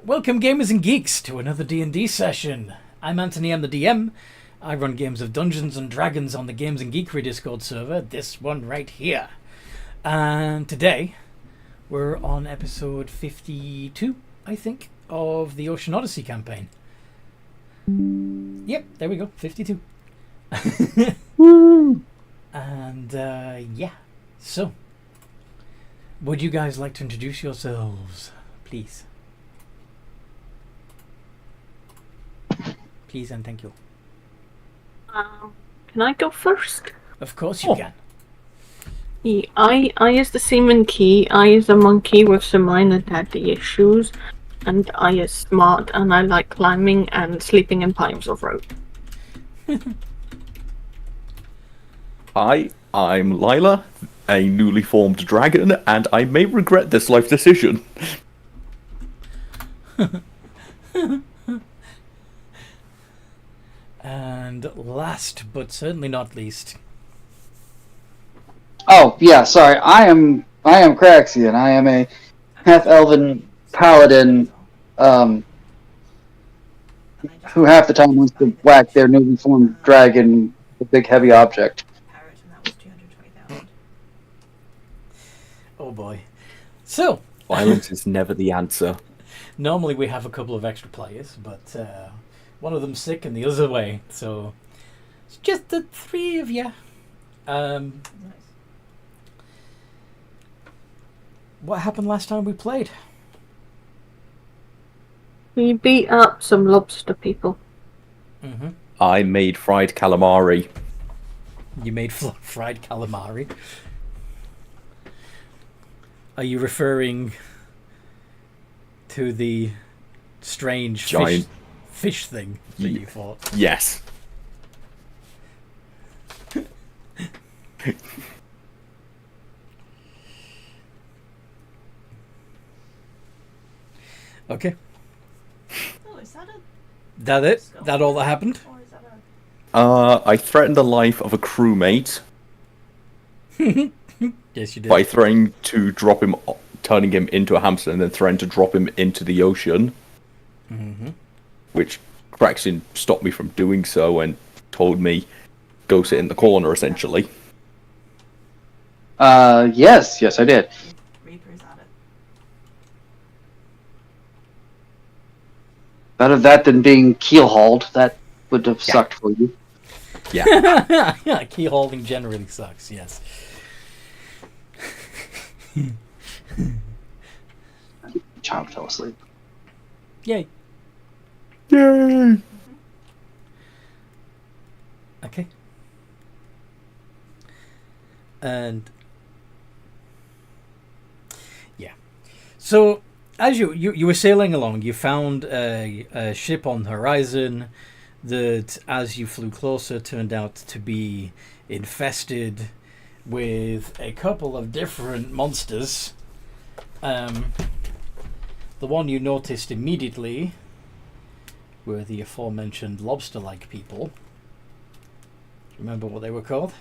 Welcome, gamers and geeks, to another D&D session. I'm Anthony, I'm the DM. I run games of Dungeons and Dragons on the Games and Geekery Discord server, this one right here. And today, we're on episode 52, I think, of the Ocean Odyssey campaign. Yep, there we go, 52. Woo! And, yeah. So, would you guys like to introduce yourselves, please? Please and thank you. Can I go first? Of course you can. Yeah, I is the seaman key. I is a monkey with some minor daddy issues, and I is smart, and I like climbing and sleeping in piles of rope. Hi, I'm Lyla, a newly formed dragon, and I may regret this life decision. And last but certainly not least. Oh, yeah, sorry. I am Craxian. I am a half-elven paladin who half the time wants to whack their newly formed dragon with a big heavy object. Oh boy. So, Violence is never the answer. normally we have a couple of extra players, but one of them's sick and the other's away, so it's just the three of you. What happened last time we played? We beat up some lobster people. Mm-hmm. I made fried calamari. You made fried calamari. Are you referring to the strange Giant fish thing that you fought? Yes. Okay. Oh, is that a... That it? That all that happened? Or is that a... I threatened the life of a crewmate Yes, you did. by threatening to drop him, turning him into a hamster, and then threatening to drop him into the ocean. Mm-hmm. Which Craxian stopped me from doing so and told me, go sit in the corner, essentially. Yes, I did. Reaper's at it. Better that than being keel-hauled. That would have sucked for you. Yeah. Yeah, key holding generally sucks, yes. Child fell asleep. Yay. Yay! Okay. And yeah. So as you were sailing along, you found a ship on the horizon that, as you flew closer, turned out to be infested with a couple of different monsters. The one you noticed immediately were the aforementioned lobster-like people. Remember what they were called?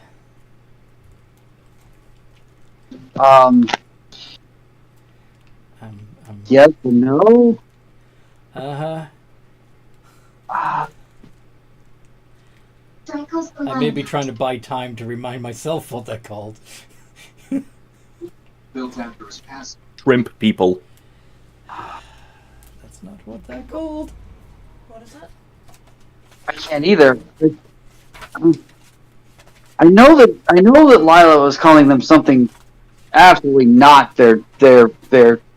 Yes or no? Uh-huh. Ah, I may be trying to buy time to remind myself what they're called. Shrimp people. That's not what they're called. What is it? I can't either. I know that Lyla was calling them something absolutely not their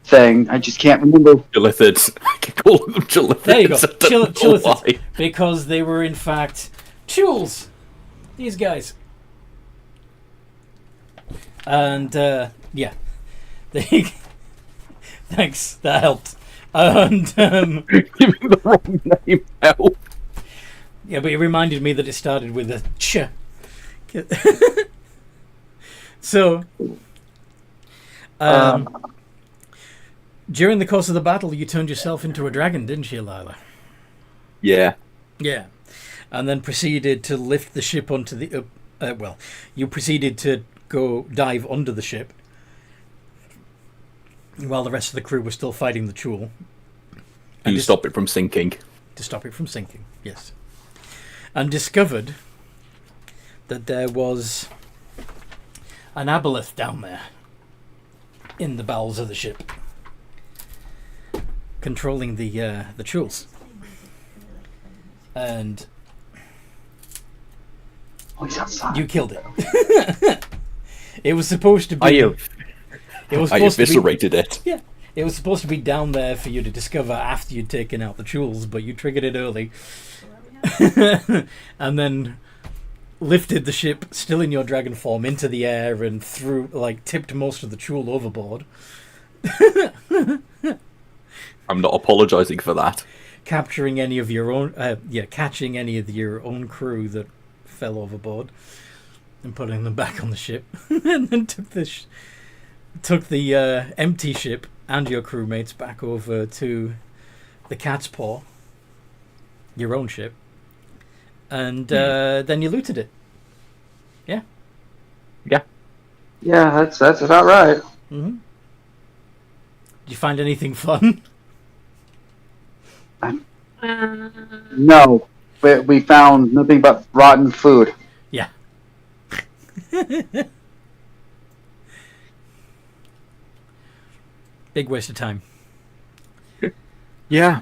thing. I just can't remember. Chilithids. I can call them chilithids. There you go. I don't know Chilithids. why. Because they were, in fact, chules. These guys. And, yeah. They... Thanks, that helped. And, Giving the wrong name out. yeah, but it reminded me that it started with a ch. So, during the course of the battle, you turned yourself into a dragon, didn't you, Lyla? Yeah. Yeah. And then proceeded to lift the ship onto the... you proceeded to go dive under the ship while the rest of the crew were still fighting the Chul. To stop it from sinking. To stop it from sinking, yes. And discovered that there was an aboleth down there in the bowels of the ship, controlling the tools. And he's outside. you killed it. It was supposed to be. I eviscerated it. Yeah, it was supposed to be down there for you to discover after you'd taken out the tools, but you triggered it early, and then lifted the ship, still in your dragon form, into the air and tipped most of the tool overboard. I'm not apologising for that. Capturing any of your own, catching any of your own crew that fell overboard, and putting them back on the ship, and then took the empty ship and your crewmates back over to the Cat's Paw, your own ship, and then you looted it. Yeah. Yeah. Yeah, that's about right. Mm-hmm. Did you find anything fun? No, we found nothing but rotten food. Yeah. Big waste of time. Yeah.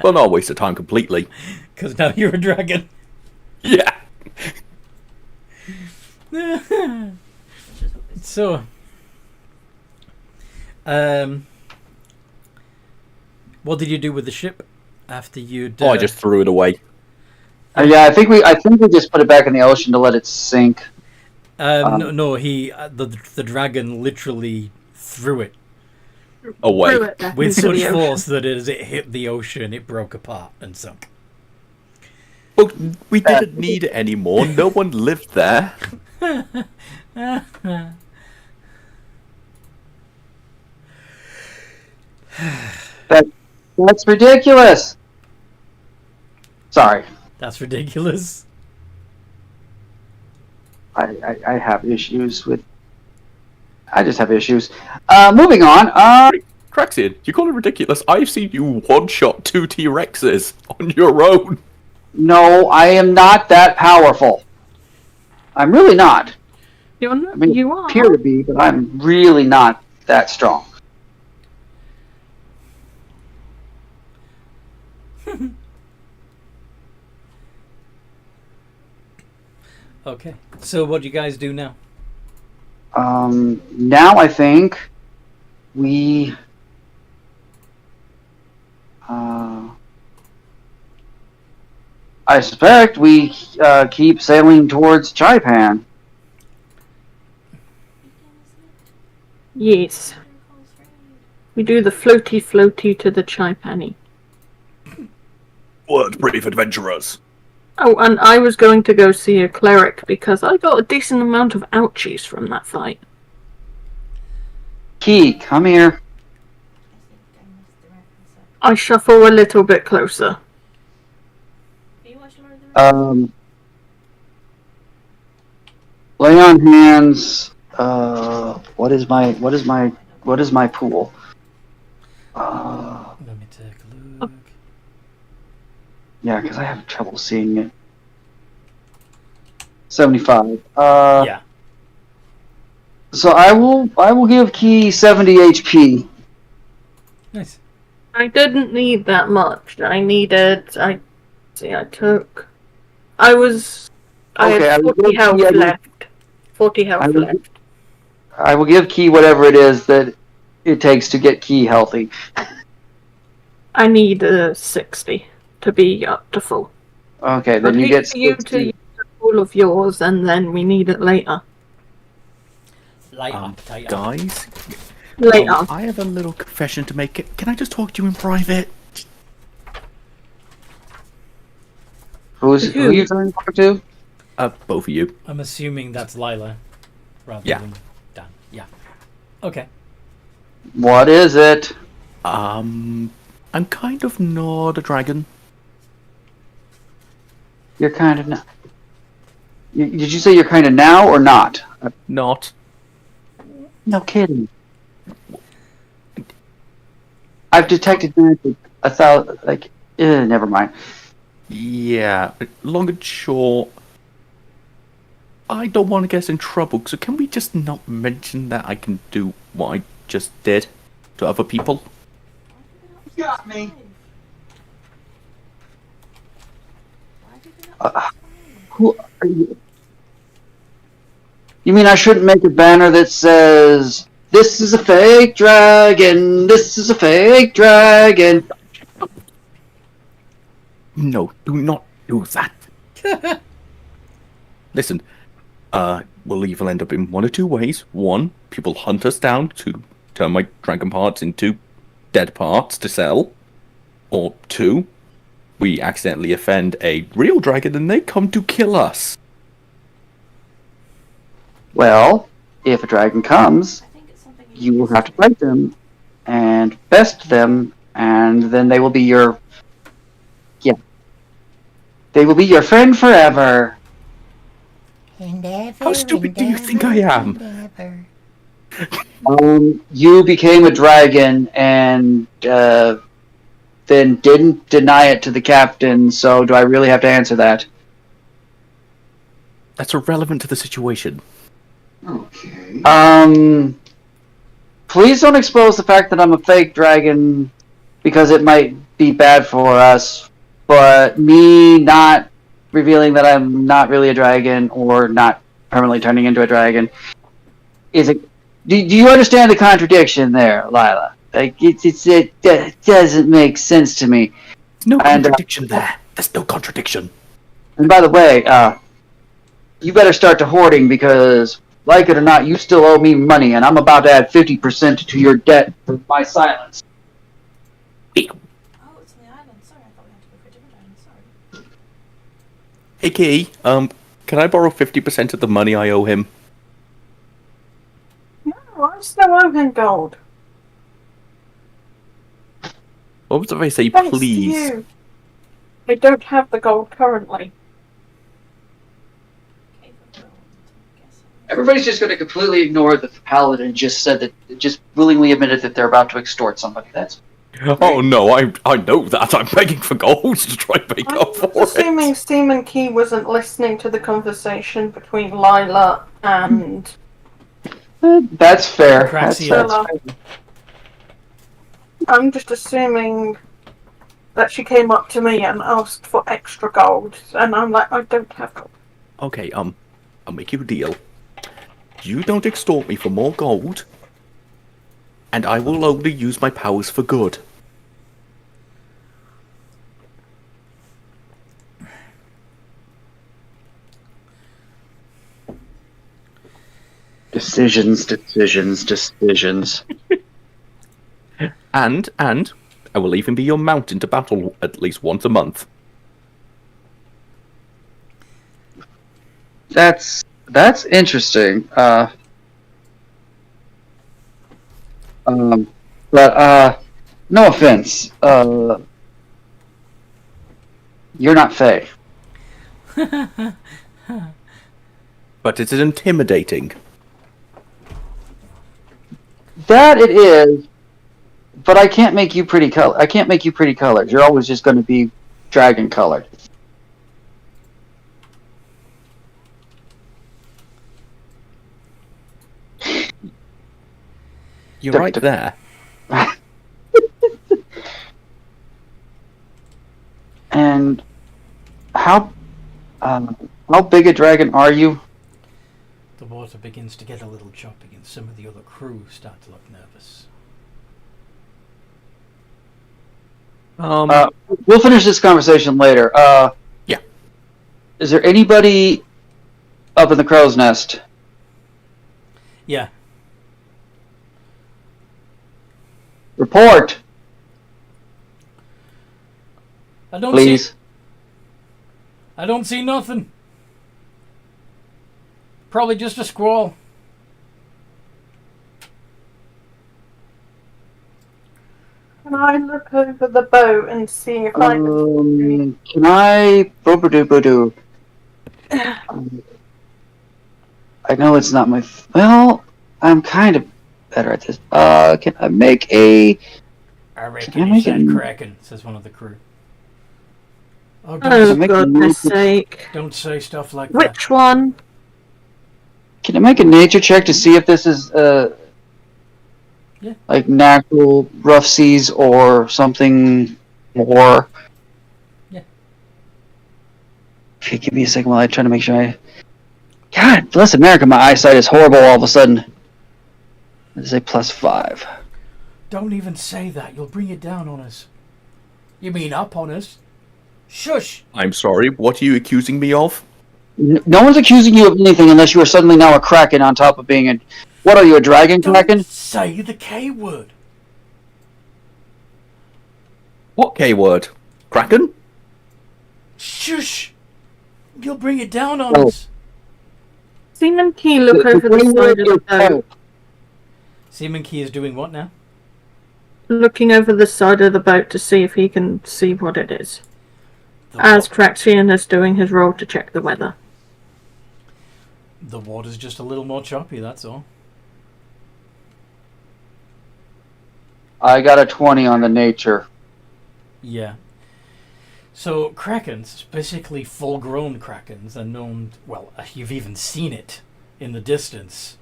Well, not a waste of time completely. Because now you're a dragon. Yeah. So, what did you do with the ship after you'd? I just threw it away. Yeah, I think we just put it back in the ocean to let it sink. No, the dragon literally threw it Away. Threw it back with into such the ocean. force that as it hit the ocean, it broke apart and sunk. But we didn't need it anymore. No one lived there. That's ridiculous. Sorry, That's ridiculous. I have issues with. I just have issues. Moving on. Traxian, you call it ridiculous. I've seen you one-shot 2 T-Rexes on your own. No, I am not that powerful. I'm really not. You're not, I mean, you are. appear to be, but I'm really not that strong. Okay, so what do you guys do now? Now I think we. I suspect we keep sailing towards Chaipan. Yes. We do the floaty to the Chaipani. What brave adventurers. Oh, and I was going to go see a cleric because I got a decent amount of ouchies from that fight. Key, come here. I shuffle a little bit closer. Lay on hands. What is my pool? Let me take a look. Yeah, because I have trouble seeing it. 75. Yeah. So I will give Key 70 HP. Nice. I didn't need that much. I had 40 health left. 40 health left. I will give Key whatever it is that it takes to get Key healthy. I need 60 to be up to full. Okay, then I'll you give get you 60. to use all of yours, and then we need it later. Light up, tight up. Guys, Later. I have a little confession to make. Can I just talk to you in private? Who are you trying to talk to? Both of you. I'm assuming that's Lyla, rather Yeah. than Dan. Yeah. Okay. What is it? I'm kind of not a dragon. You're kind of not. Did you say you're kind of now or not? Not. No kidding. I've detected magic never mind. Yeah, long and short, I don't want to get us in trouble, so can we just not mention that I can do what I just did to other people? Why have you been up since Got me. 5? Why have you been up since 5? Who are you? You mean I shouldn't make a banner that says, "This is a fake dragon, this is a fake dragon"? No, do not do that. Listen, we'll either end up in one or two ways. One, people hunt us down to turn my dragon parts into dead parts to sell. Or two, we accidentally offend a real dragon and they come to kill us. Well, if a dragon comes, I think it's something you will have to fight them and best them, and then they will be your friend forever. How stupid do you think I am? You became a dragon and then didn't deny it to the captain, so do I really have to answer that? That's irrelevant to the situation. Okay. Please don't expose the fact that I'm a fake dragon, because it might be bad for us, but me not revealing that I'm not really a dragon or not permanently turning into a dragon is do you understand the contradiction there, Lyla? Like it doesn't make sense to me. No contradiction there. There's no contradiction. And by the way, you better start to hoarding, because like it or not, you still owe me money, and I'm about to add 50% to your debt for my silence. Oh, it's on the island. Sorry, I thought we had to go for a different island. Sorry. Hey, Key, can I borrow 50% of the money I owe him? No, I still owe him gold. What was if I say Thanks to please? you. I don't have the gold currently. Okay, for gold, I guess. Everybody's just going to completely ignore that the paladin just willingly admitted that they're about to extort somebody. That's Oh no, I know that. I'm begging for gold to try and make up I'm for assuming it. Steam Key wasn't listening to the conversation between Lyla and that's fair. That's Apraxia. fair. I'm just assuming that she came up to me and asked for extra gold, and I'm like, I don't have gold. Okay, I'll make you a deal. You don't extort me for more gold, and I will only use my powers for good. Decisions. And I will even be your mount into battle at least once a month. That's interesting. But no offense. You're not Fae. But it is intimidating. That it is. But I can't make you pretty color. I can't make you pretty colors. You're always just going to be dragon colored. You're right there. And how big a dragon are you? The water begins to get a little choppy, and some of the other crew start to look nervous. We'll finish this conversation later. Yeah. Is there anybody up in the crow's nest? Yeah. Report, I don't please. I don't see nothing. Probably just a squall. Can I look over the boat and see if I can... Can I... Boobadoo. I know it's not my... Well, I'm kind of better at this. Can I make a I reckon Can I he make said it- Kraken, says one of the crew. Oh, Oh, make a goodness move. sake. don't say stuff like that. Which one? Can I make a nature check to see if this is Yeah. like natural rough seas or something more? Yeah. Okay, give me a second while I try to make sure I. God bless America, my eyesight is horrible all of a sudden. Let's say +5. Don't even say that. You'll bring it down on us. You mean up on us? Shush! I'm sorry, what are you accusing me of? No one's accusing you of anything unless you are suddenly now a kraken on top of being a. What are you, a dragon kraken? Don't say the K word. What K word? Kraken? Shush! You'll bring it down on Oh. us. Seaman Key, look over the side of the boat. Seaman Key is doing what now? Looking over the side of the boat to see if he can see what it is. The, As Craxian is doing his roll to check the weather. the water's just a little more choppy, that's all. I got a 20 on the nature. Yeah. So krakens, basically full-grown krakens, are known. Well, you've even seen it in the distance.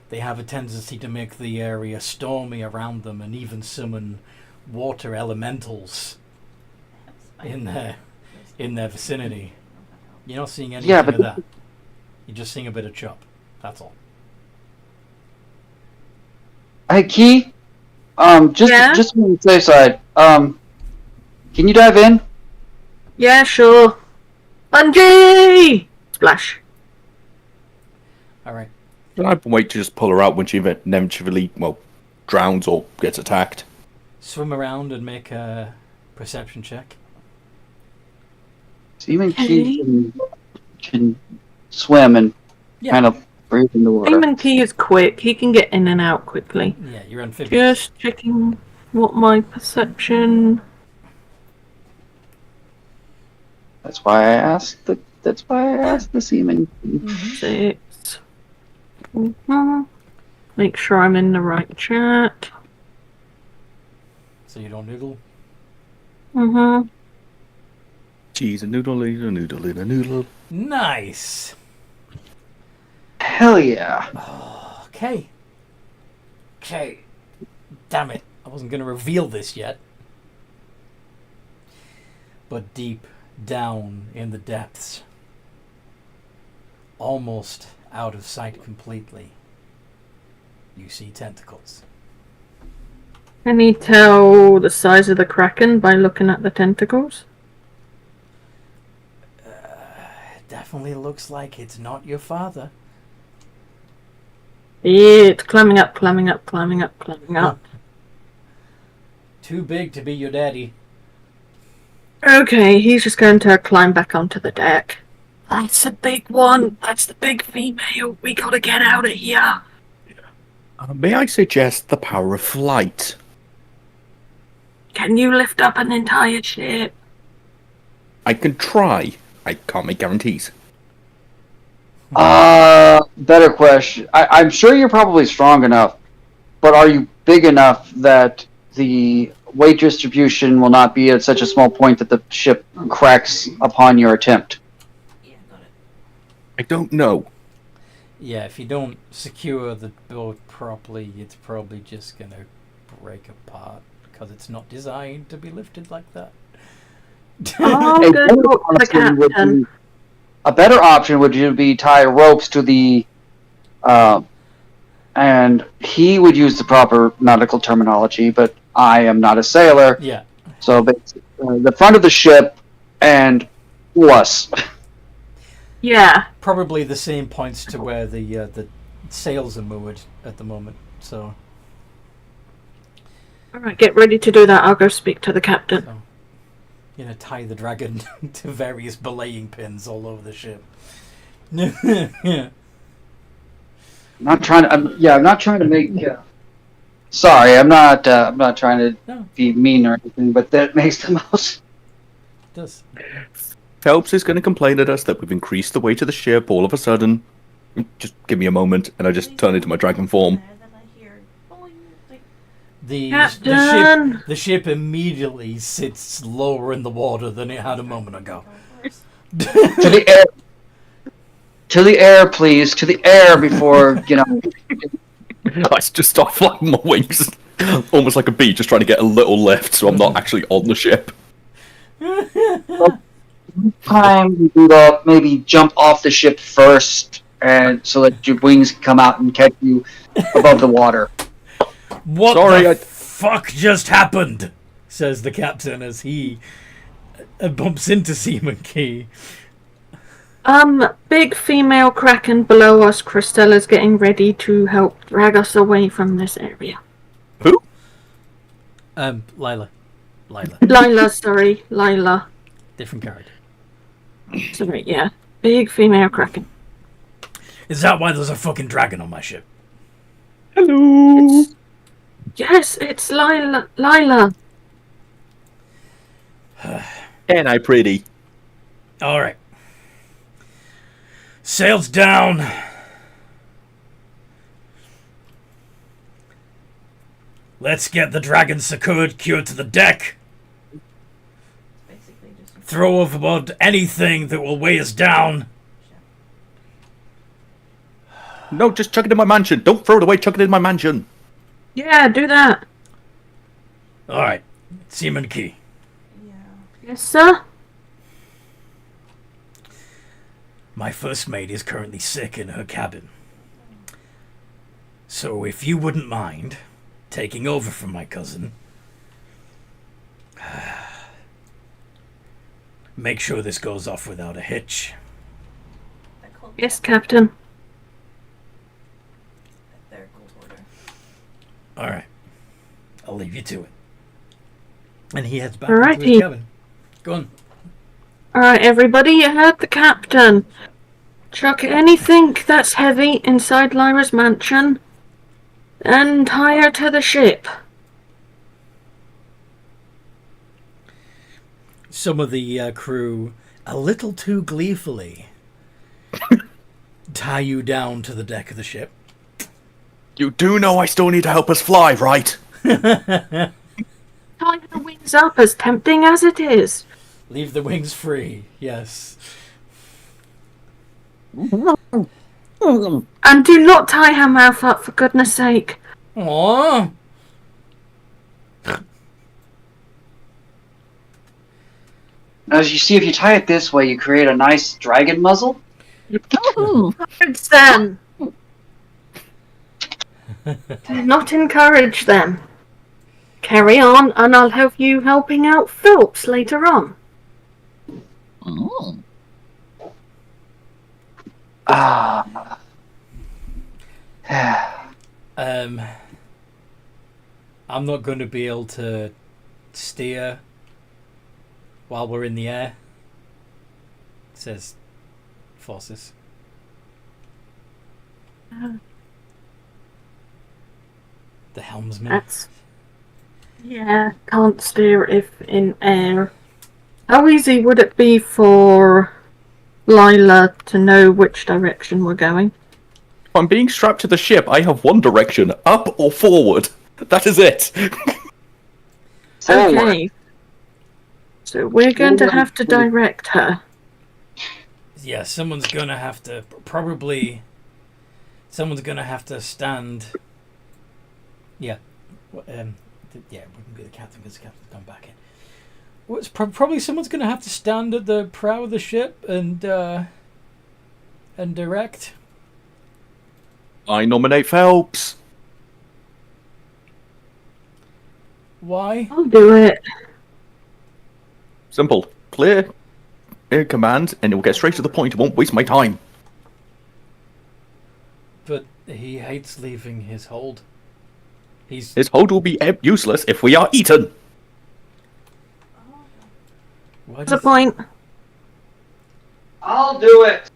They have a tendency to make the area stormy around them, and even summon water elementals in their vicinity. You're not seeing anything Yeah, but of that. You're just seeing a bit of chop. That's all. Hey, Key. Just Yeah? just on the safe side. Can you dive in? Yeah, sure. Bungee! Splash. All right. Can I wait to just pull her out when she eventually, drowns or gets attacked? Swim around and make a perception check. So even Key can swim and Yeah. kind of breathe in the water. Seaman Key is quick. He can get in and out quickly. Yeah, you're amphibious. Just checking what my perception. That's why I asked the seaman. 6. Make sure I'm in the right chat. So you don't noodle. Cheese, a noodle, a noodle, a noodle. Nice. Hell yeah. Okay. Damn it. I wasn't going to reveal this yet. But deep down in the depths, almost out of sight completely, you see tentacles. Can you tell the size of the kraken by looking at the tentacles? It definitely looks like it's not your father. It's climbing up, climbing up, climbing up, climbing up. Too big to be your daddy. Okay, he's just going to climb back onto the deck. That's a big one. That's the big female. We gotta get out of here. May I suggest the power of flight? Can you lift up an entire ship? I can try. I can't make guarantees. Better question. I'm sure you're probably strong enough, but are you big enough that the weight distribution will not be at such a small point that the ship cracks upon your attempt? Yeah, got it. I don't know. Yeah, if you don't secure the boat properly, it's probably just going to break apart because it's not designed to be lifted like that. I'm A going better to talk to the option would captain. be- a better option would be tie ropes to the, and he would use the proper nautical terminology, but I am not a sailor, Yeah. so the front of the ship and us. Yeah. Probably the same points to where the sails are moored at the moment. So, Alright, get ready to do that. I'll go speak to the captain. tie the dragon to various belaying pins all over the ship. I'm not trying to make. Sorry, I'm not trying to No, be mean or anything, but that makes the most. it does. Phelps is going to complain at us that we've increased the weight of the ship all of a sudden. Just give me a moment, and I just turn into my dragon form. Then I hear boing, like, Captain! the ship immediately sits lower in the water than it had a moment ago. To the air. To the air, please. To the air before, I just start flapping my wings. Almost like a bee, just trying to get a little lift so I'm not actually on the ship. time you do that, maybe jump off the ship first, and so that your wings can come out and catch you above the water. What Sorry, the fuck just happened? Says the captain as he bumps into Seaman Key. Big female kraken below us. Christella's getting ready to help drag us away from this area. Who? Lyla. Lyla, sorry. Lyla. Different character. Sorry, yeah. Big female kraken. Is that why there's a fucking dragon on my ship? Hello. Yes, it's Lyla. Lyla. And I pretty. Alright. Sails down. Let's get the dragon secured to the deck. Basically just Throw overboard anything that will weigh us down. No, just chuck it in my mansion. Don't throw it away, chuck it in my mansion. Yeah, do that. Alright. Seaman Key. yeah. Yes, sir. My first mate is currently sick in her cabin. So if you wouldn't mind taking over from my cousin, make sure this goes off without a hitch. I called Yes, Captain. their gold order. Alright. I'll leave you to it. And he heads back into Alrighty. his cabin. Go on. Alright, everybody, you heard the captain. Chuck anything that's heavy inside Lyra's mansion and tie her to the ship. Some of the crew, a little too gleefully, tie you down to the deck of the ship. You do know I still need to help us fly, right? Tie her wings up, as tempting as it is. Leave the wings free, yes. And do not tie her mouth up, for goodness sake. Aww. As you see, if you tie it this way, you create a nice dragon muzzle. Encourage them. Do not encourage them. Carry on, and I'll have you helping out Phelps later on. Ah. I'm not going to be able to steer while we're in the air, says Forces. The helmsman. Yeah, can't steer if in air. How easy would it be for Lyla to know which direction we're going? If I'm being strapped to the ship, I have one direction, up or forward. That is it. Okay. So we're going to have to direct her. Yeah, someone's going to have to, probably, someone's going to have to stand. Yeah. Yeah, it wouldn't be the captain because the captain's gone back in. Well, it's probably someone's going to have to stand at the prow of the ship and direct. I nominate Phelps. Why? I'll do it. Simple. Clear command, and it will get straight to the point. It won't waste my time. But he hates leaving his hold. His hold will be useless if we are eaten. Why That's a point. I'll do it.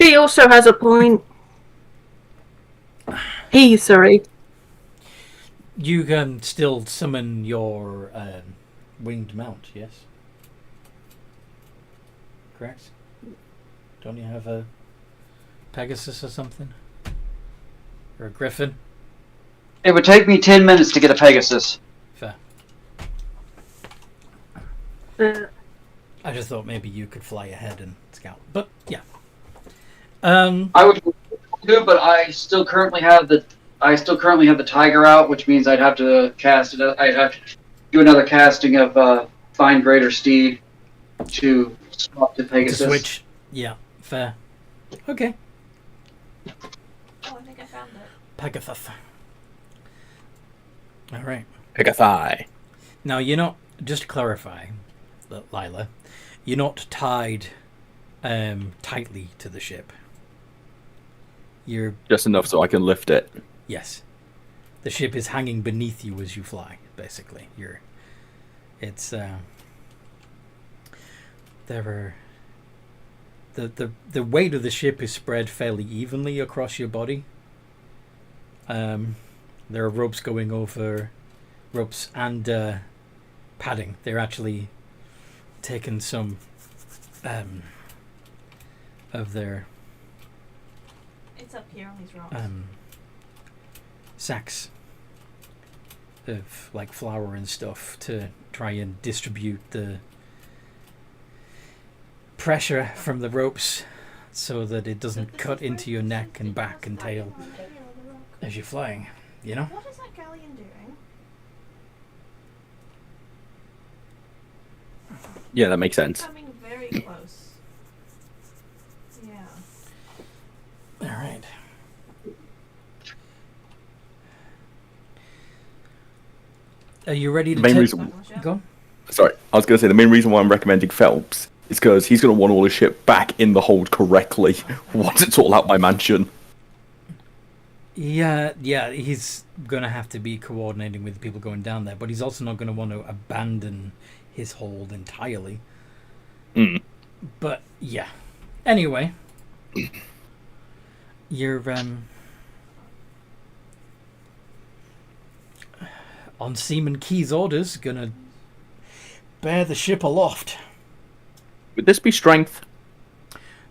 She also has a point. Sorry. You can still summon your winged mount, yes? Correct? Don't you have a Pegasus or something? Or a griffin? It would take me 10 minutes to get a Pegasus. Fair. Uh, I just thought maybe you could fly ahead and scout. But, yeah. I would do, but I still currently have the Tiger out, which means I'd have to cast it. I'd have to do another casting of Find Greater Steed to swap to To Pegasus. switch. Yeah, fair. Okay. Oh, I think I found it. Pegasus. Alright. Pick a thigh. Now, you're not, just to clarify, Lyla, you're not tied tightly to the ship. You're, Just enough so I can lift it. yes. The ship is hanging beneath you as you fly, basically. It's, there are, the weight of the ship is spread fairly evenly across your body. There are ropes going over, ropes and padding. They're actually taking some of their It's up here on these rocks. sacks of like flour and stuff to try and distribute the pressure from the ropes so that it doesn't cut into your neck and back and tail as you're flying, you know? What is that galleon doing? Yeah, that makes sense. Coming very close. Yeah. All right. Are you ready to The main take... reason- Go on. Sorry, I was going to say the main reason why I'm recommending Phelps is because he's going to want all his ship back in the hold correctly once it's all out my mansion. Yeah, he's going to have to be coordinating with people going down there, but he's also not going to want to abandon his hold entirely. Mm. But, yeah. Anyway. You're, on Seaman Key's orders, gonna bear the ship aloft. Would this be strength?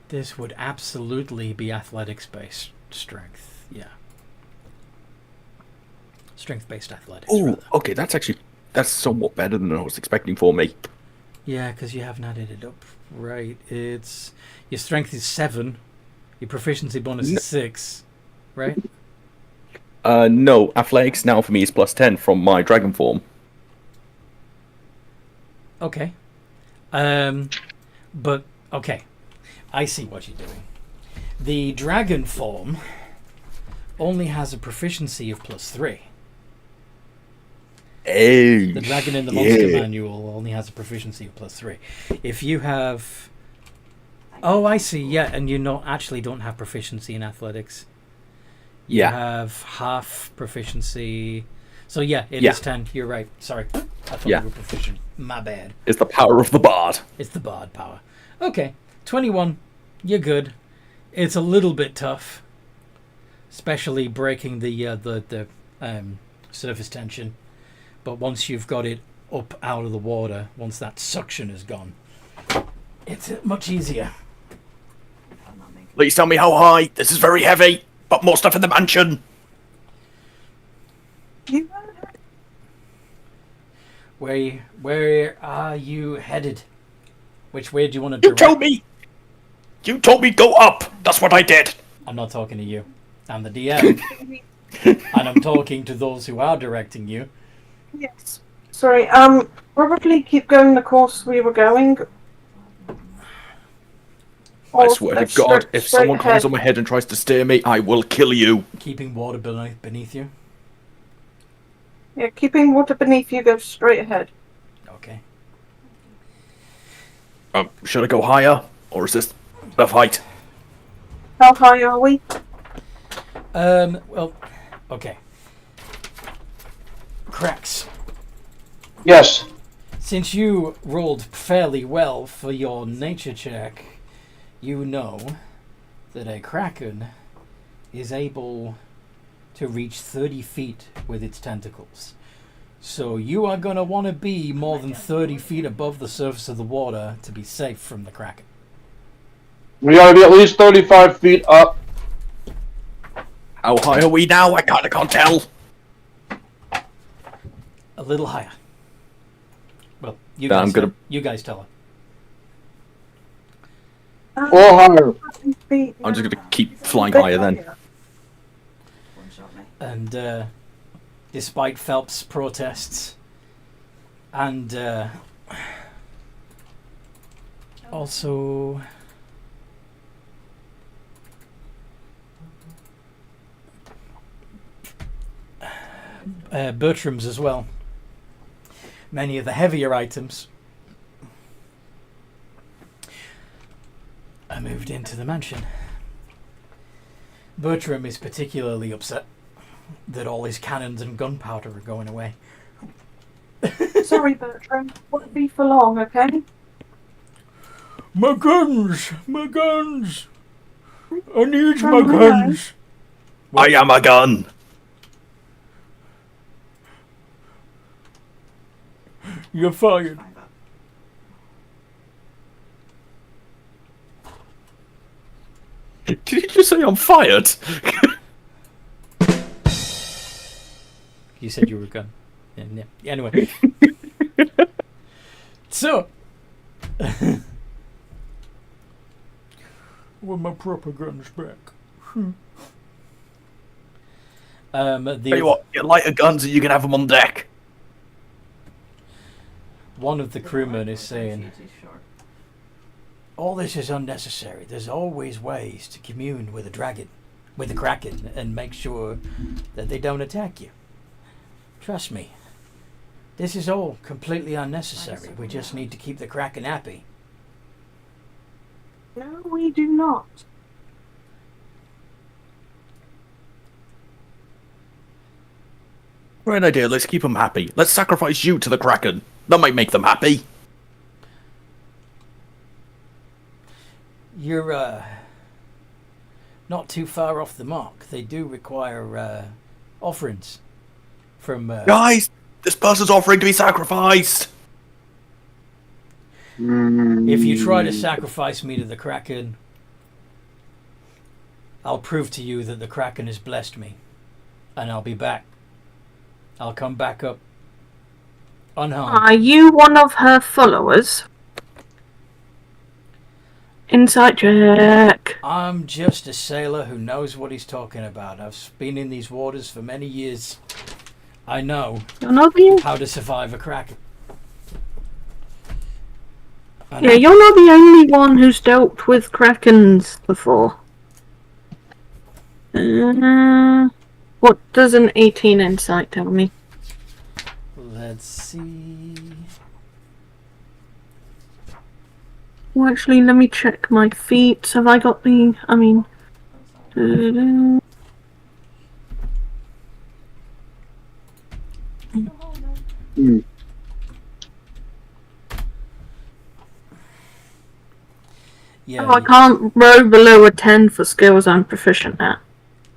This would absolutely be athletics-based strength, yeah. Strength-based athletics, Oh, rather. okay, that's somewhat better than I was expecting for me. Yeah, because you haven't added it up right. It's... Your strength is 7. Your proficiency bonus is 6, right? No, athletics now for me is +10 from my dragon form. Okay. But, okay. I see what you're doing. The dragon form only has a proficiency of +3. Hey, The dragon in the monster manual only has a proficiency of +3. If you have... Oh, I see, yeah, and you don't have proficiency in athletics. You Yeah. have half proficiency. So yeah, it Yeah. is 10. You're right. Sorry. I thought Yeah. you were proficient. My bad. It's the power of the bard. It's the bard power. Okay. 21. You're good. It's a little bit tough. Especially breaking the surface tension. But once you've got it up out of the water, once that suction is gone, it's much easier. I'm not making Please tell me how high. This is very heavy, but more stuff in the mansion. Where are you headed? Which way do you want to You direct? told me. You told me go up. That's what I did. I'm not talking to you. I'm the DM. And I'm talking to those who are directing you. Yes. Sorry, probably keep going the course we were going. I Or swear to let's God, straight- if straight someone ahead. comes on my head and tries to steer me, I will kill you. Keeping water beneath you. Yeah, keeping water beneath you, go straight ahead. Okay. Should I go higher, or is this enough height? How high are we? Well, okay. Cracks. Yes. Since you rolled fairly well for your nature check, you know that a kraken is able to reach 30 feet with its tentacles. So you are going to want to be more than 30 feet above the surface of the water to be safe from the kraken. We gotta be at least 35 feet up. How high are we now? I can't tell. A little higher. Well, you Then guys, I'm gonna- you guys tell her. Or higher. I'm just gonna keep flying higher then. One shot me. And despite Phelps' protests and also Bertram's as well, many of the heavier items are moved into the mansion. Bertram is particularly upset that all his cannons and gunpowder are going away. Sorry, Bertram. Won't be for long, okay? My guns! My guns! I need my Alright. guns! I am a gun. You're fired. Find that. Did you just say I'm fired? You said you were a gun. Yeah. Anyway. So. With my proper guns back. Tell you what, get lighter guns and you can have them on deck. One of the crewmen is saying, Too short. all this is unnecessary. There's always ways to commune with the Kraken, and make sure that they don't attack you. Trust me. This is all completely unnecessary. We just need to keep the Kraken happy. No, we do not. Great idea, let's keep them happy. Let's sacrifice you to the Kraken. That might make them happy. You're not too far off the mark. They do require offerings from Guys, this person's offering to be sacrificed. if you try to sacrifice me to the Kraken, I'll prove to you that the Kraken has blessed me, and I'll be back. I'll come back up unharmed. Are you one of her followers? Insight check. I'm just a sailor who knows what he's talking about. I've been in these waters for many years. I know You're not the how to survive a Kraken. I yeah, know. you're not the only one who's dealt with krakens before. What does an 18 insight tell me? Let's see. Well, actually, let me check my feats. Have I got the? I mean, da-da-da. Yeah, Oh, I can't row below a 10 for skills I'm proficient at.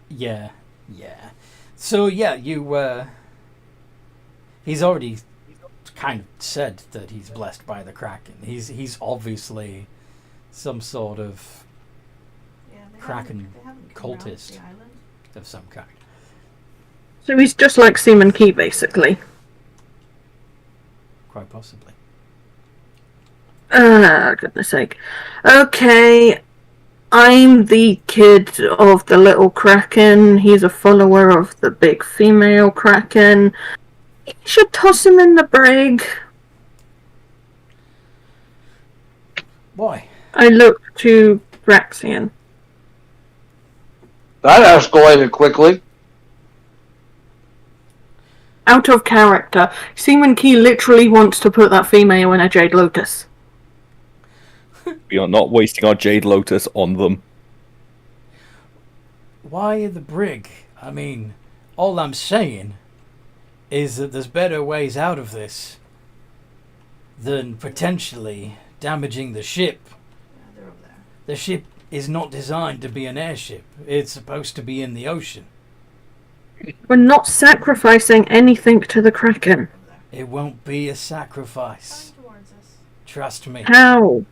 yeah. So yeah, he's already kind of said that he's blessed by the Kraken. He's obviously some sort of Yeah, they Kraken haven't come around cultist. the island. of some kind. So he's just like Seaman Key, basically. Quite possibly. Goodness sake. Okay, I'm the kid of the little Kraken. He's a follower of the big female Kraken. You should toss him in the brig. Why? I look to Braxian. That escalated quickly. Out of character. Seaman Key literally wants to put that female in a Jade Lotus. We are not wasting our Jade Lotus on them. Why the brig? I mean, all I'm saying is that there's better ways out of this than potentially damaging the ship. Yeah, they're over there. The ship is not designed to be an airship. It's supposed to be in the ocean. We're not sacrificing anything to the Kraken. Over there. It won't be a sacrifice. Coming towards us. Trust me. How?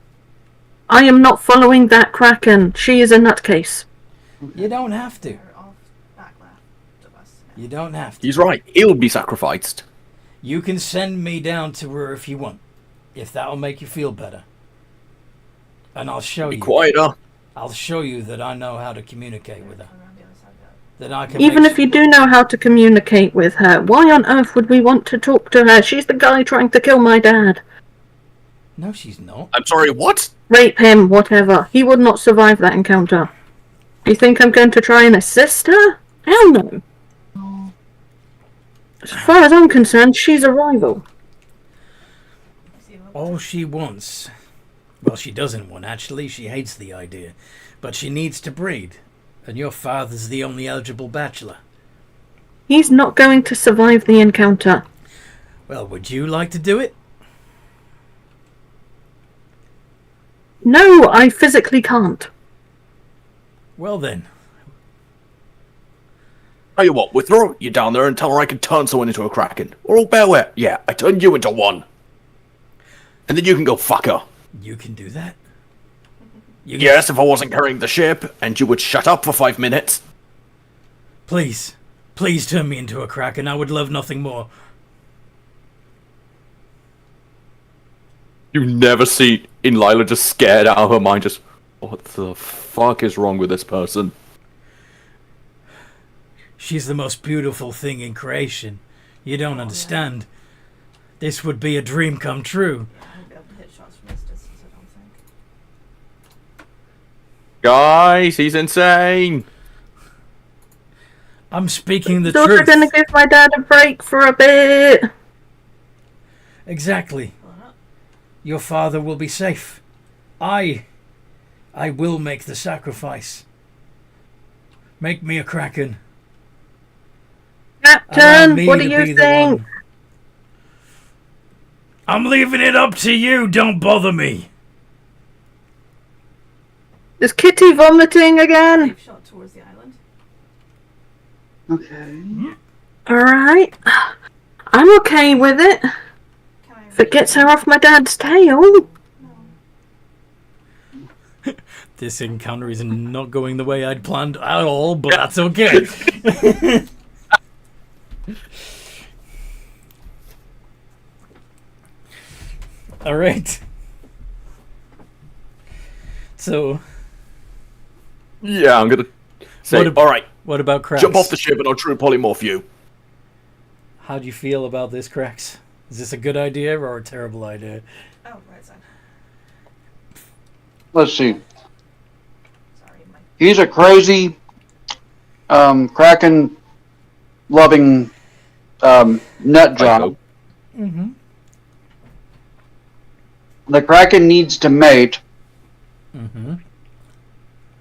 I am not following that Kraken. She is a nutcase. You don't have to. They're off back left of us. Yeah. You don't have to. He's right. He'll be sacrificed. You can send me down to her if you want, if that'll make you feel better. And I'll show Be you. quieter. I'll show you that I know how to communicate with her. Around the other side of that. That I can Even make if you do know how to communicate with her, why on earth would we want to talk to her? She's the guy trying to kill my dad. No, she's not. I'm sorry, what? Rape him, whatever. He would not survive that encounter. Do you think I'm going to try and assist her? Hell no. As far as I'm concerned, she's a rival. See what- All she wants. Well, she doesn't want, actually. She hates the idea. But she needs to breed. And your father's the only eligible bachelor. He's not going to survive the encounter. Well, would you like to do it? No, I physically can't. Well then. Tell you what, we'll throw you down there and tell her I can turn someone into a kraken. We're all bear wet. Yeah, I turned you into one. And then you can go fuck her. You can do that? You can... Yes, if I wasn't carrying the ship, and you would shut up for 5 minutes. Please. Please turn me into a kraken. I would love nothing more. You never see in Lyla just scared out of her mind, just, what the fuck is wrong with this person? She's the most beautiful thing in creation. You don't understand. This would be a dream come true. Yeah, I won't be able to hit shots from this distance, I don't think. Guys, he's insane! I'm speaking the Thought truth. gonna give my dad a break for a bit. Exactly. Pull it up. Your father will be safe. I will make the sacrifice. Make me a kraken. Allow Captain, me what do to you be the think? one. I'm leaving it up to you. Don't bother me. Is Kitty vomiting again? Safe shot towards the island. Okay. Alright. I'm okay with it. Can I If it gets her off my dad's tail. No. This encounter is not going the way I'd planned at all, but that's okay. All right. So, Yeah, I'm gonna say, What ab- alright, what about cracks? jump off the ship and I'll true polymorph you. How do you feel about this, cracks? Is this a good idea or a terrible idea? Oh, right side. Let's see. Sorry, my He's a crazy, Kraken loving, nut job. Mm-hmm. The Kraken needs to mate. Mm-hmm.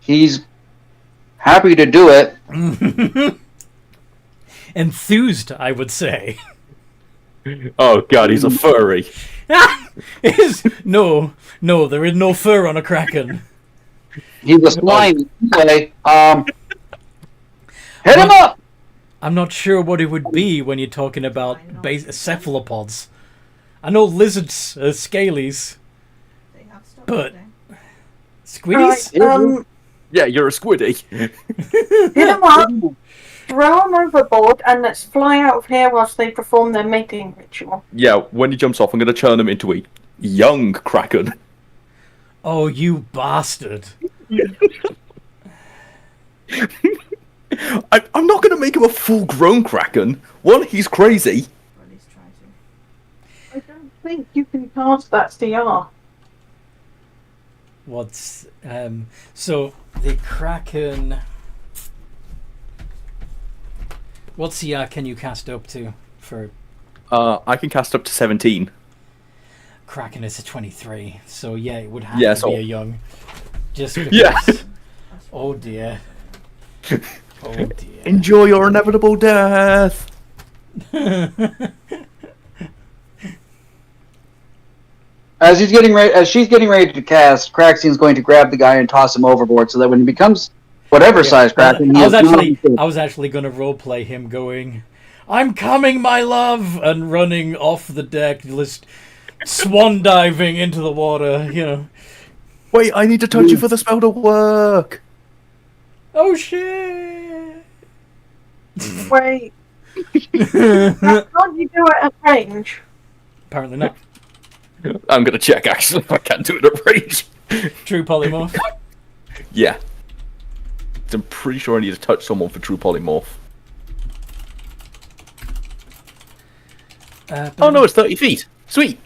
He's happy to do it. Enthused, I would say. Oh god, he's a furry. No, there is no fur on a kraken. He's a slime. Anyway, hit him up! I'm not sure what it would be when you're talking about cephalopods. I know lizards are scalies. they have stopped But- today. Squiddies? Right, Yeah, you're a squiddy. hit him up, throw him overboard, and let's fly out of here whilst they perform their mating ritual. Yeah, when he jumps off, I'm gonna turn him into a young kraken. Oh, you bastard. I'm not gonna make him a full-grown kraken. One, he's crazy. Or at least try to. I don't think you can cast that CR. What's so the kraken? What CR can you cast up to for I can cast up to 17. kraken? Is a 23, so yeah, it would have Yeah, to so- be a young. Just because. Yeah. Oh dear. Oh dear. Enjoy your inevitable death. As she's getting ready to cast, Craxian's going to grab the guy and toss him overboard so that when he becomes whatever size Kraken, he I is was actually gonna roleplay him going, "I'm coming, my love," and running off the deck, just swan diving into the water. You know. Wait, I need to touch you for the spell to work. Oh shit! Wait, Can't you do it at range? Apparently not. I'm gonna check actually if I can do it at range. True polymorph. Yeah. I'm pretty sure I need to touch someone for true polymorph. Oh no, it's 30 feet. Sweet.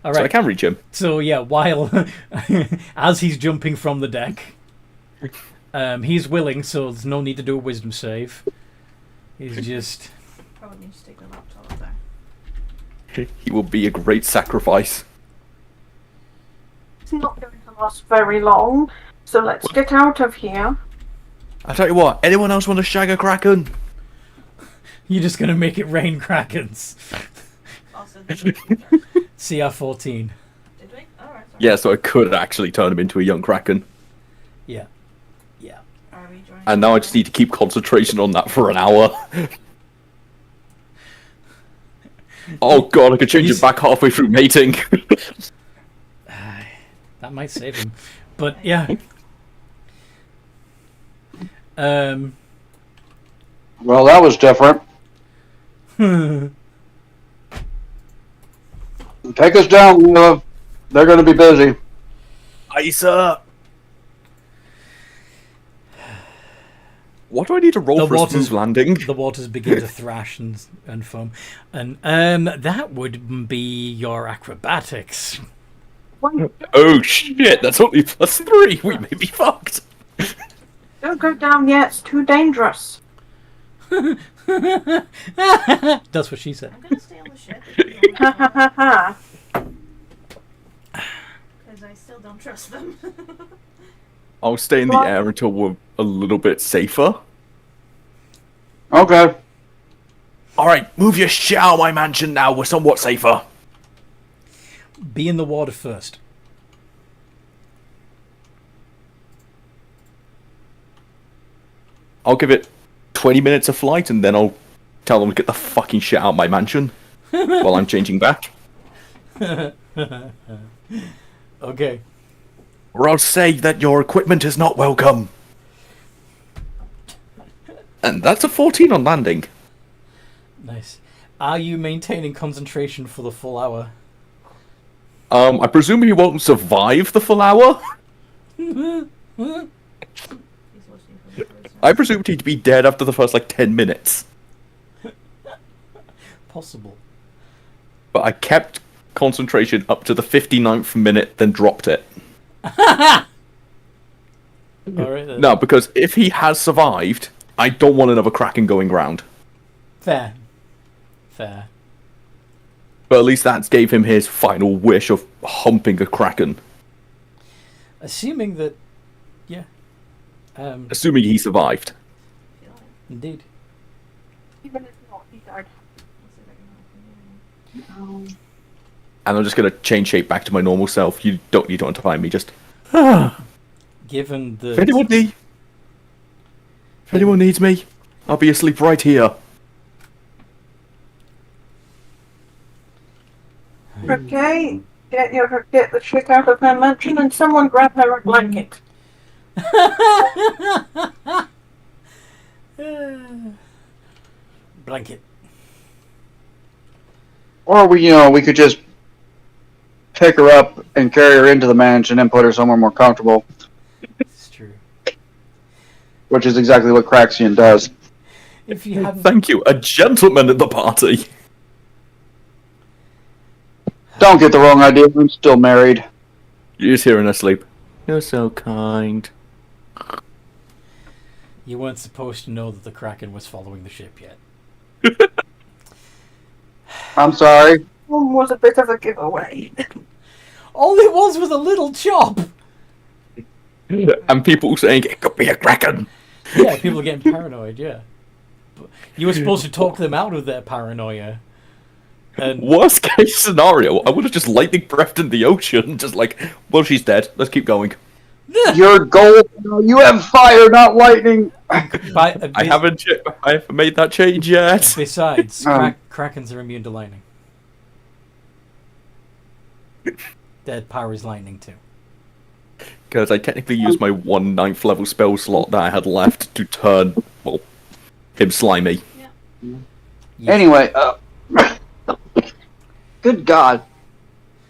All So I right. can reach him. So yeah, while as he's jumping from the deck, he's willing, so there's no need to do a wisdom save. He's just Probably need to take the laptop up there. He will be a great sacrifice. It's not going to last very long, so let's get out of here. I tell you what, anyone else want to shag a kraken? you're just gonna make it rain krakens. Also, CR14. did we? Alright, sorry. Yeah, so I could actually turn him into a young kraken. Yeah. Yeah. Are we joining? And now I just need to keep concentration on that for an hour. Oh god, I could change it back halfway through mating. That might save him. But yeah. Well, that was different. Take us down, Lyla. They're going to be busy. Isa! What do I need to roll The for a waters- smooth landing? the waters begin to thrash and foam. And that would be your acrobatics. Oh shit, that's only +3. We may be fucked. Don't go down yet, it's too dangerous. That's what she said. I'm gonna stay on the ship Ha ha ha ha. because I still don't trust them. I'll stay in the air until we're a little bit safer. Okay. Alright, move your shit out of my mansion now. We're somewhat safer. Be in the water first. I'll give it 20 minutes of flight and then I'll tell them to get the fucking shit out of my mansion while I'm changing back. Okay. Or I'll say that your equipment is not welcome. And that's a 14 on landing. Nice. Are you maintaining concentration for the full hour? I presume he won't survive the full hour. He's listening for the person. I presumed he'd be dead after the first, 10 minutes. Possible. But I kept concentration up to the 59th minute, then dropped it. Alright then. No, because if he has survived, I don't want another Kraken going round. Fair. Fair. But at least that gave him his final wish of humping a Kraken. Assuming that... Yeah. Assuming he survived. Feel like- Indeed. Even if not, he died. let's see if I can help you. And I'm just going to change shape back to my normal self. You don't need to untie me, just... Given the... If anyone needs me, I'll be asleep right here. Okay, get the chick out of her mansion and someone grab her a blanket. Blanket. Or we could just pick her up and carry her into the mansion and put her somewhere more comfortable, It's true. which is exactly what Craxian does. If you hadn't... Thank you, a gentleman at the party. Don't get the wrong idea, I'm still married. You're just hearing her sleep. You're so kind. You weren't supposed to know that the Kraken was following the ship yet. I'm sorry. One was a bit of a giveaway. All it was a little chop! And people saying it could be a Kraken. Yeah, people are getting paranoid, yeah. But you were supposed to talk them out of their paranoia. And Worst case scenario, I would have just lightning breathed in the ocean. Just well, she's dead. Let's keep going. You're gold. You have fire, not lightning. I haven't made that change yet. Besides, Krakens are immune to lightning. Their power is lightning too. Because I technically used my 1 9th level spell slot that I had left to turn, him slimy. Yeah. Anyway, good God.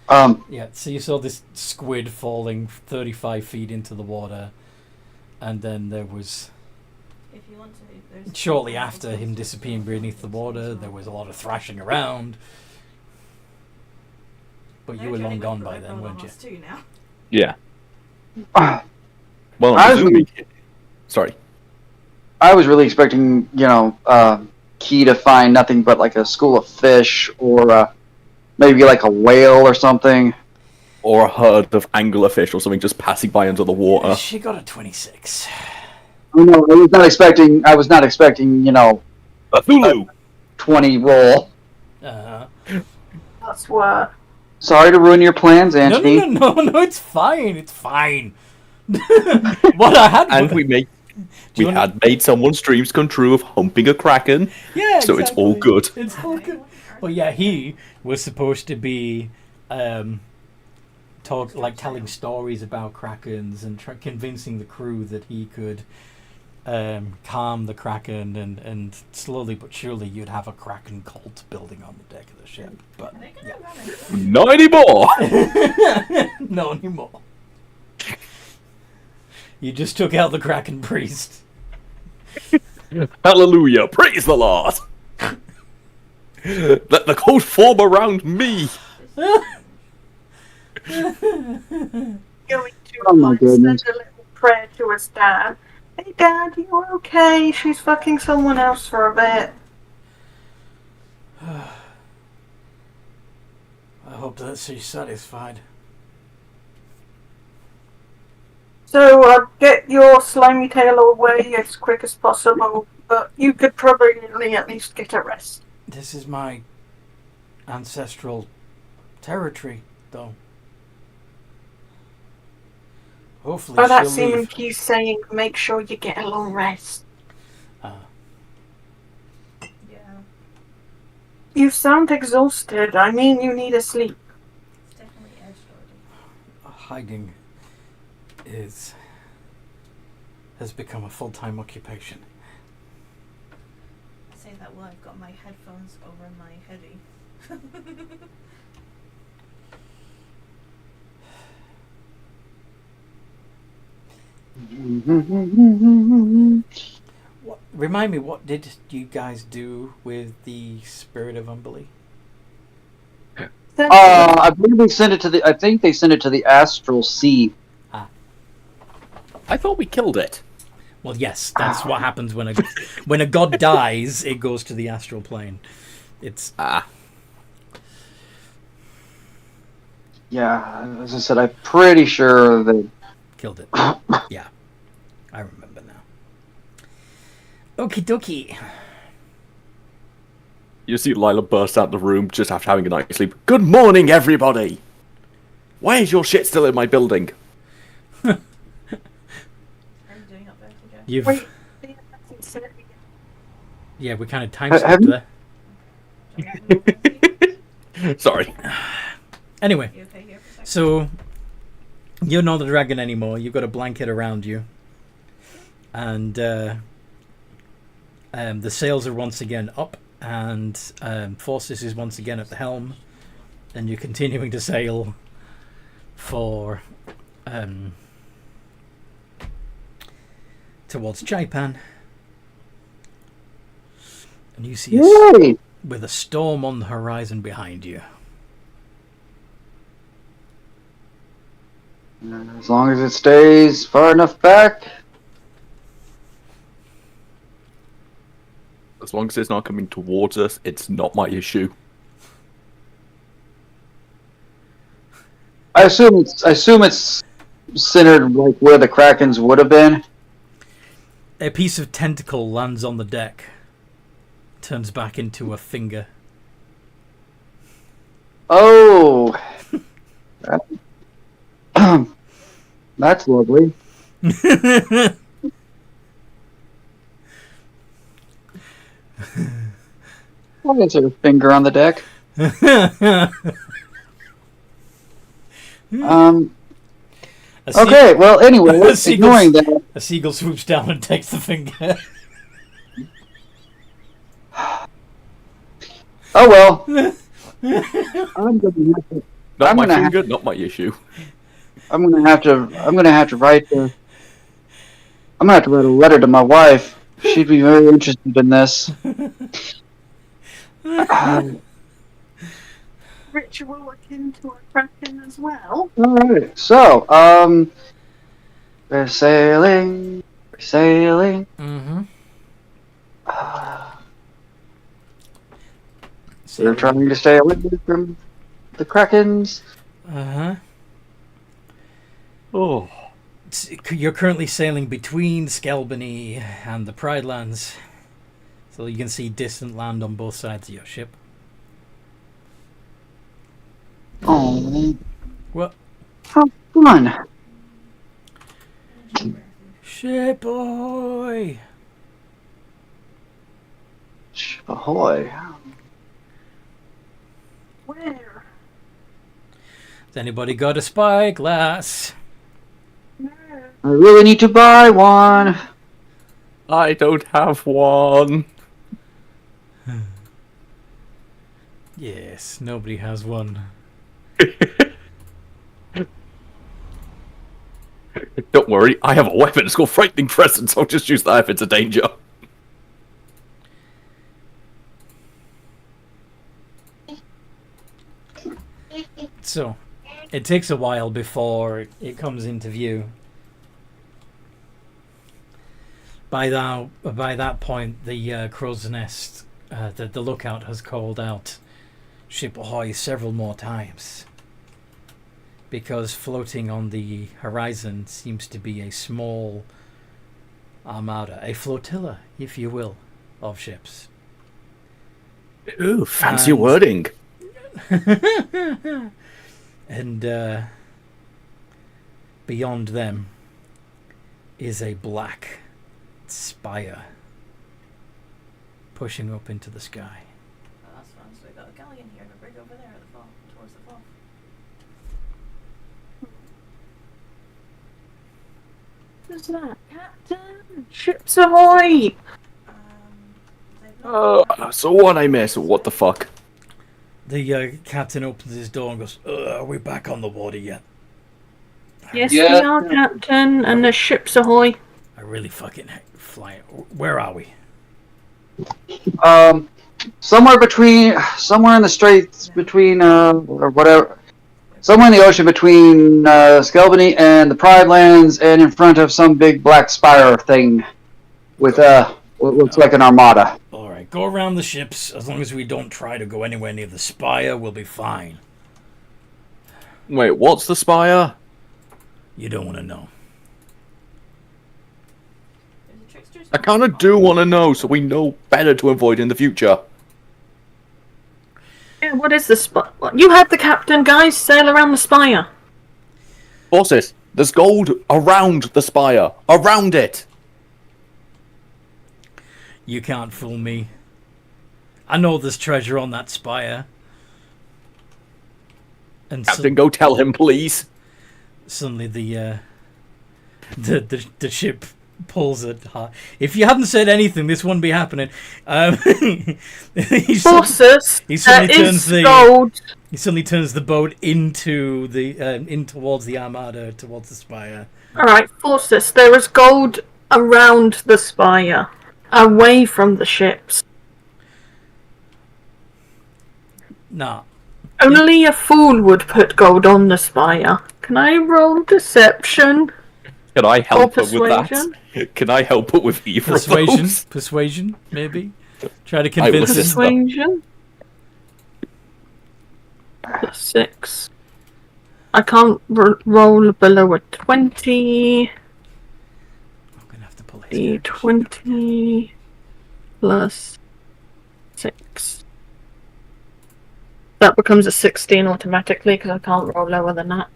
Yeah, so you saw this squid falling 35 feet into the water, and then there was, If you want to, there's shortly after him disappearing beneath the water, there was a lot of thrashing around. But you were long gone by then, weren't you? Two now. Yeah. Well, I I'm was presuming... Sorry. I was really expecting, Key to find nothing but like a school of fish or maybe like a whale or something. Or a herd of anglerfish or something just passing by under the water. She got a 26. Oh, no, I was not expecting, A Hulu! 20 roll. That's what. Sorry to ruin your plans, Anthony. No, it's fine. It's fine. What I had... And we had made someone's dreams come true of humping a kraken. Yeah, so it's all good. It's all good. Well, yeah, he was supposed to be telling stories about krakens and convincing the crew that he could calm the kraken, and slowly but surely you'd have a kraken cult building on the deck of the ship. But yeah. Not anymore! Not anymore. You just took out the kraken priest. Hallelujah! Praise the Lord! Let the cult form around me! Going to Oh my goodness. send a little prayer to his dad. Hey Dad, you okay? She's fucking someone else for a bit. I hope that she's satisfied. So get your slimy tail away as quick as possible, but you could probably at least get a rest. This is my ancestral territory, though. Hopefully By that she'll seeming leave. he's saying make sure you get a long rest. Yeah, You sound exhausted. I mean, you need a sleep. it's definitely edged already. Hiding has become a full-time occupation. I say that while I've got my headphones over my heady. Remind me, what did you guys do with the Spirit of Umberly? I believe they sent it to I think they sent it to the Astral Sea. I thought we killed it. Well, yes, that's what happens when a god dies. It goes to the astral plane. It's Yeah, as I said, I'm pretty sure that... killed it. Yeah, I remember now. Okie dokie. You see Lyla burst out the room just after having a night's sleep. Good morning, everybody! Why is your shit still in my building? How are you doing up there? Okay. You've Wait. yeah, we kind of time Have skipped you- there. Sorry. Anyway, You okay here for a second? so you're not a dragon anymore. You've got a blanket around you, and the sails are once again up, and Forces is once again at the helm, and you're continuing to sail for towards Chaipan, and you see Yay! with a storm on the horizon behind you. As long as it stays far enough back. As long as it's not coming towards us, it's not my issue. I assume it's centered like where the Krakens would have been. A piece of tentacle lands on the deck, turns back into a finger. Oh, that's lovely. I'll insert a finger on the deck. Okay, well, anyway, A seagull- ignoring that, A seagull swoops down and takes the finger. Oh well. I'm Not my gonna finger, not my issue. I'm gonna have to write a letter to my wife. She'd be very interested in this. Ritual akin to a kraken as well. Alright, so, we're sailing. Mm-hmm. We're trying to stay away from the Krakens. Uh-huh. Oh. You're currently sailing between Skelbany and the Pride Lands. So you can see distant land on both sides of your ship. Oh, What? how fun. Ship boy! Ahoy. Where? Has anybody got a spyglass? No. I really need to buy one. I don't have one. Yes, nobody has one. Don't worry, I have a weapon. It's called Frightening Presence. I'll just use that if it's a danger. So, it takes a while before it comes into view. By that point, the crow's nest, the lookout has called out "Ship ahoy" several more times, because floating on the horizon seems to be a small armada, a flotilla, if you will, of ships. Ooh, fancy And- wording. And beyond them is a black spire pushing up into the sky. Oh, that's fun. So we got a galleon here and a brig over there at the fall, towards the fall. What's that? Captain! Ships ahoy! They've not So what I miss? What the fuck? The captain opens his door and goes, "Are we back on the water yet? Yes, Yeah. we are, Captain, and the ship's ahoy. I really fucking fly. Where are we?" Somewhere in the straits between, or whatever, somewhere in the ocean between Skelbany and the Pride Lands, and in front of some big black spire thing with what looks like an armada. All right, go around the ships. As long as we don't try to go anywhere near the spire, we'll be fine. Wait, what's the spire? You don't want to know. There's a trickster's I kind of do want to know, so we know better to avoid in the future. Yeah, what is the spire? You had the captain, guys, sail around the spire. Bosses, there's gold around the spire. Around it. You can't fool me. I know there's treasure on that spire. And Captain, go tell him, please. suddenly the ship pulls it hard. If you hadn't said anything, this wouldn't be happening. He Bosses, he there suddenly is turns gold. he suddenly turns the boat into in towards the armada, towards the spire. Alright, Bosses, there is gold around the spire, away from the ships. Nah. Only a fool would put gold on the spire. Can I roll deception? Can I help Or her with persuasion? that? Can I help her with either of those? Persuasion, maybe. Try to I will convince him. assist. Persuasion? 6. I can't roll below a 20. I'm gonna have to pull his The character. 20 plus 6. That becomes a 16 automatically because I can't roll lower than that.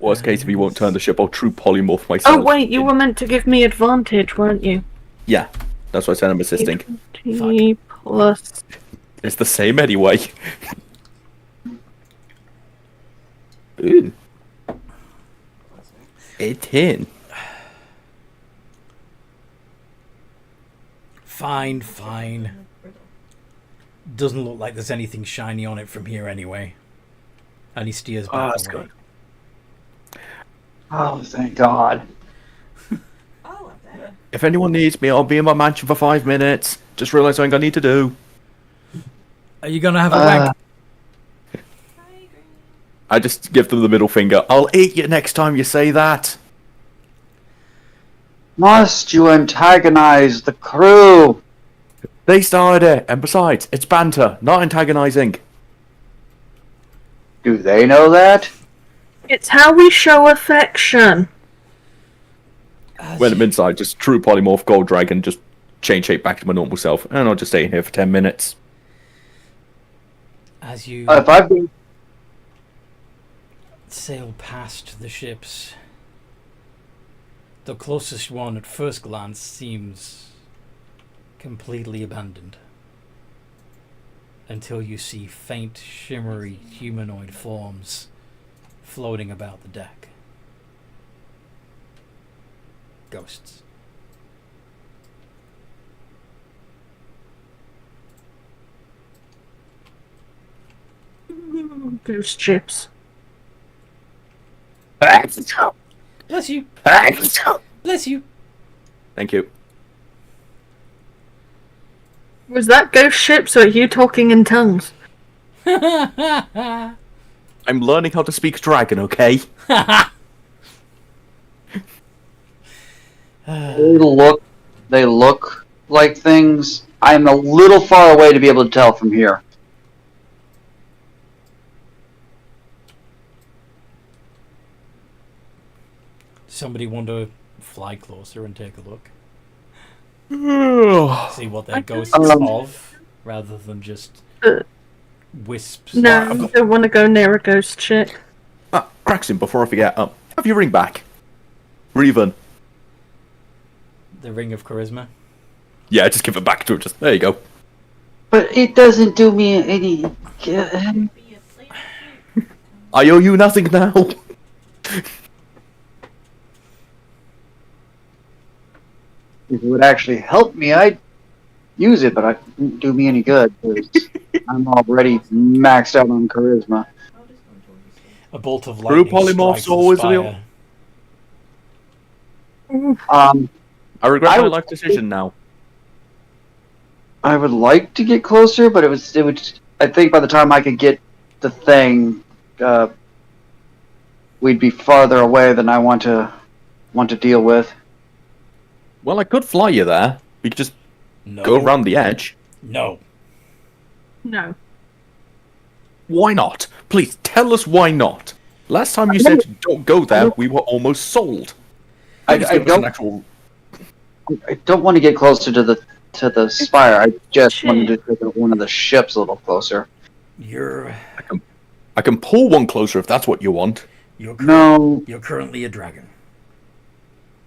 Worst case, if he won't turn the ship, I'll true polymorph myself. Oh wait, you were meant to give me advantage, weren't you? Yeah, that's why I said I'm assisting. 20 plus... It's the same anyway. Ooh. 18. Fine, fine. Doesn't look like there's anything shiny on it from here anyway. And he steers back that's away. good. Oh, thank God. Oh, up there. If anyone needs me, I'll be in my mansion for 5 minutes. Just realised something I need to do. Are you gonna have a wank? I agree. I just give them the middle finger. I'll eat you next time you say that. Must you antagonize the crew? They started it, and besides, it's banter, not antagonising. Do they know that? It's how we show affection. When I'm inside, just true polymorph gold dragon, just change shape back to my normal self, and I'll just stay in here for 10 minutes. As you If I've been... sail past the ships, the closest one at first glance seems completely abandoned. Until you see faint, shimmery humanoid forms floating about the deck. Ghosts. Ghost ships. Bless you! Bless you! Thank you. Was that ghost ships or are you talking in tongues? I'm learning how to speak dragon, okay? They look like things. I'm a little far away to be able to tell from here. Somebody want to fly closer and take a look? Ah, See what they're ghosts Um, of, rather than just wisps. No, you don't want to go near a ghost ship. Craxton, before I forget, have your ring back. Reven. The ring of charisma. Yeah, just give it back to him. Just there you go. But it doesn't do me any good. Be a plate. I owe you nothing now. If it would actually help me, I'd use it, but it wouldn't do me any good. 'Cause I'm already maxed out on charisma. I'll just go towards the sea. A bolt of True lightning polymorphs strikes the always spire. real. Um, I regret I my would- life decision now. I would like to get closer, but it would. I think by the time I could get the thing, we'd be farther away than I want to deal with. Well, I could fly you there. We could just No. go around the edge. No. No. Why not? Please tell us why not. Last time you said don't go there, we were almost sold. I Please give us an don't. actual... I don't want to get closer to the spire. I just wanted to take one of the ships a little closer. You're I can pull one closer if that's what you want. No, You're currently a dragon.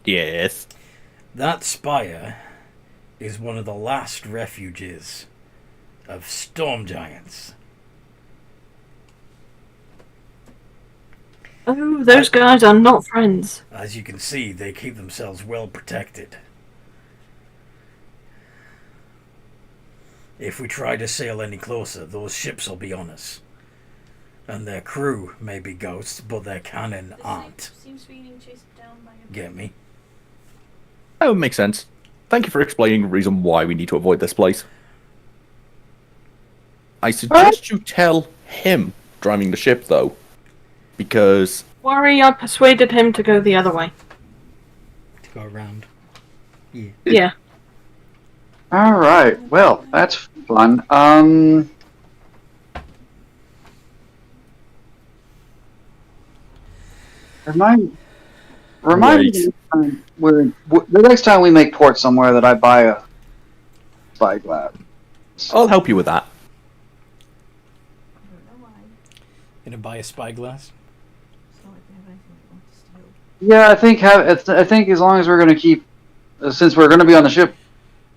Yes. That spire is one of the last refuges of storm giants. Oh, those guys are not friends. As you can see, they keep themselves well protected. If we try to sail any closer, those ships will be on us. And their crew may be ghosts, but their cannon aren't. Seems to be getting chased down by a... Get me? That would make sense. Thank you for explaining the reason why we need to avoid this place. I suggest you tell him driving the ship, though. Because... Worry, I persuaded him to go the other way. To go around. Yeah. Yeah. all right. Well, that's fun. Remind me the next time we make port somewhere that I buy a spyglass. I'll help you with that. I don't know why. Gonna buy a spyglass? It's not like they have anything they want to steal. Yeah, I think as long as we're going to keep, since we're going to be on the ship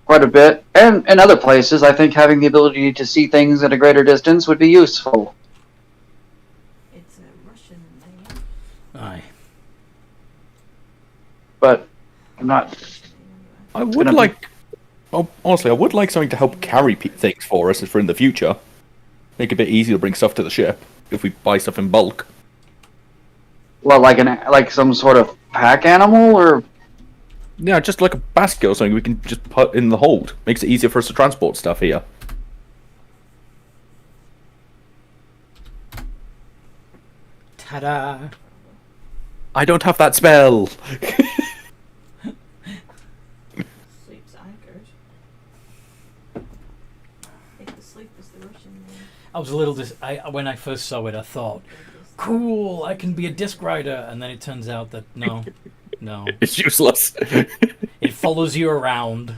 quite a bit, and in other places, I think having the ability to see things at a greater distance would be useful. It's a Russian thing. Aye. But I'm not. I would gonna be- like Oh, honestly, I would like something to help carry things for us for in the future. Make it a bit easier to bring stuff to the ship if we buy stuff in bulk. Well, like some sort of pack animal, or Yeah, just like a basket or something we can just put in the hold. Makes it easier for us to transport stuff here. Ta-da! Oh, I don't have that spell. sleep's anchored. I think the sleep is the Russian name. I was a little when I first saw it, I thought, cool, I can be a disc rider, and then it turns out that no, It's useless. it follows you around.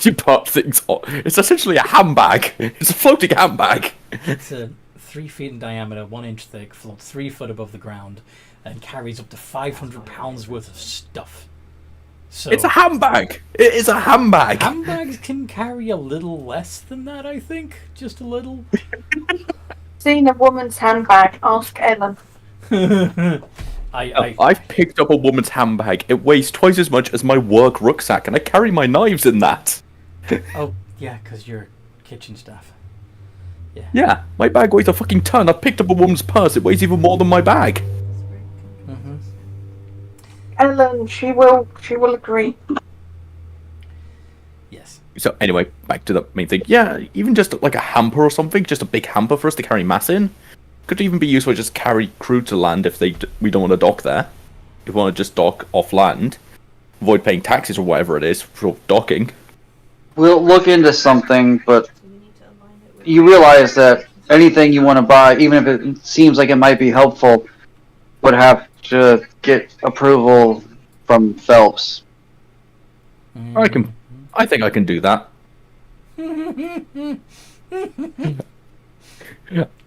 You put things on. It's essentially a handbag. It's a floating handbag. It's 3 feet in diameter, 1 inch thick, floats 3 foot above the ground, and carries up to 500 pounds worth of stuff. So It's a handbag. It is a handbag. handbags can carry a little less than that, I think, just a little. Seen a woman's handbag? Ask Ellen. I've picked up a woman's handbag. It weighs twice as much as my work rucksack, and I carry my knives in that. Oh yeah, because you're kitchen staff. Yeah, my bag weighs a fucking ton. I've picked up a woman's purse. It weighs even more than my bag. Mm-hmm. Ellen, she will agree. Yes. So anyway, back to the main thing. Yeah, even just like a hamper or something, just a big hamper for us to carry mass in. Could even be useful to just carry crew to land if we don't want to dock there. If we want to just dock off land, avoid paying taxes or whatever it is for docking. we'll look into something. But So we need to align it with you realize that anything you want to buy, even if it seems like it might be helpful, would have to get approval from Phelps. I think I can do that.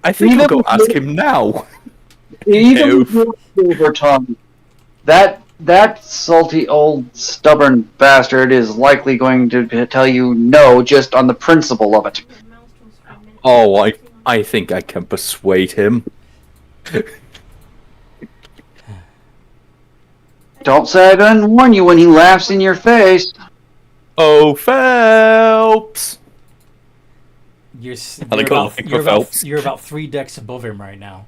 I think I'll go ask him now. Even with silver tongue, that salty old stubborn bastard is likely going to tell you no just on the principle of it. milestones per minute. Oh, I think I can persuade him. Don't say I didn't warn you when he laughs in your face. Oh, Phelps! You're Phelps. you're about 3 decks above him right now.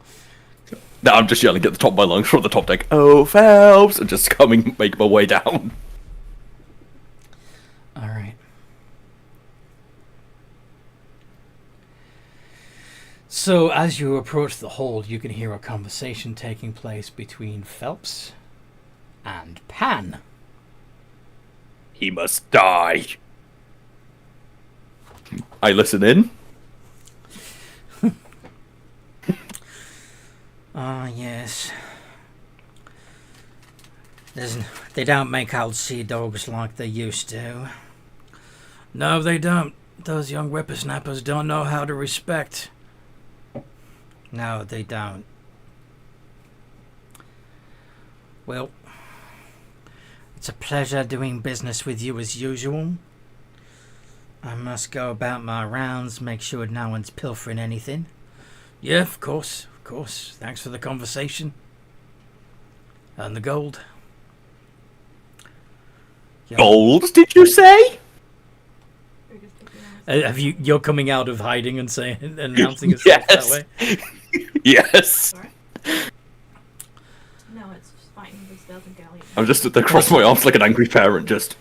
No, I'm just yelling at the top of my lungs from the top deck. Oh, Phelps! And just make my way down. All right. So as you approach the hold, you can hear a conversation taking place between Phelps and Pan. He must die. I listen in. Ah, yes. They don't make old sea dogs like they used to. No, they don't. Those young whippersnappers don't know how to respect. No, they don't. Well, it's a pleasure doing business with you as usual. I must go about my rounds, make sure no one's pilfering anything. Yeah, of course. Thanks for the conversation. And the gold. Yeah. Gold, did you say? We're just picking out- Have you're coming out of hiding and announcing yourself that Yes. way? Yes. Sorry. No, it's fine. This doesn't galley. I'm just across my arms like an angry parent, just...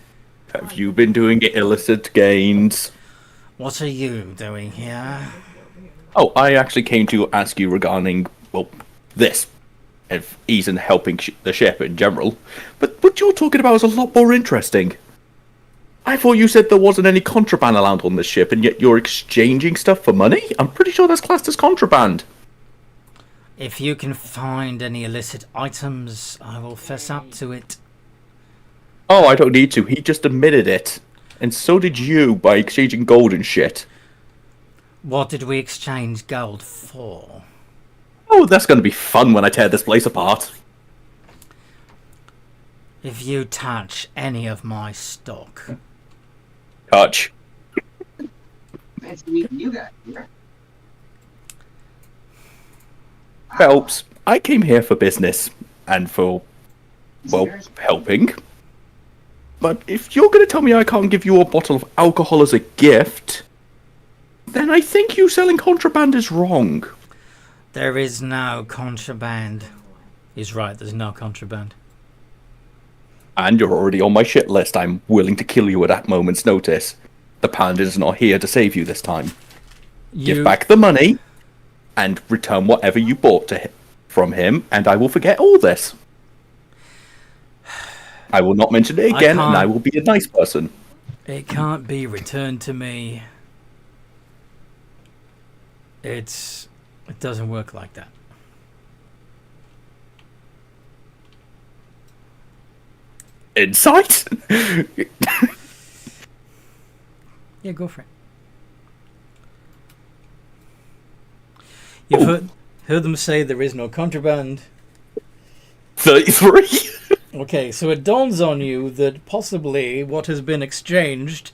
Have you been doing illicit gains? What are you doing here? Oh, I actually came to ask you regarding, well, this. If he's in helping the ship in general. But what you're talking about is a lot more interesting. I thought you said there wasn't any contraband allowed on this ship, and yet you're exchanging stuff for money? I'm pretty sure that's classed as contraband. If you can find any illicit items, I will fess up to it. Oh, I don't need to. He just admitted it. And so did you by exchanging gold and shit. What did we exchange gold for? Oh, that's going to be fun when I tear this place apart. If you touch any of my stock, Touch. Nice to meet you guys here. Phelps, I came here for business. And for, well, helping. But if you're going to tell me I can't give you a bottle of alcohol as a gift, then I think you selling contraband is wrong. There is no contraband. He's right, there's no contraband. And you're already on my shit list. I'm willing to kill you at that moment's notice. The panda is not here to save you this time. Give back the money and return whatever you bought from him, and I will forget all this. I will not mention it again, and I will be a nice person. It can't be returned to me. It doesn't work like that. Insight? Yeah, go for it. You've heard them say there is no contraband. 33? Okay, so it dawns on you that possibly what has been exchanged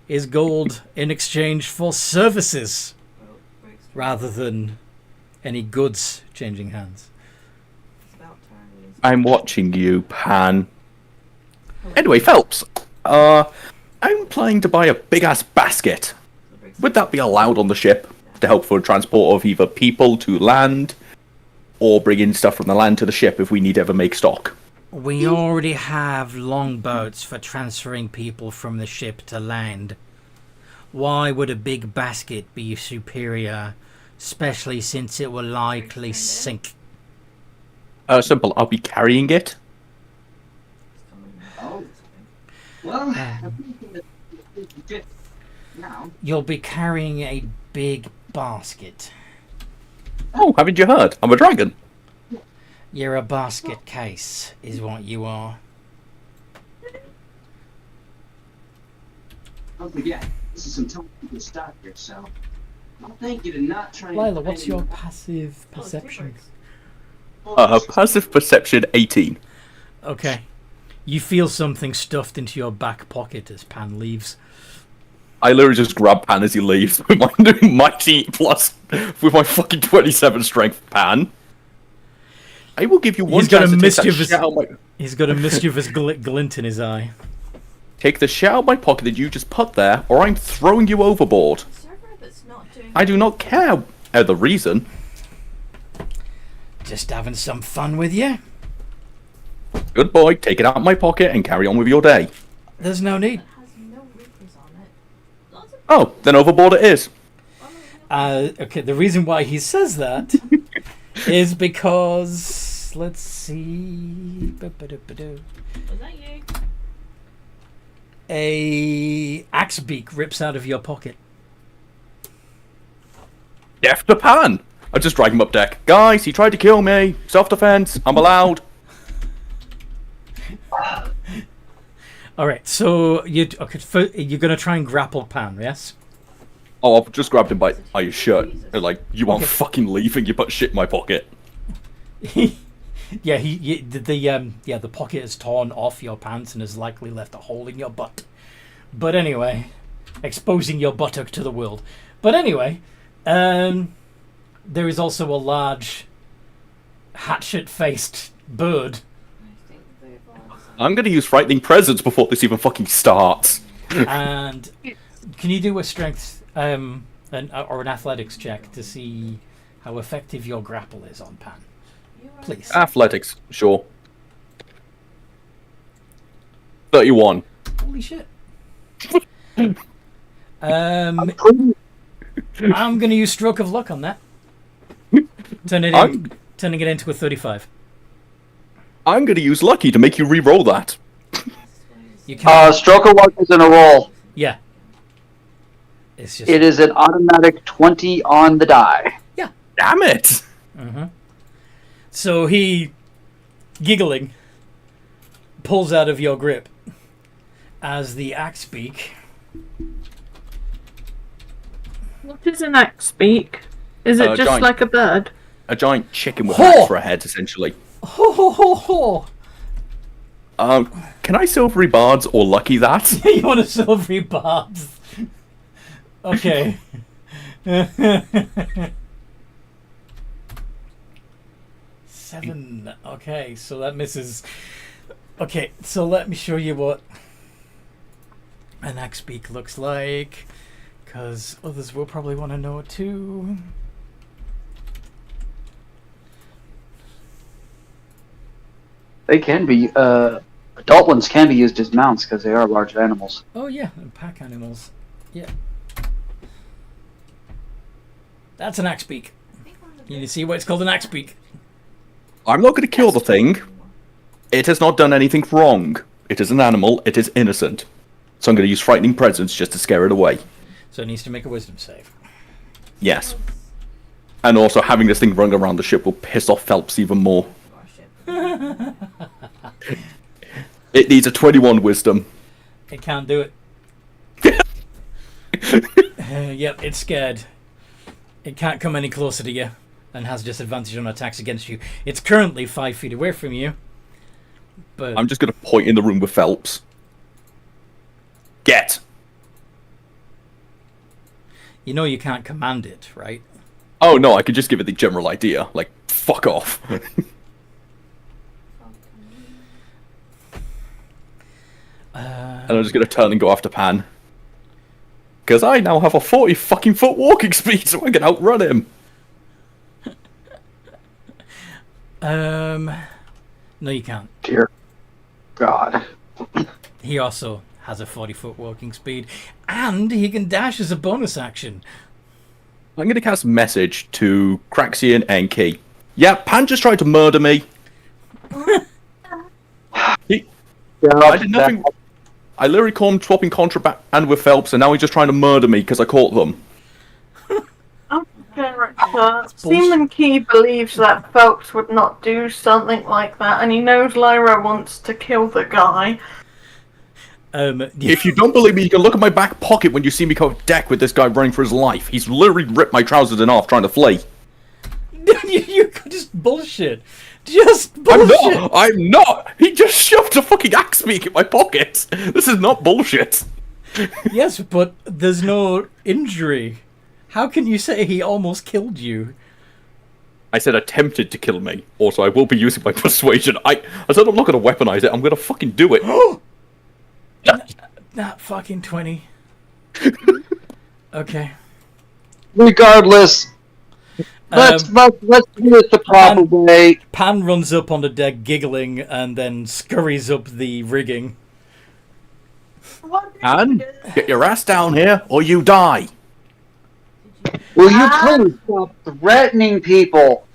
is gold in exchange for services, rather than any goods changing hands. I'm watching you, Pan. Anyway, Phelps, I'm planning to buy a big-ass basket. Would that be allowed on the ship to help for transport of either people to land, or bring in stuff from the land to the ship if we need ever make stock? We already have longboats for transferring people from the ship to land. Why would a big basket be superior, especially since it will likely sink? Simple. I'll be carrying it. Well, You'll be carrying a big basket. Oh, haven't you heard? I'm a dragon. You're a basket case, is what you are. don't forget, this is some time to start here, so I'll thank you to not try. Lyla, what's your passive perception? Passive perception 18. Okay. You feel something stuffed into your back pocket as Pan leaves. I literally just grab Pan as he leaves with my mighty plus, with my fucking 27 strength, Pan. I will give you one chance to take that shit out of my... He's got a mischievous glint in his eye. Take the shit out of my pocket that you just put there, or I'm throwing you overboard. I do not care the reason. Just having some fun with you. Good boy, take it out of my pocket and carry on with your day. There's no need. Oh, then overboard it is. Okay, the reason why he says that is because... Let's see... Was that you? A axe beak rips out of your pocket. Death to Pan! I just drag him up deck. Guys, he tried to kill me. Self-defense. I'm allowed. Alright, so you're going to try and grapple Pan, yes? Oh, I've just grabbed him by his shirt. They're like, you aren't fucking leaving, you put shit in my pocket. Yeah, the pocket is torn off your pants and has likely left a hole in your butt. But anyway, exposing your buttock to the world. But anyway, there is also a large hatchet-faced bird. I'm gonna use frightening presence before this even fucking starts. And can you do a strength or an athletics check to see how effective your grapple is on Pan? Please. Athletics, sure. 31. Holy shit. I'm going to use stroke of luck on that. Turning it into a 35. I'm gonna use lucky to make you re-roll that. You can Stroke of luck isn't a roll. Yeah. It's just It is an automatic 20 on the die. Yeah. Damn it! So he, giggling, pulls out of your grip as the axe beak. What is an axe beak? Is it just giant. like a bird? A giant chicken with Ho! an axe for a head, essentially. Ho ho ho ho! Can I silvery bards or lucky that? You want a silvery barb? Okay. 7. Okay, so that misses. Okay, so let me show you what an axe beak looks like, because others will probably want to know too. They can be, adult ones can be used as mounts because they are large animals. Oh yeah, and pack animals. Yeah. That's an axe beak. You see why it's called an axe beak? I'm not going to kill the thing. It has not done anything wrong. It is an animal. It is innocent. So I'm going to use Frightening Presence just to scare it away. So it needs to make a wisdom save. Yes. And also having this thing running around the ship will piss off Phelps even more. It needs a 21 wisdom. It can't do it. Yep, it's scared. It can't come any closer to you and has disadvantage on attacks against you. It's currently 5 feet away from you. But I'm just going to point in the room with Phelps. Get. you know you can't command it, right? Oh no, I could just give it the general idea. Like, fuck off. And I'm just going to turn and go after Pan. Because I now have a 40 fucking foot walking speed, so I can outrun him. No, you can't. Dear God. He also has a 40-foot walking speed, and he can dash as a bonus action. I'm going to cast Message to Craxian and Key. Yeah, Pan just tried to murder me. I did nothing. I literally caught him swapping contraband with Phelps, and now he's just trying to murder me because I caught them. Seaman Key believes that Phelps would not do something like that, and he knows Lyra wants to kill the guy. If you don't believe me, you can look at my back pocket when you see me go deck with this guy running for his life. He's literally ripped my trousers in half trying to flee. you just bullshit. Just bullshit. I'm not! He just shoved a fucking axe beak in my pocket! This is not bullshit! Yes, but there's no injury. How can you say he almost killed you? I said attempted to kill me. Also, I will be using my persuasion. I said I'm not going to weaponize it, I'm going to fucking do it. Not fucking 20. Okay. Regardless, let's do it the proper way. Pan runs up on the deck giggling and then scurries up the rigging. Pan, get your ass down here or you die. Will you please stop threatening people?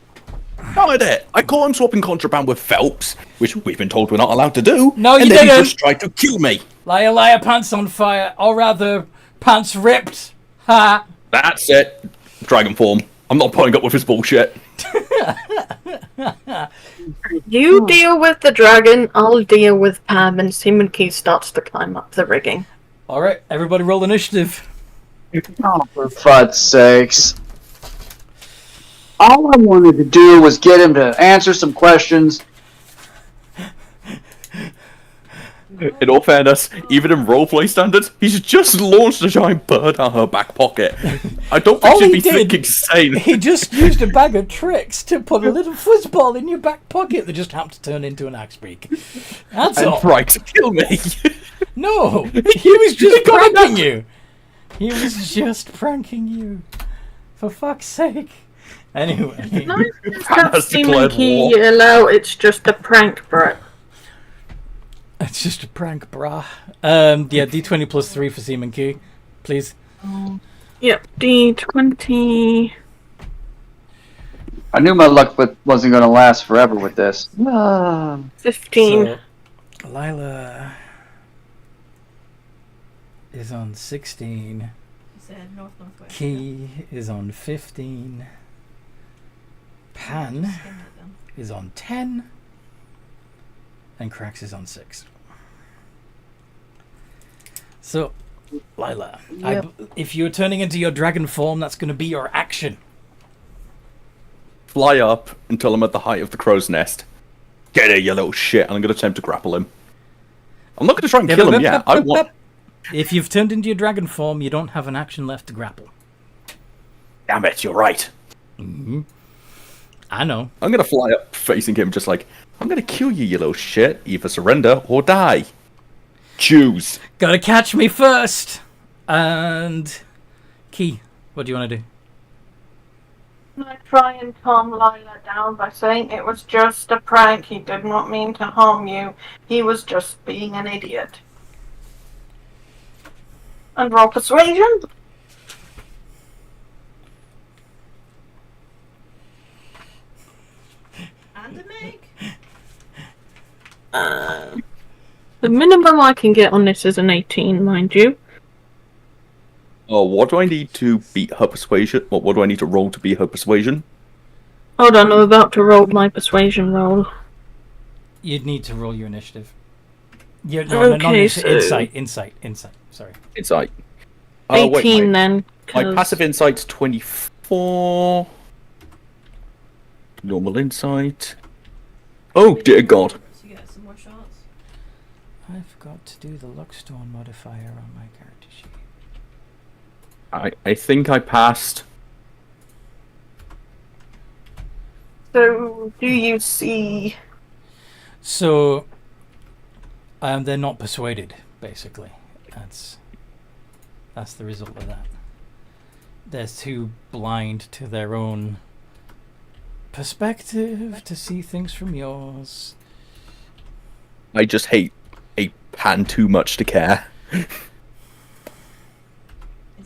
No, I did. I caught him swapping contraband with Phelps, which we've been told we're not allowed to do. No, you and then didn't. he just tried to kill me. Liar, liar, pants on fire. Or rather, pants ripped. Ha! That's it. Dragon form. I'm not putting up with his bullshit. You deal with the dragon, I'll deal with Pam, and Seaman Key starts to climb up the rigging. Alright, everybody roll initiative. Oh, for fud's sakes. All I wanted to do was get him to answer some questions. In all fairness, even in roleplay standards, he's just launched a giant bird out her back pocket. I don't think she'd be thinking sane. He just used a bag of tricks to put a little fuzzball in your back pocket that just happened to turn into an axe beak. That's all. And tried to kill me. No, he was just pranking you. He was just pranking you. For fuck's sake. Anyway. No, it's Pan not has Seaman declared Key war. yellow, it's just a prank, bro. It's just a prank, brah. Yeah, D20 plus 3 for Seaman Key, please. Yep, D20. I knew my luck wasn't going to last forever with this. 15. So, Lyla is on 16. He said northwest. Key is on 15. Pan is on 10. And Krax is on 6. So, Lyla, Yep. if you're turning into your dragon form, that's going to be your action. Fly up until I'm at the height of the crow's nest. Get here, you little shit, and I'm going to attempt to grapple him. I'm not going to try and kill him yet. I want... If you've turned into your dragon form, you don't have an action left to grapple. Damn it, you're right. I know. I'm going to fly up facing him just like, I'm going to kill you, you little shit. Either surrender or die. Choose. Gotta catch me first. And Key, what do you want to do? I try and calm Lyla down by saying it was just a prank. He did not mean to harm you. He was just being an idiot. And roll persuasion. And a make. The minimum I can get on this is an 18, mind you. Oh, what do I need to beat her persuasion? What do I need to roll to beat her persuasion? Hold on, I'm about to roll my persuasion roll. You'd need to roll your initiative. No, Okay, so- insight. Sorry. Insight. 18 then. My 'cause- passive insight's 24. Normal insight. Oh dear God. So you get some more shots. I forgot to do the Luckstone modifier on my character sheet. I think I passed. So, do you see... So, they're not persuaded, basically. That's the result of that. They're too blind to their own perspective to see things from yours. I just hate Pan too much to care.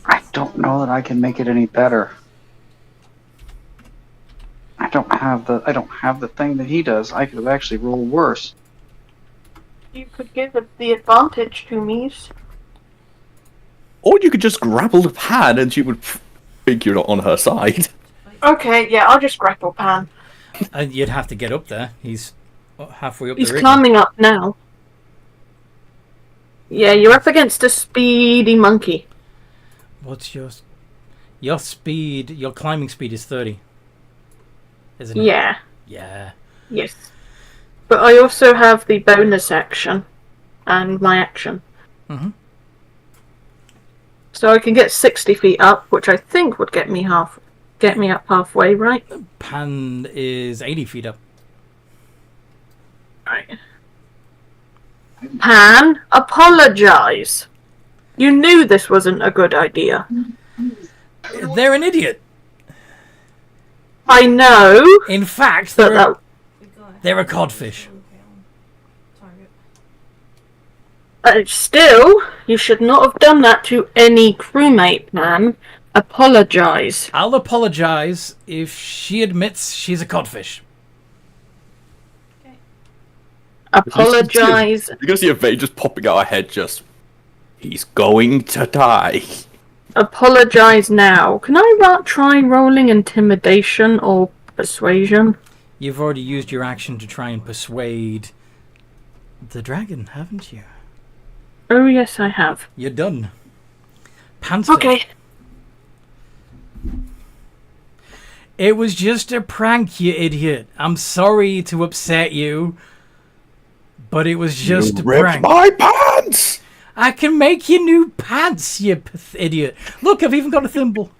I don't know that I can make it any better. I don't have the thing that he does. I could have actually rolled worse. You could give it the advantage to me. Or you could just grapple the Pan and she would think you're not on her side. Okay, yeah, I'll just grapple Pan. And you'd have to get up there. He's halfway up He's the rig. climbing up now. Yeah, you're up against a speedy monkey. What's your speed? Your climbing speed is 30, isn't it? Yeah, Yeah. yes. But I also have the bonus action and my action. Mhm. So I can get 60 feet up, which I think would get me up halfway, right? Pan is 80 feet up. Right. Pan, apologize. You knew this wasn't a good idea. They're an idiot. I know, In fact, but that They're a codfish. Target. still, you should not have done that to any crewmate, man. Apologize. I'll apologize if she admits she's a codfish. Apologize. You're gonna see a vein just popping out her head, just... He's going to die. Apologize now. Can I try rolling intimidation or persuasion? You've already used your action to try and persuade the dragon, haven't you? Oh, yes, I have. You're done. Panther. Okay. It was just a prank, you idiot. I'm sorry to upset you, but it was just You a ripped prank. my pants! I can make you new pants, you idiot. Look, I've even got a thimble.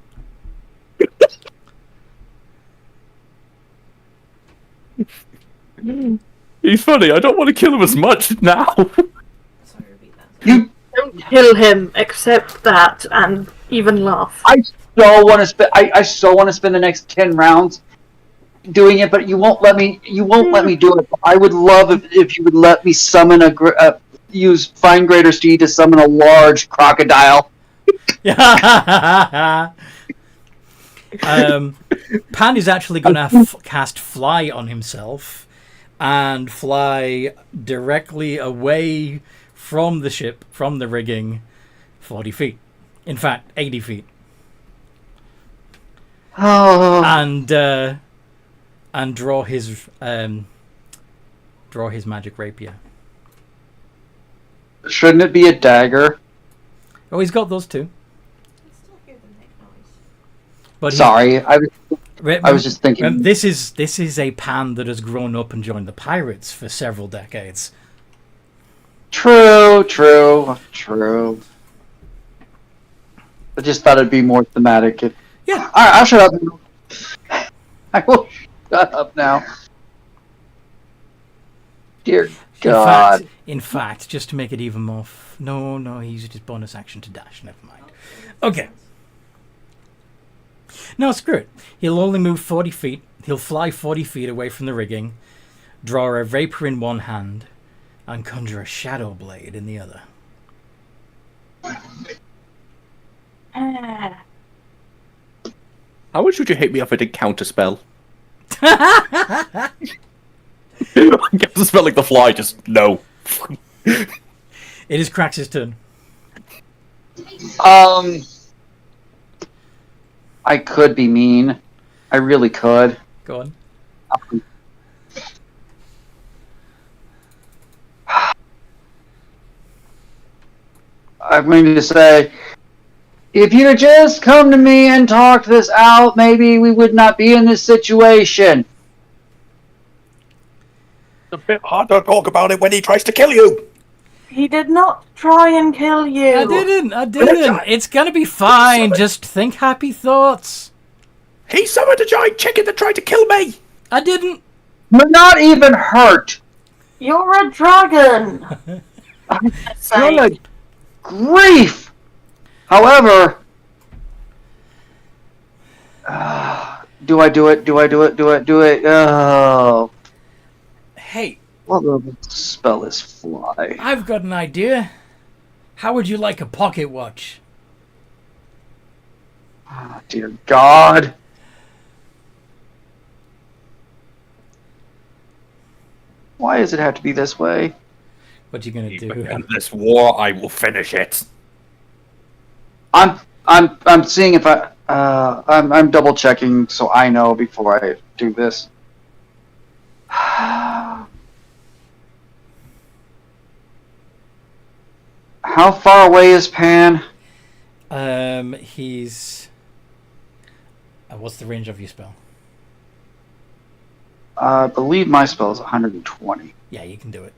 He's funny, I don't want to kill him as much now. Sorry, repeat that. You, Don't kill him, accept that, and even laugh. I so want to spend. I so want to spend the next 10 rounds doing it, but you won't let me. You won't let me do it. I would love if you would let me summon use Fine Greater Steed to summon a large crocodile. Pan is actually going to cast Fly on himself and fly directly away from the ship, from the rigging, 40 feet. In fact, 80 feet. Oh, And draw his magic rapier. shouldn't it be a dagger? Oh, he's got those too. I still hear them make noise. But Sorry, I was just thinking. This is a Pan that has grown up and joined the pirates for several decades. True. I just thought it'd be more thematic. Yeah. All right, I'll shut up. I will shut up now. Dear God. In fact, just to make it even more... No, he used his bonus action to dash. Never mind. Okay. No, screw it. He'll only move 40 feet. He'll fly 40 feet away from the rigging, draw a vapor in one hand, and conjure a shadow blade in the other. Ah. How much would you hate me if I did counterspell? Counterspell like the fly, just no. It is Krax's turn. I could be mean. I really could. Go on. I'm going to say, if you'd have just come to me and talked this out, maybe we would not be in this situation. It's a bit hard to talk about it when he tries to kill you. He did not try and kill you. I didn't. It's gonna be fine. Just think happy thoughts. He summoned a giant chicken that tried to kill me. I didn't. We're not even hurt. You're a dragon. Good grief. However, do I do it? Oh. Hey, What level spell is fly? I've got an idea. How would you like a pocket watch? Oh, dear God. Why does it have to be this way? What you gonna do? In this war, I will finish it. I'm seeing if I'm double checking so I know before I do this. How far away is Pan? He's. What's the range of your spell? I believe my spell is 120. Yeah, you can do it.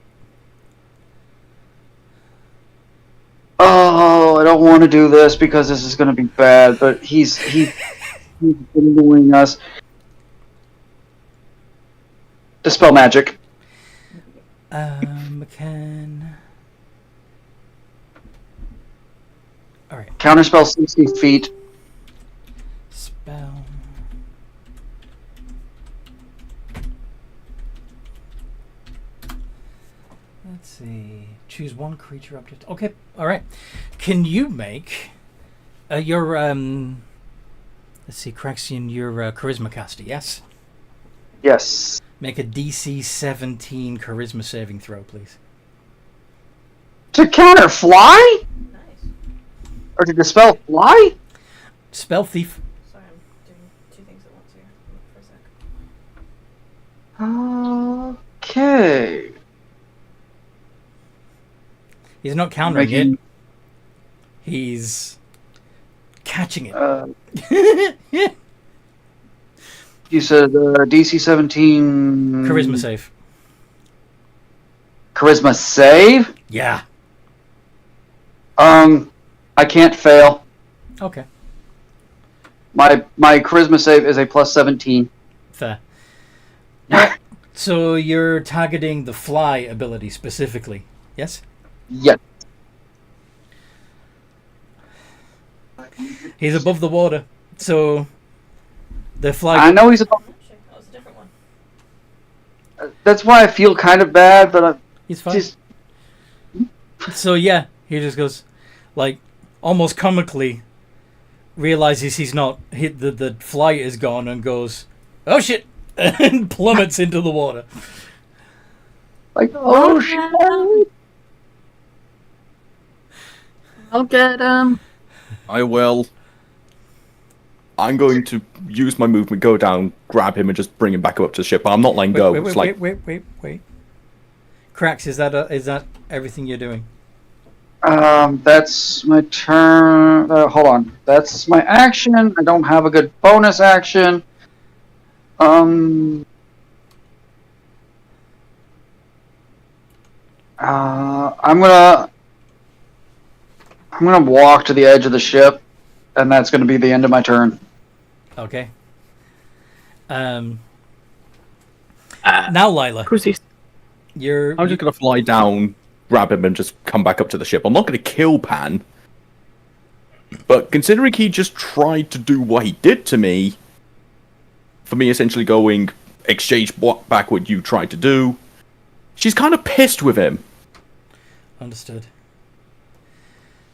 Oh, I don't want to do this because this is going to be bad, but he's annoying us. Dispel magic. Can. All right. Counterspell 60 feet. Spell. Let's see. Choose one creature object. Okay. All right. Can you make your let's see, Craxian, your charisma caster? Yes. Yes. Make a DC 17 charisma saving throw, please. To counter fly? Nice. Or to dispel fly? Spell thief. Sorry, I'm doing two things at once here. For a sec. Okay. He's not countering Making- it. He's catching it. You said DC 17... Charisma save. Charisma save? Yeah. I can't fail. Okay. My charisma save is a plus 17. Fair. So you're targeting the fly ability specifically, yes? Yes. He's above the water, so the fly. I know he's above. Oh, shit, that was a different one. That's why I feel kind of bad, but He's fine. just So yeah, he just goes, like, almost comically, realizes he's not hit. The fly is gone and goes, oh shit, and plummets into the water. like, oh shit. I'll get I will. I'm going to use my movement, go down, grab him, and just bring him back up to the ship. But I'm not letting go. It's like Wait. Cracks, is that everything you're doing? That's my turn. Hold on. That's my action. I don't have a good bonus action. I'm gonna walk to the edge of the ship, and that's gonna be the end of my turn. Okay. Now, Lyla. Who's he? I'm just gonna fly down, grab him, and just come back up to the ship. I'm not gonna kill Pan. But considering he just tried to do what he did to me, for me essentially going, exchange back what you tried to do, she's kind of pissed with him. Understood.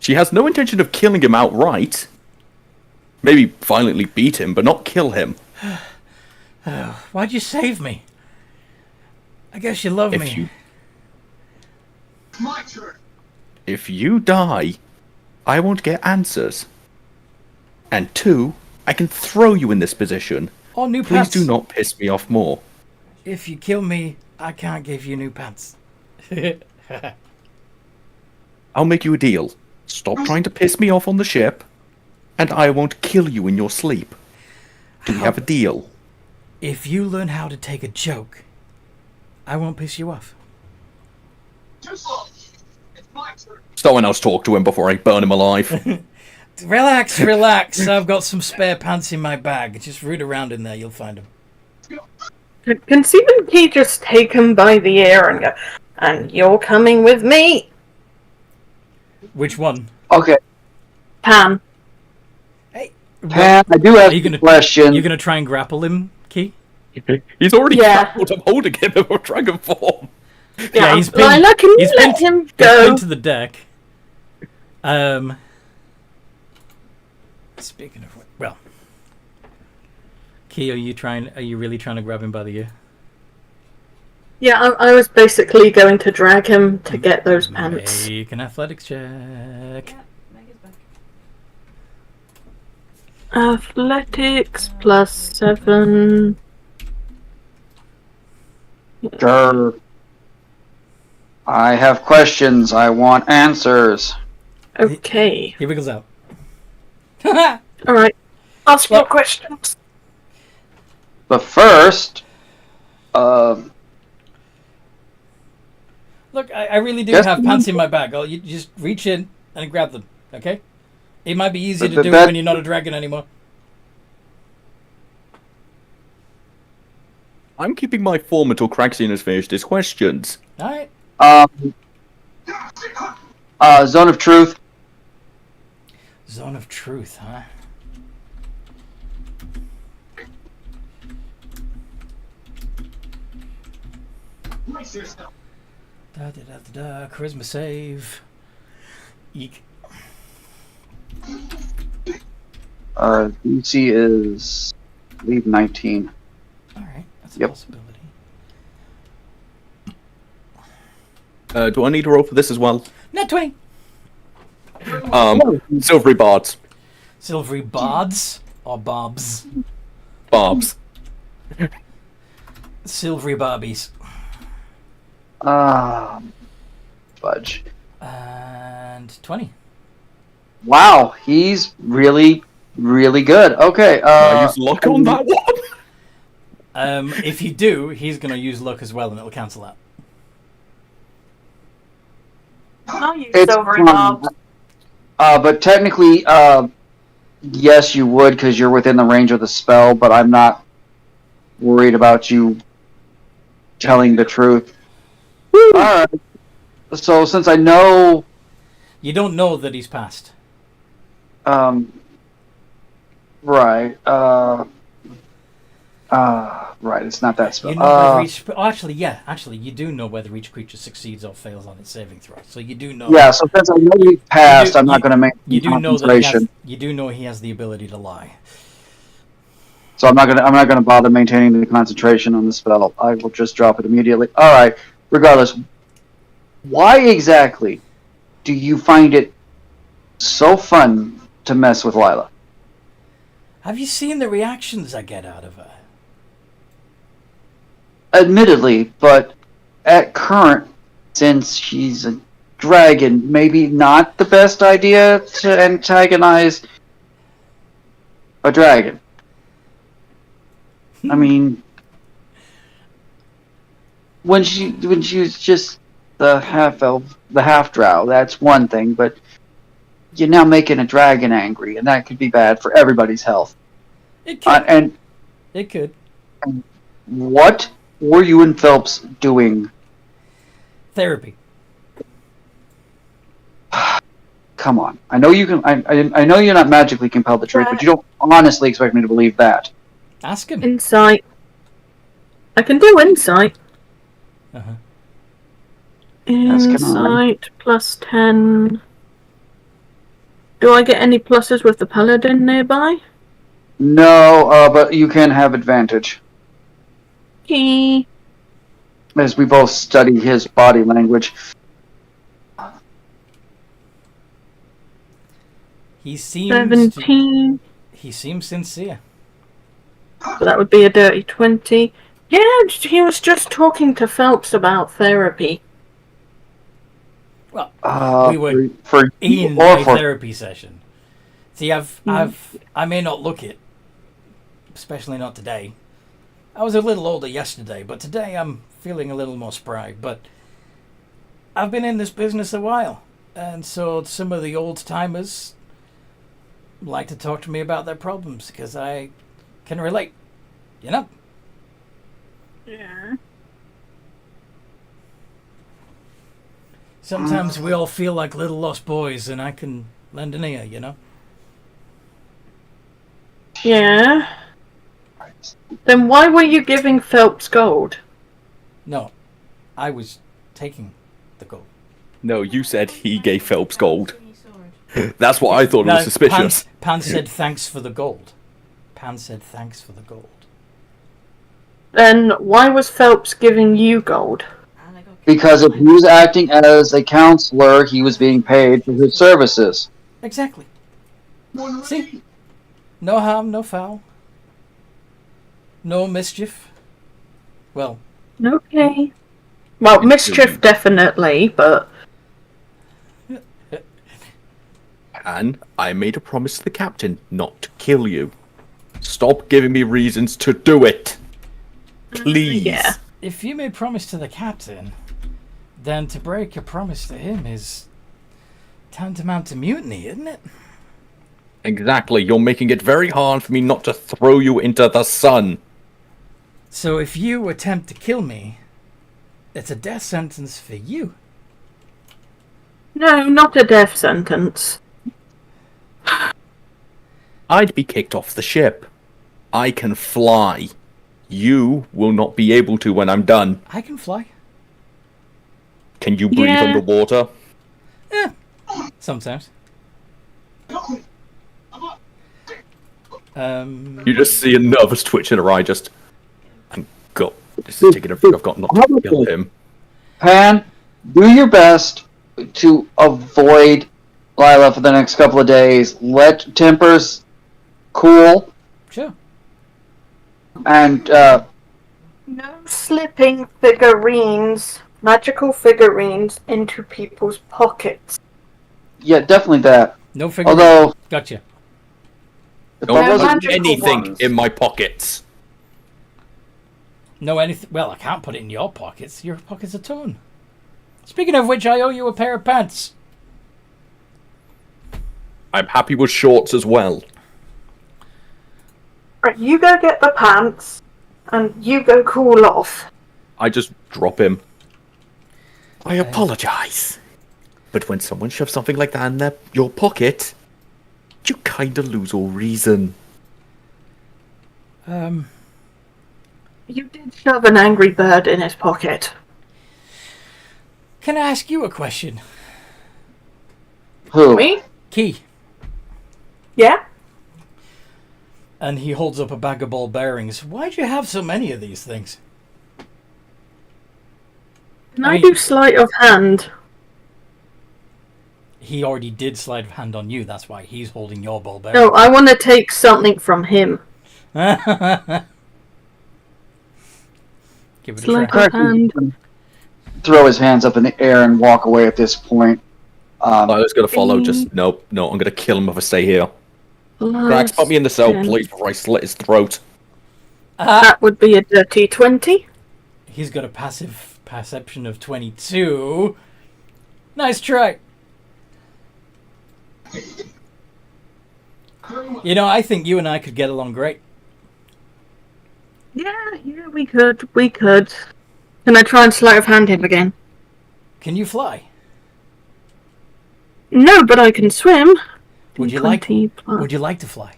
She has no intention of killing him outright. Maybe violently beat him, but not kill him. Why'd you save me? I guess you love me. My turn. If you die, I won't get answers. And 2, I can throw you in this position. Oh, new Please pants. do not piss me off more. If you kill me, I can't give you new pants. I'll make you a deal. Stop trying to piss me off on the ship, and I won't kill you in your sleep. Do we have a deal? If you learn how to take a joke, I won't piss you off. Too slow. It's my turn. Someone else talk to him before I burn him alive. Relax, relax. I've got some spare pants in my bag. Just root around in there, you'll find them. Can Stephen Key just take him by the ear and go, and you're coming with me? Which one? Okay, Pan. Hey, Pan, I do have Are you a gonna- question. you're gonna try and grapple him, Key? He's already Yeah. grappled. I'm holding him in a dragon form. Yeah, he's pinned- Lyla, can you he's let pinned- him He's go? pinned to the deck. Speaking of, well, Key, are you really trying to grab him by the ear? Yeah, I was basically going to drag him to get those pants. Make an athletics check. Yeah, Meg is back. Athletics plus 7. Sure. I have questions. I want answers. Okay. He wiggles out. Alright. Ask your Well- questions. But first, Look, I really do Yes. have pants in my bag. You just reach in and grab them, okay? It might be easier to But do that- when you're not a dragon anymore. I'm keeping my form until Craxian has finished his questions. Alright. Zone of Truth. Zone of Truth, huh? Brace yourself. Charisma save. Eek. DC is, I believe, 19. Alright, that's a Yep. possibility. Do I need to roll for this as well? Net 20! Silvery bards. Silvery bards or barbs? Barbs. Silvery barbies. Fudge. And 20. Wow, he's really, really good. Okay, I use luck on that one. If you do, he's going to use luck as well and it'll cancel out. I'll use it's silvery bobs. but technically, yes, you would because you're within the range of the spell. But I'm not worried about you telling the truth. All right. So since I know, You don't know that he's passed. right, right, it's not that spell. You know whether each... actually, you do know whether each creature succeeds or fails on its saving throw. So you do know... Yeah, so since I know he passed, I'm not going to make You do know that concentration. you do know he has the ability to lie. So I'm not gonna bother maintaining the concentration on the spell. I will just drop it immediately. All right. Regardless, why exactly do you find it so fun to mess with Lyla? Have you seen the reactions I get out of her? Admittedly, but at current, since she's a dragon, maybe not the best idea to antagonize a dragon. I mean, when she was just the half elf, the half drow, that's one thing. But you're now making a dragon angry, and that could be bad for everybody's health. It could. And It could. what were you and Phelps doing Therapy. Come on. I know you can. I know you're not magically compelled to truth, but you don't honestly expect me to believe that. Ask him. Insight. I can do insight. Uh-huh. Yes, can I? Insight plus 10. Do I get any pluses with the paladin nearby? No, but you can have advantage. Okay. As we both study his body language. He seems 17. he seems sincere. So that would be a dirty 20. Yeah, he was just talking to Phelps about therapy. Well, Uh, we were for in you or a for therapy session. See, I may not look it, especially not today. I was a little older yesterday, but today I'm feeling a little more spry. But I've been in this business a while, and so some of the old timers like to talk to me about their problems because I can relate, you know? Yeah. Sometimes we all feel like little lost boys, and I can lend an ear, you know? Yeah. Then why were you giving Phelps gold? No, I was taking the gold. No, you said he gave Phelps gold. Tiny sword. That's what I thought No, was suspicious. Pan said thanks for the gold. Pan said thanks for the gold. Then why was Phelps giving you gold? And I got because if he was acting as a counselor, he was being paid for his services. Exactly. See? No harm, no foul. No mischief. Well, Okay. Well, mischief definitely, but And I made a promise to the captain not to kill you. Stop giving me reasons to do it. Please. yeah. if you made promise to the captain, then to break a promise to him is tantamount to mutiny, isn't it? Exactly. You're making it very hard for me not to throw you into the sun. So if you attempt to kill me, it's a death sentence for you. No, not a death sentence. I'd be kicked off the ship. I can fly. You will not be able to when I'm done. I can fly. Can you breathe Yeah. underwater? Yeah, sometimes. You just see a nervous twitch in her eye, just... Thank God. This is taking everything I've got not to kill him. Pan, do your best to avoid Lyla for the next couple of days. Let tempers cool, Sure. and No slipping figurines, magical figurines, into people's pockets. yeah, definitely that. No figure. Although, Gotcha. if Don't I No put wasn't, magical anything ones. in my pockets. No anything. Well, I can't put it in your pockets. Your pockets are torn. Speaking of which, I owe you a pair of pants. I'm happy with shorts as well. Right, you go get the pants, and you go cool off. I just drop him. I apologize. But when someone shoves something like that in your pocket, you kinda lose all reason. You did shove an angry bird in his pocket. Can I ask you a question? who? Me? Key. Yeah? And he holds up a bag of ball bearings. Why'd you have so many of these things? Can I I mean- do sleight of hand? He already did sleight of hand on you. That's why he's holding your ball No, bearings. I want to take something from him. Give it a Sleight try. of hand. Throw his hands up in the air and walk away at this point. I was gonna follow, just no, I'm gonna kill him if I stay here. Grax, put me in the cell, Plus please, before I slit his throat. That would be a dirty 20. He's got a passive perception of 22. Nice try. You know, I think you and I could get along great. Yeah, we could. Can I try and sleight of hand him again? Can you fly? No, but I can swim. Would you like? 20 plus. Would you like to fly?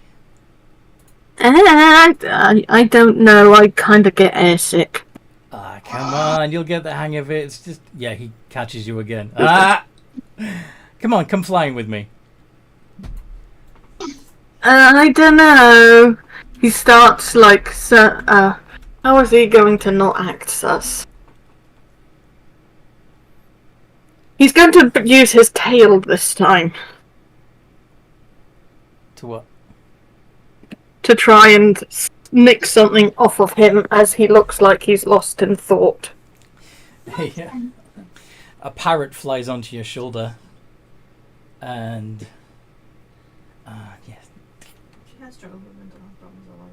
I don't know. I kind of get airsick. Ah, come on, you'll get the hang of it. It's just, yeah, he catches you again. Ah! Come on, come flying with me. I don't know. He starts like, how is he going to not act sus? He's going to use his tail this time To what? to try and nick something off of him as he looks like he's lost in thought. Yeah. A parrot flies onto your shoulder. And... yes. She has struggled with mental health problems all her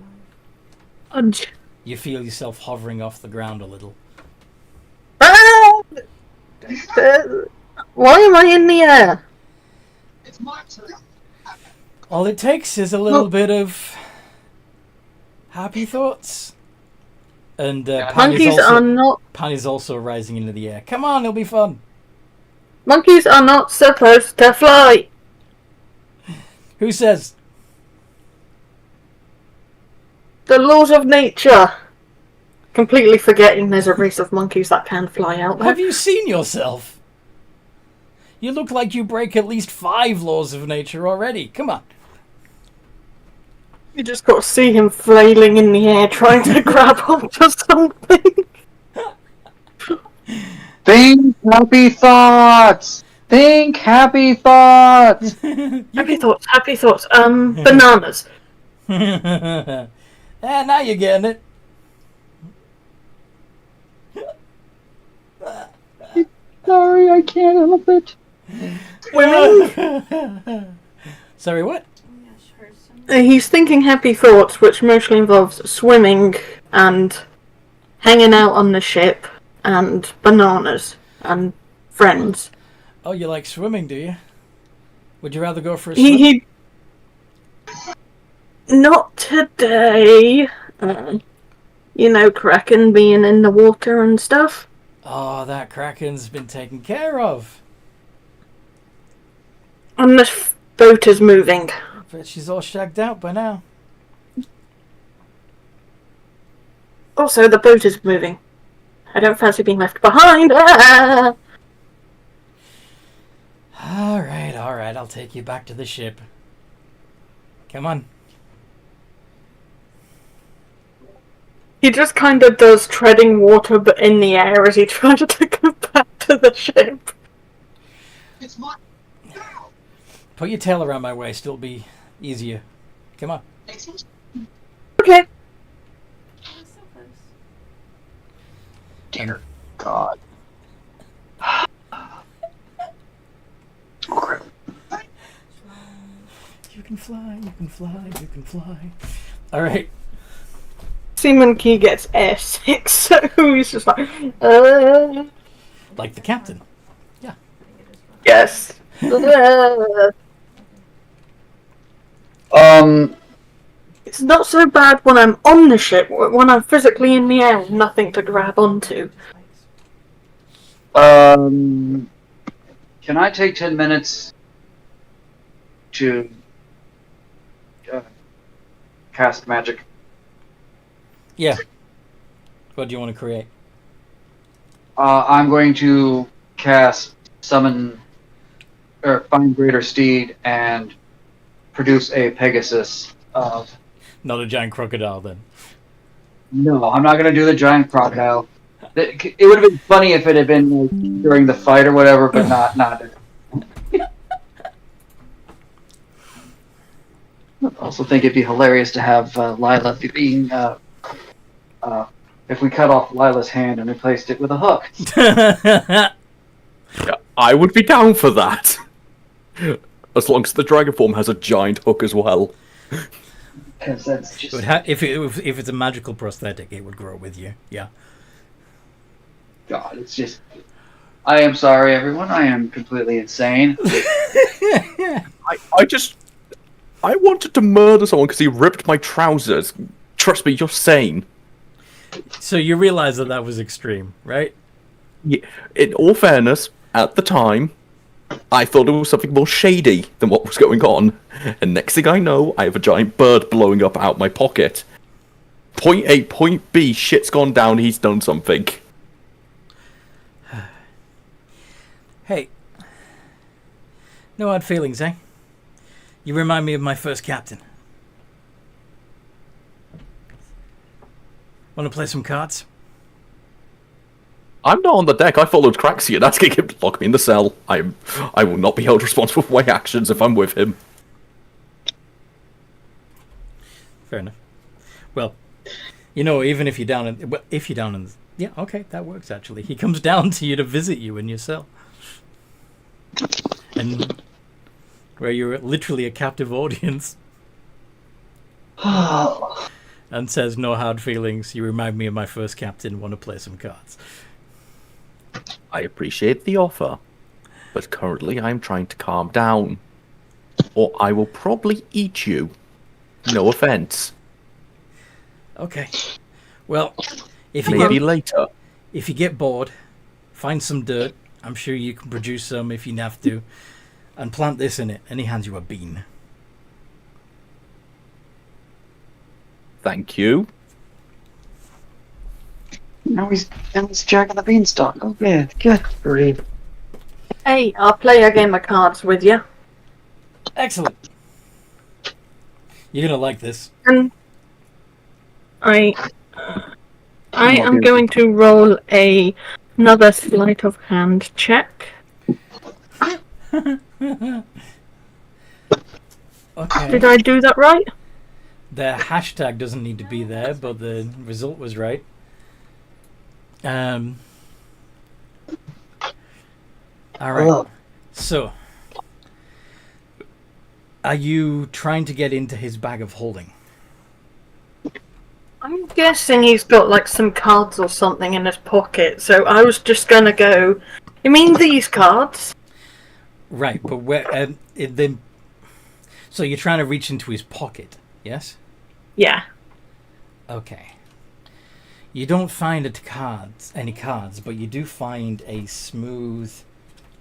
life. Fudge. You feel yourself hovering off the ground a little. Ah! Why am I in the air? It's my turn. All it takes is a little bit of happy thoughts. And Monkeys Panny's also rising into the air. Come on, it'll be fun. Monkeys are not supposed to fly. Who says? The laws of nature. Completely forgetting there's a race of monkeys that can fly out there. Have you seen yourself? You look like you break at least 5 laws of nature already. Come on. You just got to see him flailing in the air trying to grab onto something. Think happy thoughts! Think happy thoughts! Happy thoughts. Bananas. Now you're getting it. Sorry, I can't help it. Swimming. Sorry, what? Yes, her son. He's thinking happy thoughts, which mostly involves swimming and hanging out on the ship and bananas and friends. Oh, you like swimming, do you? Would you rather go for a swim? He not today. You know, Kraken being in the water and stuff. Oh, that Kraken's been taken care of. And the boat is moving. Bet she's all shagged out by now. Also, the boat is moving. I don't fancy being left behind. Ah! Alright, I'll take you back to the ship. Come on. He just kind of does treading water but in the air as he tries to go back to the ship. It's my Put your tail around my waist, it'll be easier. Come on. Okay. Oh, so close. Dear God. You can fly, you can fly, you can fly. Alright. Seaman Key gets airsick, so he's just like, Like the captain. I think it is fun. yes. It's not so bad when I'm on the ship, when I'm physically in the air with nothing to grab onto. Can I take 10 minutes to cast magic? Yeah. What do you want to create? I'm going to cast summon or find greater steed and produce a Pegasus of. Not a giant crocodile then. No, I'm not going to do the giant crocodile. It would have been funny if it had been like, during the fight or whatever, but not. I also think it'd be hilarious to have Lyla being. If we cut off Lila's hand and replaced it with a hook. Yeah, I would be down for that. As long as the dragon form has a giant hook as well. Because that's just. If it's a magical prosthetic, it would grow with you. Yeah. God, it's just. I am sorry, everyone. I am completely insane. I wanted to murder someone because he ripped my trousers. Trust me, you're sane. So you realize that was extreme, right? Yeah, in all fairness, at the time, I thought it was something more shady than what was going on. And next thing I know, I have a giant bird blowing up out my pocket. Point A, point B, shit's gone down, he's done something. Hey. No hard feelings, eh? You remind me of my first captain. Want to play some cards? I'm not on the deck, I followed Craxian, asking him to lock me in the cell. I will not be held responsible for my actions if I'm with him. Fair enough. Well, you know, even if you're down in, yeah, okay, that works actually. He comes down to you to visit you in your cell, and where you're literally a captive audience, and says, "No hard feelings. You remind me of my first captain. Want to play some cards?" I appreciate the offer, but currently I'm trying to calm down, or I will probably eat you. No offense. Okay. Well, if you Maybe later. if you get bored, find some dirt. I'm sure you can produce some if you have to, and plant this in it. And he hands you a bean. Thank you. Now he's jacking the beanstalk. Oh, yeah, good grief. Hey, I'll play a game of cards with you. Excellent. You're gonna like this. And I am going to roll another sleight of hand check. Okay. Did I do that right? The hashtag doesn't need to be there, but the result was right. All right. So, are you trying to get into his bag of holding? I'm guessing he's got like some cards or something in his pocket, so I was just gonna go, you mean these cards? Right, but where? Then, so you're trying to reach into his pocket, yes? Yeah. Okay. You don't find any cards, but you do find a smooth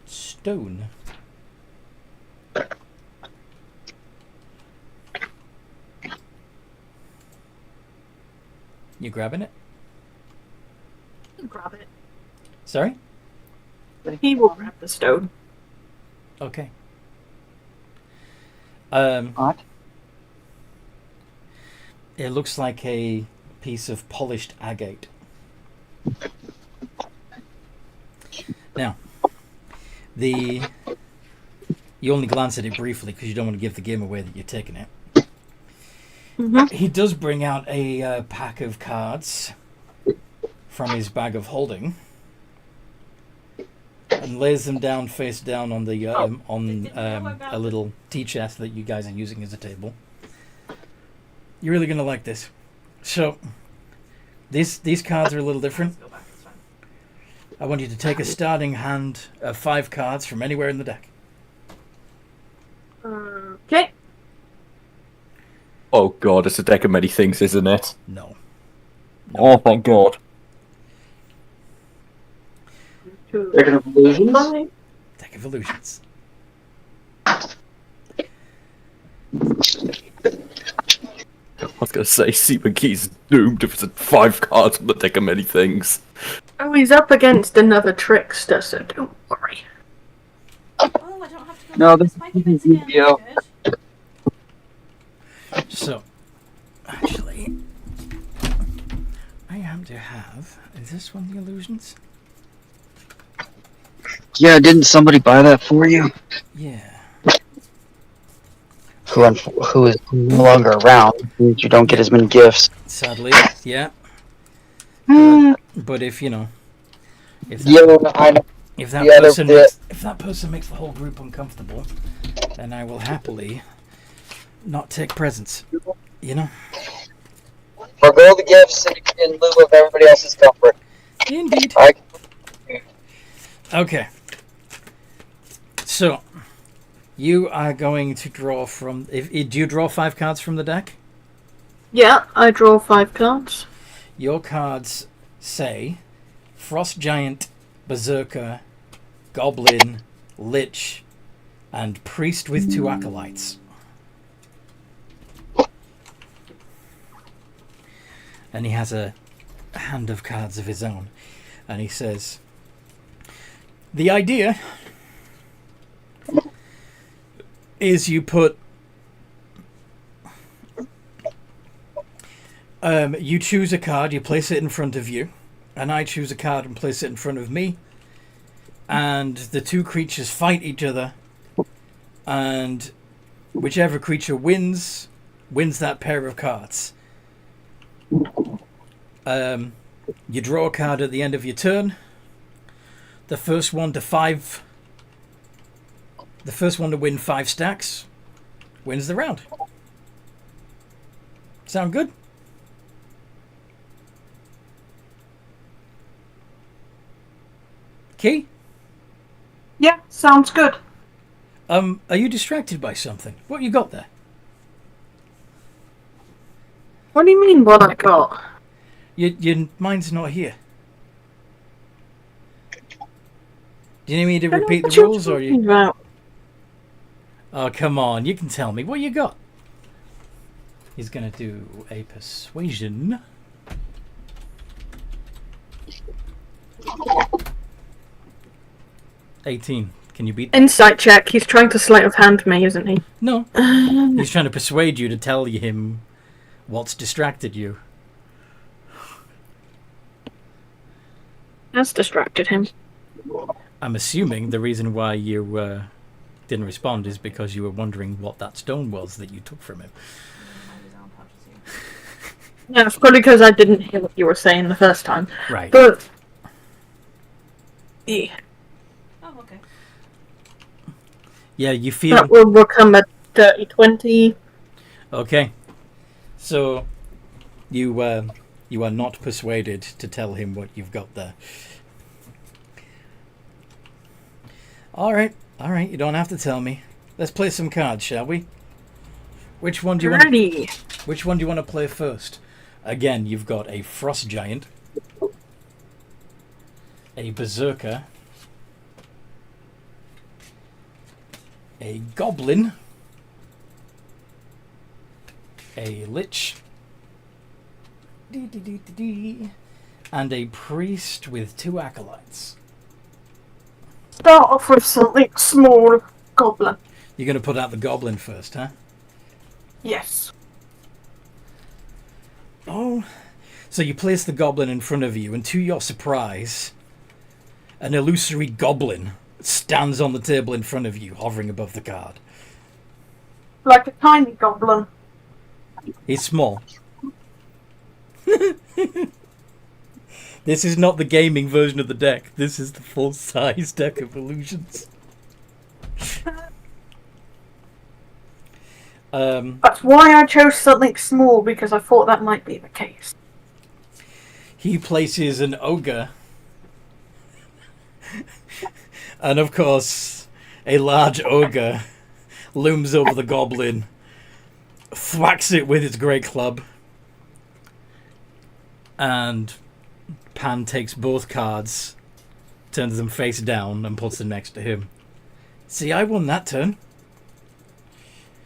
stone. You grabbing it? Grab it. Sorry? He will grab the stone. Okay. What? It looks like a piece of polished agate. Now, you only glance at it briefly because you don't want to give the game away that you're taking it. Mm-hmm. He does bring out a pack of cards from his bag of holding and lays them down face down on the a little tea chest that you guys are using as a table. You're really gonna like this. So, these cards are a little different. Go back, it's fine. I want you to take a starting hand of 5 cards from anywhere in the deck. Okay. Oh god, it's a deck of many things, isn't it? No. Oh, thank god. Deck of illusions? Deck of illusions. I was gonna say, Seaman Key's doomed if it's 5 cards on the deck of many things. Oh, he's up against another trickster, so don't worry. Oh, I don't have to go No, back to this spiky is bits again. Yu-Gi-Oh. Good. So, actually, I am to have... Is this one the illusions? Yeah, didn't somebody buy that for you? Yeah. Who is no longer around? You don't get as many gifts. Sadly, yeah. But if, you know... If that, Yeah, I know. if that the other person bit- makes, if that person makes the whole group uncomfortable, then I will happily not take presents. You know? Forgo the gifts in lieu of everybody else's comfort. Indeed. Okay. So, you are going to draw from... do you draw 5 cards from the deck? Yeah, I draw 5 cards. Your cards say Frost Giant, Berserker, goblin, lich, and priest with 2 acolytes. And he has a hand of cards of his own. And he says, the idea is you put... you choose a card, you place it in front of you, and I choose a card and place it in front of me. And the 2 creatures fight each other. And whichever creature wins that pair of cards. You draw a card at the end of your turn. The first one to win 5 stacks wins the round. Sound good? Key? Yeah, sounds good. Are you distracted by something? What you got there? What do you mean, what I got? Your mind's not here. Do you need me to I don't know repeat what the you're rules, or talking you? about. Oh, come on! You can tell me what you got. He's gonna do a persuasion. $18. Can you beat that? Insight check. He's trying to sleight of hand me, isn't he? No. He's trying to persuade you to tell him what's distracted you. That's distracted him. I'm assuming the reason why you didn't respond is because you were wondering what that stone was that you took from him. Yeah, it's probably because I didn't hear what you were saying the first time. Right. But... yeah. Oh, okay. Yeah, you feel... That will become a dirty 20. Okay. So, you are not persuaded to tell him what you've got there. Alright, you don't have to tell me. Let's play some cards, shall we? Which one do you want to play first? Again, you've got a Frost Giant, a Berserker, a Goblin, a Lich, and a Priest with 2 acolytes. Start off with something small, goblin. You're going to put out the Goblin first, huh? Yes. Oh, so you place the Goblin in front of you, and to your surprise, an illusory Goblin stands on the table in front of you, hovering above the card. Like a tiny goblin. He's small. This is not the gaming version of the deck. This is the full-size deck of illusions. That's why I chose something small, because I thought that might be the case. He places an ogre. And of course, a large ogre looms over the goblin, thwacks it with its great club, and Pan takes both cards, turns them face down, and puts them next to him. See, I won that turn.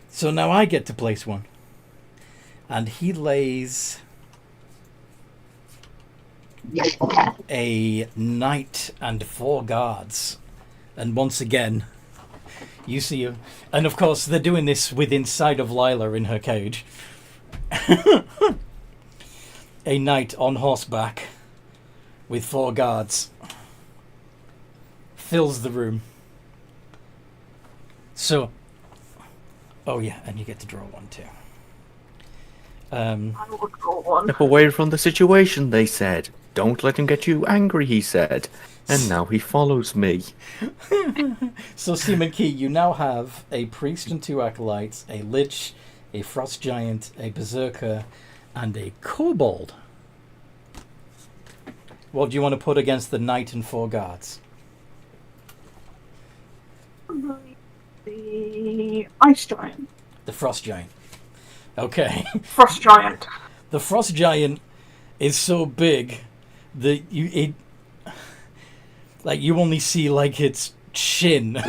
So now I get to place one. And he lays a knight and 4 guards. And once again, you see him. And of course, they're doing this within sight of Lyla in her cage. A knight on horseback with 4 guards fills the room. So, oh yeah, and you get to draw one too. I would draw one. Step away from the situation, they said. Don't let him get you angry, he said. And now he follows me. So, Seaman Key, you now have a priest and 2 acolytes, a lich, a frost giant, a berserker, and a kobold. What do you want to put against the knight and 4 guards? The ice giant. The frost giant. Okay. Frost giant. The frost giant is so big that you only see like its chin.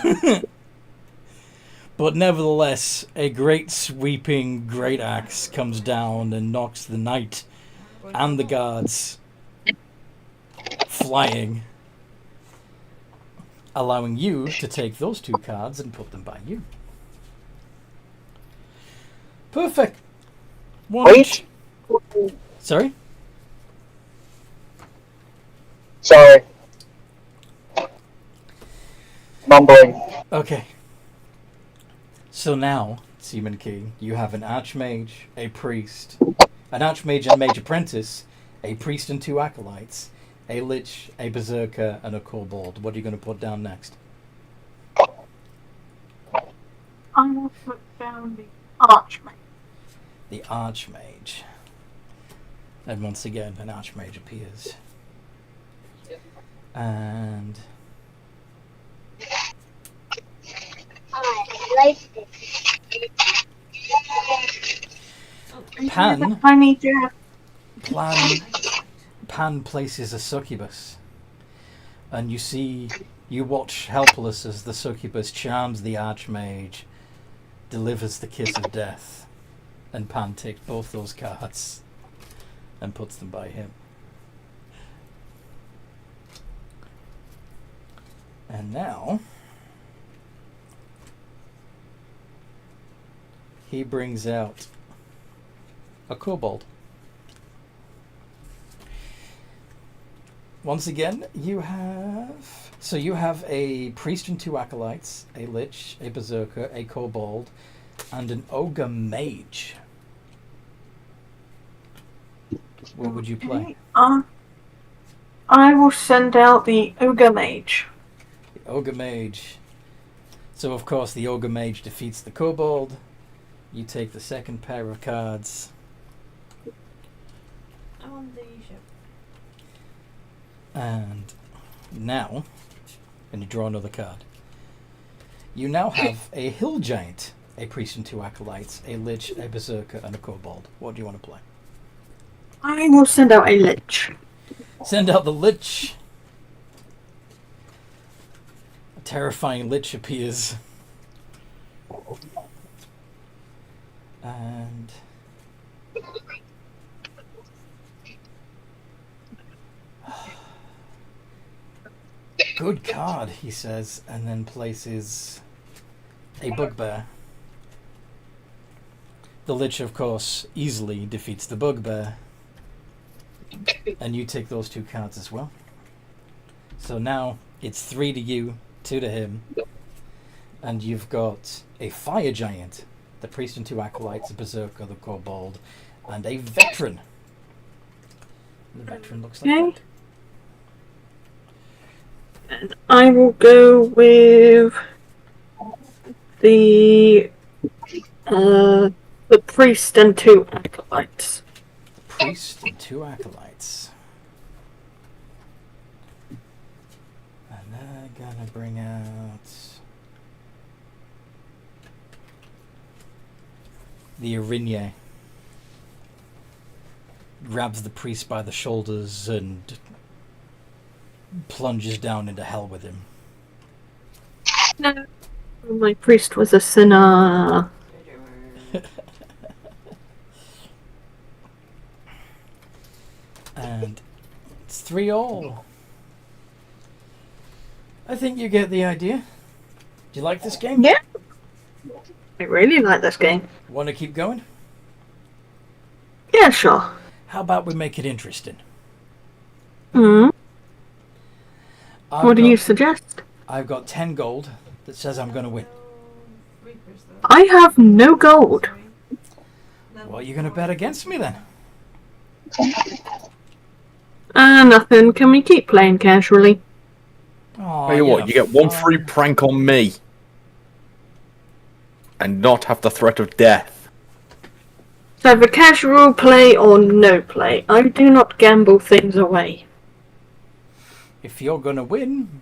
But nevertheless, a great sweeping great axe comes down and knocks the knight and the guards flying, allowing you to take those 2 cards and put them by you. Perfect. One Wait. each. Sorry? Sorry. Mumbling. Okay. So now, Seaman King, you have an archmage, a priest, an archmage and mage apprentice, a priest and 2 acolytes, a lich, a berserker, and a kobold. What are you going to put down next? I will put down the archmage. The archmage. And once again, an archmage appears. And Pan I need to have Pan places a succubus, and you watch helpless as the succubus charms the archmage, delivers the kiss of death, and Pan takes both those cards and puts them by him. And now he brings out a kobold. Once again, you have a priest and 2 acolytes, a lich, a berserker, a kobold, and an ogre mage. What would you play? I will send out the ogre mage. The ogre mage. So of course the ogre mage defeats the kobold. You take the second pair of cards. On the ship. And now, and you draw another card. You now have a hill giant, a priest and 2 acolytes, a lich, a berserker, and a kobold. What do you want to play? I will send out a lich. Send out the lich. A terrifying lich appears. And good card, he says, and then places a bugbear. The lich, of course, easily defeats the bugbear. And you take those 2 cards as well. So now it's 3 to you, 2 to him. And you've got a fire giant, the priest and 2 acolytes, a berserker, the kobold, and a veteran. The veteran looks like that. And I will go with the priest and 2 acolytes. Priest and 2 acolytes. And they're gonna bring out the Arigne. Grabs the priest by the shoulders and plunges down into hell with him. No, my priest was a sinner. And it's 3-all. I think you get the idea. Do you like this game? Yeah. I really like this game. Want to keep going? Yeah, sure. How about we make it interesting? What do you suggest? I've got 10 gold that says I'm going to win. Reapers, though. I have no gold. Well, you're going to bet against me then. Nothing. Can we keep playing casually? Oh, Tell you what, you get 1 free prank on me. And not have the threat of death. So for casual play or no play, I do not gamble things away. If you're going to win,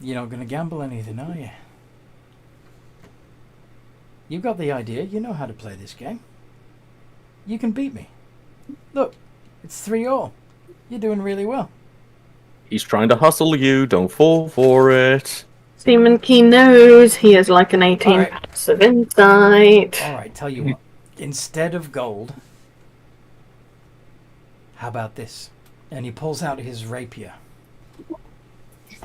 you're not going to gamble anything, are you? You've got the idea. You know how to play this game. You can beat me. Look, it's 3-all. You're doing really well. He's trying to hustle you. Don't fall for it. Seaman Key knows he has like an 18 Alright. passive insight. Alright, tell you what. Instead of gold, how about this? And he pulls out his rapier,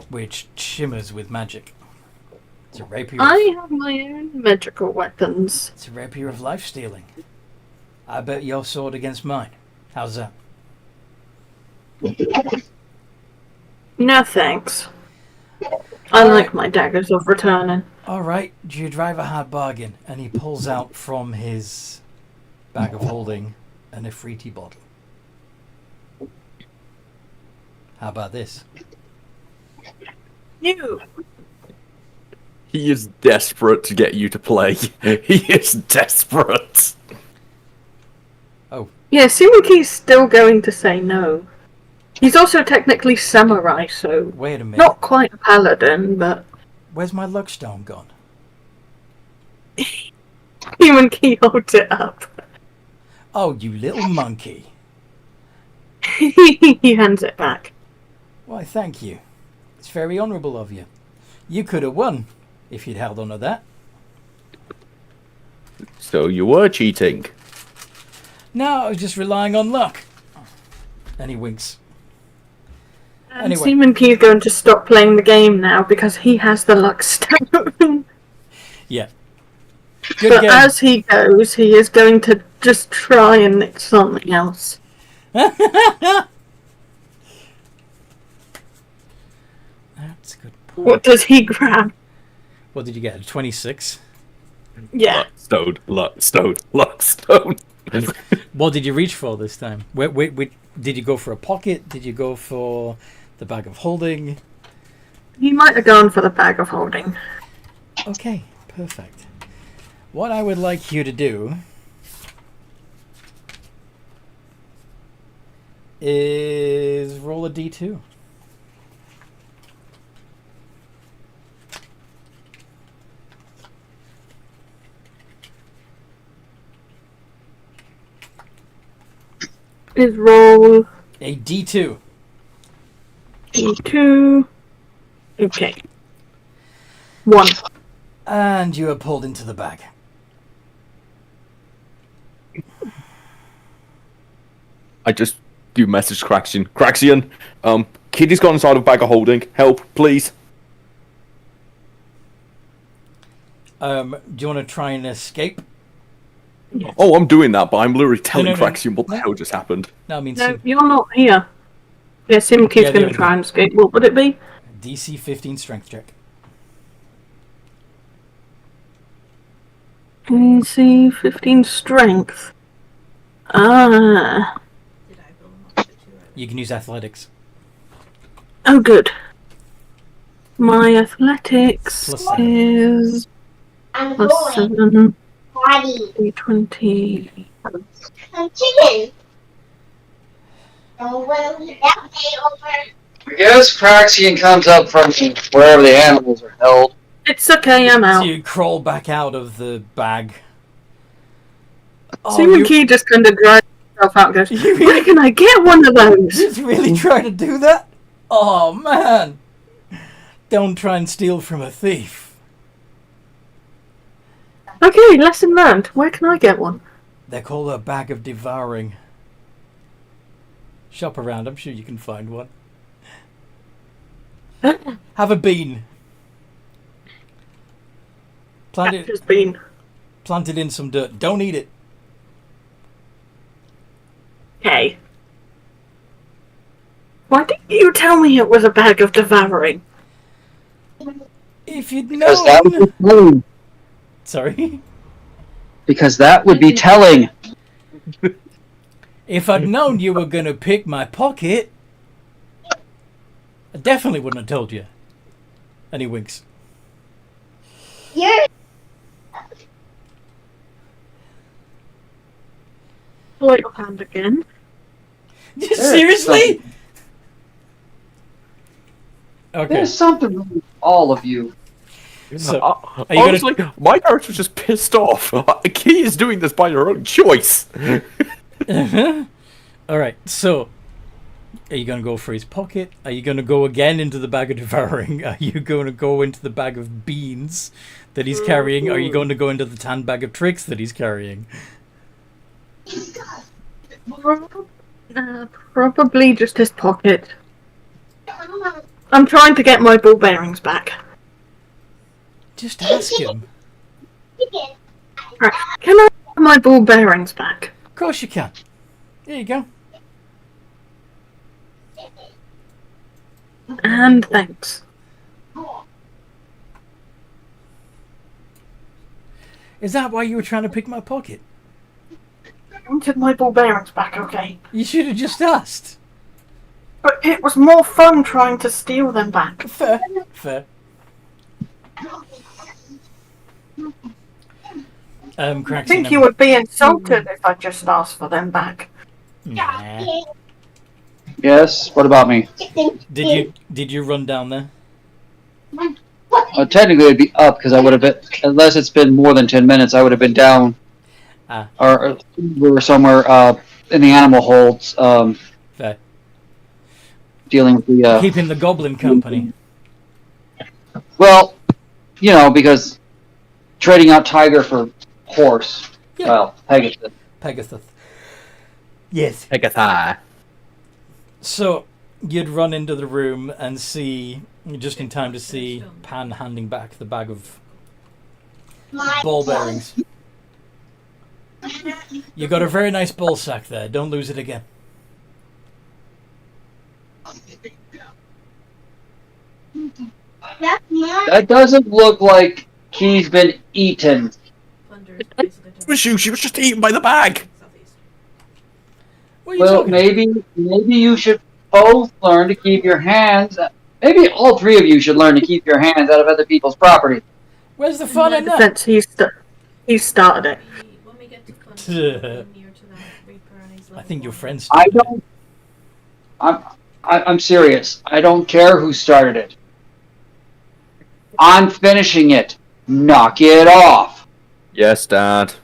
which shimmers with magic. It's a rapier. I have my own magical weapons. It's a rapier of life stealing. I bet your sword against mine. How's that? No thanks. I like my daggers of returning. Alright, do you drive a hard bargain? And he pulls out from his bag of holding an Ifriti bottle. How about this? You. He is desperate to get you to play. He is desperate. Oh, Yeah, Seaman Key's still going to say no. He's also technically samurai, so wait a minute. not quite a paladin, but Where's my luck stone gone? Seaman Key holds it up. Oh, you little monkey. He hands it back. Why, thank you. It's very honourable of you. You could have won if you'd held on to that. So you were cheating. No, I was just relying on luck. And he winks. And Anyway. Seaman Key's going to stop playing the game now because he has the luck stone. Yeah. Good But game. as he goes, he is going to just try and nick something else. That's a good point. What does he grab? What did you get? A 26? Yeah. Luck stone, luck stone, luck stone. What did you reach for this time? Wait, did you go for a pocket? Did you go for the bag of holding? He might have gone for the bag of holding. Okay, perfect. What I would like you to do is roll a d2. His roll A d2. D2. Okay. 1. And you are pulled into the bag. I just do message Craxian. Craxian, Kitty's got inside of bag of holding. Help, please. Do you want to try and escape? Oh, I'm doing that, but I'm literally telling no, no. Craxian what the No. hell just happened. No, I mean No, you're not here. Yeah, Seaman Key's Yeah, going the to try and escape. What would it be? DC 15 strength check. DC 15 strength. Ah. Did I build them up to 2 You can use athletics. Oh, good. My athletics Plus 7. is I'm plus going 7, party. D20. Chicken. Oh, well, that day over. I guess Craxian comes up from wherever the animals are held. It's okay, I'm So out. you crawl back out of the bag. Oh, Seaman Key just kind of drives himself out and goes, You really- where can I get one of those? Did you really try to do that? Oh, man. Don't try and steal from a thief. Okay, lesson learned. Where can I get one? They're called a bag of devouring. Shop around, I'm sure you can find one. Have a bean. Plant it, Has been. plant it in some dirt. Don't eat it. Okay. Why didn't you tell me it was a bag of devouring? If you'd Because that would known. be telling. Sorry. Because that would be telling. If I'd known you were going to pick my pocket, I definitely wouldn't have told you. And he winks. You're Pull out your hand again. Seriously? Okay. There's something wrong with all of you. So, are you gonna- honestly, my character's just pissed off. Key is doing this by her own choice. Alright, so Are you going to go for his pocket? Are you going to go again into the bag of devouring? Are you going to go into the bag of beans that he's carrying? Are you going to go into the tan bag of tricks that he's carrying? Probably just his pocket. I'm trying to get my ball bearings back. Just ask him. Right. Can I have my ball bearings back? Of course you can. There you go. And thanks. Is that why you were trying to pick my pocket? I wanted my ball bearings back, okay? You should have just asked. But it was more fun trying to steal them back. Fair. Fair. I Craxy think you would be insulted if I just asked for them back. Nah. Yes. What about me? Did you run down there? Technically, it'd be up because I would have been, unless it's been more than 10 minutes, I would have been down. Or we were somewhere in the animal holds. Fair. Dealing with the. Keeping the goblin company. Well, because trading out tiger for horse. Yeah. Well, Pegasus. Pegasus. Yes. Pegathi. So you'd run into the room and see, just in time to see Pan handing back the bag of ball bearings. You got a very nice ball sack there. Don't lose it again. That doesn't look like he's been eaten. She was just eaten by the bag. What are you Well, talking about? maybe you should both learn to keep your hands. Maybe all three of you should learn to keep your hands out of other people's property. Where's the fun in that? Defense, he started it. When we get to Thunder, near to that Reaper and he's I think your friends. I don't. I'm serious. I don't care who started it. I'm finishing it. Knock it off. Yes, Dad.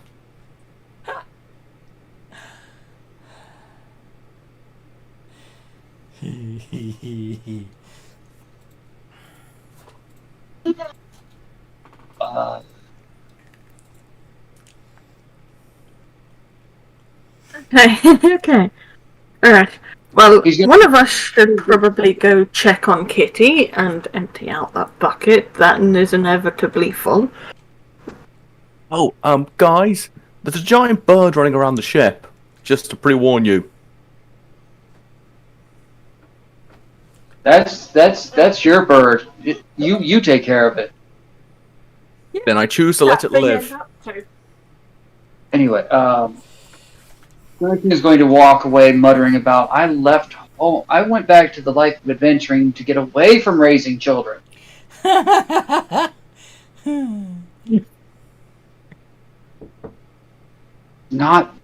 Okay. Alright. Well, He's gonna- one of us should probably go check on Kitty and empty out that bucket that is inevitably full. Oh, guys, there's a giant bird running around the ship. Just to pre-warn you. That's your bird. You take care of it. Then I choose to let it live. Anyway, Duncan is going to walk away muttering about, I left home. I went back to the life of adventuring to get away from raising children. Not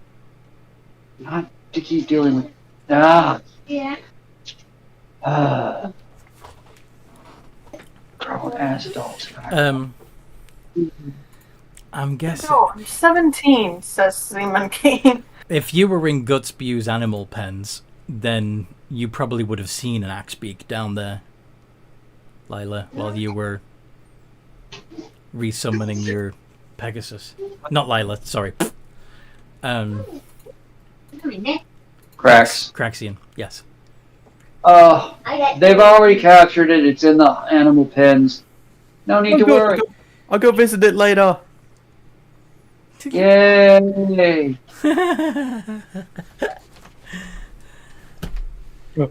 to keep dealing with. Yeah. Grown ass adults. I'm guessing Oh, I'm 17, says Seaman Keen. if you were in Gutspew's animal pens, then you probably would have seen an axebeak down there, Lyla, while you were resummoning your Pegasus. Not Lyla, sorry. Cracks. Craxian, yes. They've already captured it. It's in the animal pens. No need to worry. I'll go visit it later. Yay! I'm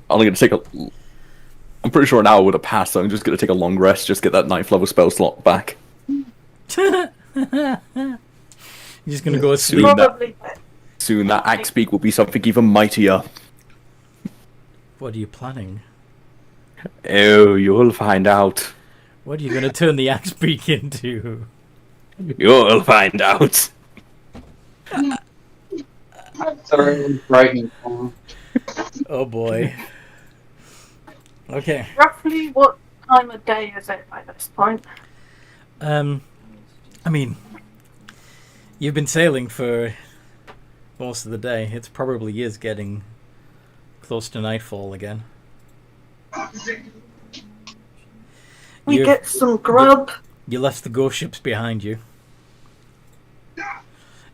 only going to take a... I'm pretty sure an hour would have passed, so I'm just going to take a long rest, just get that 9th level spell slot back. You're just gonna go asleep. Probably. Soon that Axebeak will be something even mightier. What are you planning? Oh, you'll find out. What are you gonna turn the axebeak into? You'll find out. Sorry, frightening. Oh boy. Okay. Roughly what time of day is it by this point? I mean, you've been sailing for most of the day. It probably is getting close to nightfall again. We You've- get some grub. You left the ghost ships behind you.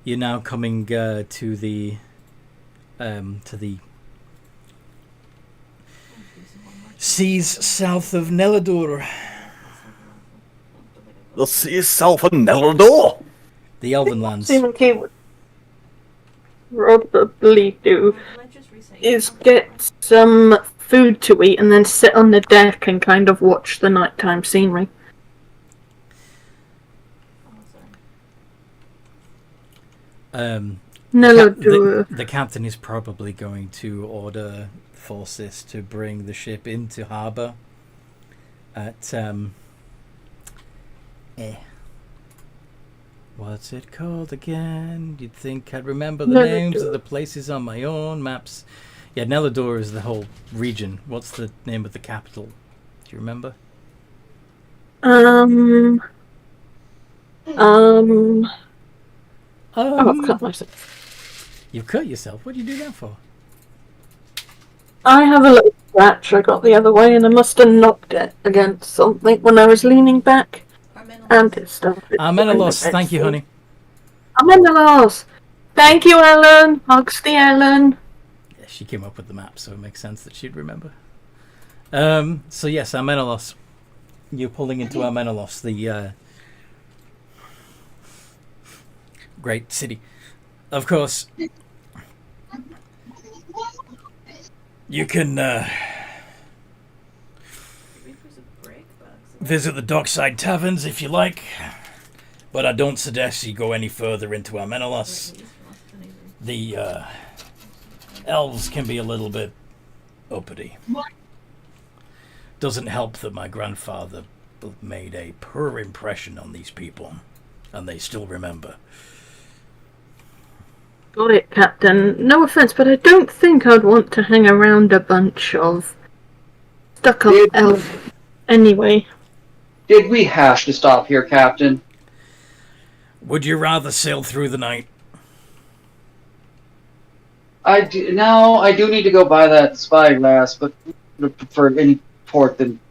You're now coming to the seas south of Nelador. The sea is south of Nelador. The Elven lands. Seaman Key would probably do Let's just reset is get some food to eat and then sit on the deck and kind of watch the nighttime scenery. Oh, sorry. Nelador. The captain is probably going to order forces to bring the ship into harbour at what's it called again? You'd think I'd remember the names of the places on my own maps. Yeah, Nelador is the whole region. What's the name of the capital? Do you remember? Oh, I've cut myself. You've cut yourself. What do you do that for? I have a little scratch I got the other way and I must have knocked it against something when I was leaning back. And it started. Menelos, thank you, honey. Menelos! Thank you, Ellen! Hugs the Ellen! Yeah, she came up with the map, so it makes sense that she'd remember. So yes, Amenelos. You're pulling into Amenelos, the great city. Of course, you can visit the dockside taverns if you like, but I don't suggest you go any further into Amenelos. The elves can be a little bit uppity. Doesn't help that my grandfather made a poor impression on these people, and they still remember. Got it, Captain. No offense, but I don't think I'd want to hang around a bunch of stuck-up elves anyway. Did we have to stop here, Captain? Would you rather sail through the night? I do need to go buy that spyglass, but I would have preferred any port than...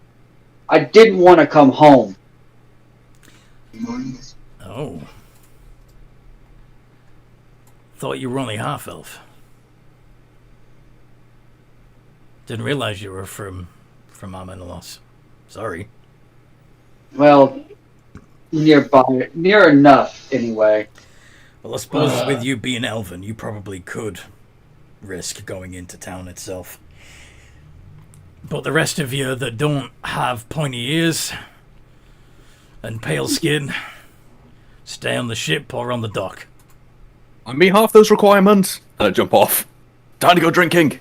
I didn't want to come home. Oh. Thought you were only half-elf. Didn't realize you were from Amenelos. Sorry. Well, near enough, anyway. Well, I suppose with you being elven, you probably could risk going into town itself. But the rest of you that don't have pointy ears and pale skin, stay on the ship or on the dock. I meet half those requirements, and I jump off. Time to go drinking.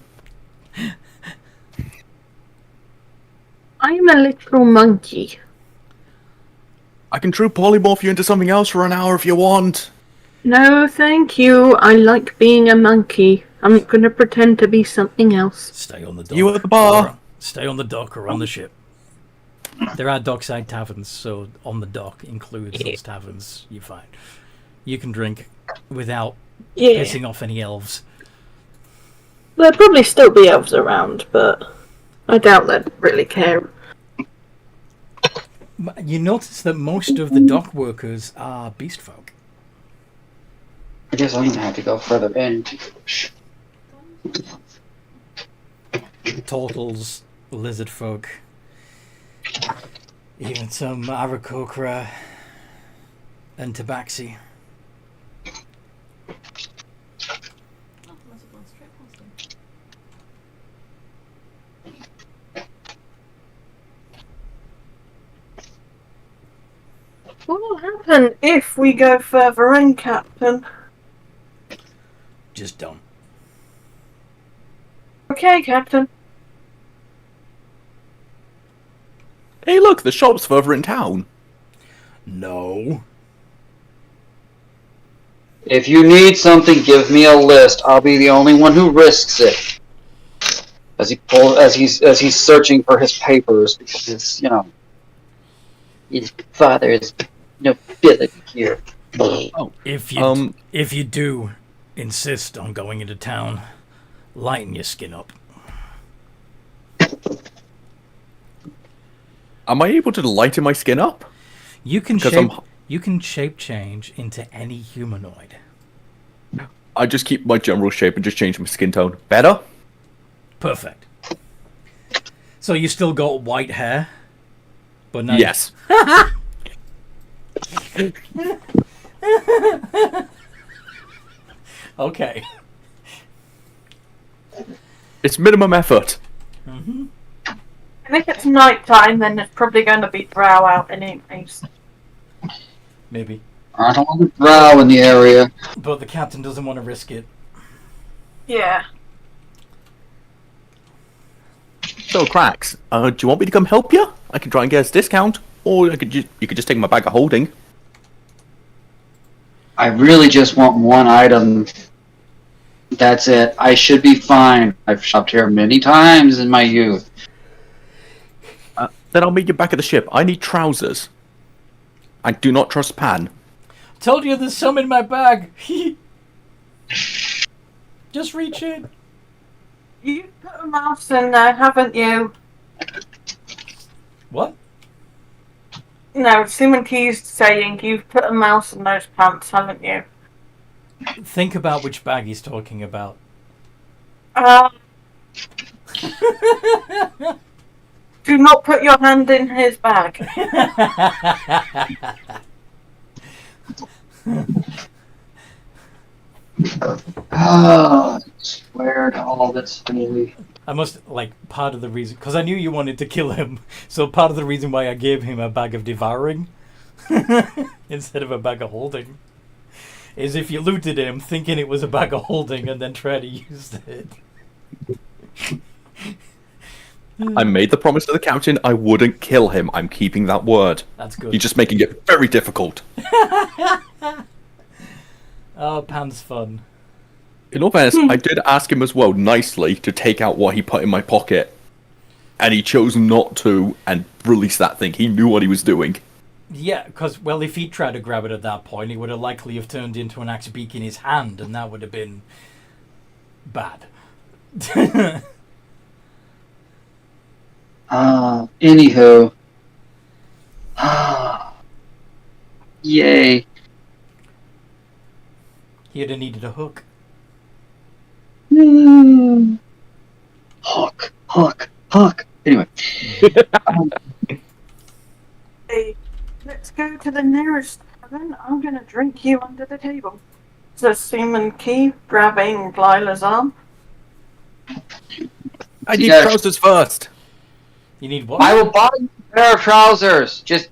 I'm a little monkey. I can true polymorph you into something else for an hour if you want. No, thank you. I like being a monkey. I'm not going to pretend to be something else. Stay on the dock. You at the bar? Stay on the dock or on the ship. There are dockside taverns, so on the dock includes those taverns you find. You can drink without pissing off any elves. There'll probably still be elves around, but I doubt they'd really care. You notice that most of the dock workers are beast folk. I guess I'm going to have to go further in. Turtles, lizard folk, even some Aarakocra and Tabaxi. What will happen if we go further in, Captain? Just don't. Okay, Captain. Hey, look, the shop's further in town. No. If you need something, give me a list. I'll be the only one who risks it. As he's searching for his papers because his father is nobility here. Oh, If you do insist on going into town, lighten your skin up. Am I able to lighten my skin up? You can 'Cause shape. I'm- You can shape change into any humanoid. I just keep my general shape and just change my skin tone. Better? Perfect. So you still got white hair, but now Yes. Okay. It's minimum effort. And if it's night time, then it's probably going to be drow out anyways. Maybe. I don't want to drow in the area. But the captain doesn't want to risk it. Yeah. So, Cracks, do you want me to come help you? I can try and get a discount. Or you could just take my bag of holding. I really just want one item. That's it. I should be fine. I've shopped here many times in my youth. Then I'll meet you back at the ship. I need trousers. I do not trust Pan. Told you there's some in my bag. Just reach in. You put a mouse in there, haven't you? What? No, Simon Key's saying you've put a mouse in those pants, haven't you? Think about which bag he's talking about. Do not put your hand in his bag. I swear to all that's holy. I must, like, part of the reason... Because I knew you wanted to kill him. So part of the reason why I gave him a bag of devouring instead of a bag of holding is if you looted him thinking it was a bag of holding and then try to use it. I made the promise to the captain I wouldn't kill him. I'm keeping that word. That's good. You're just making it very difficult. Oh, Pan's fun. In all fairness, I did ask him as well, nicely, to take out what he put in my pocket. And he chose not to and release that thing. He knew what he was doing. Yeah, because, well, if he tried to grab it at that point, it would have likely have turned into an axe beak in his hand, and that would have been bad. Anywho. Yay. He'd have needed a hook. Hook, hook, hook. Anyway. Hey, let's go to the nearest tavern. I'm going to drink you under the table. Says Simon Key, grabbing Lyla's arm. I need Yes. trousers first. You need what? I will buy you a pair of trousers. Just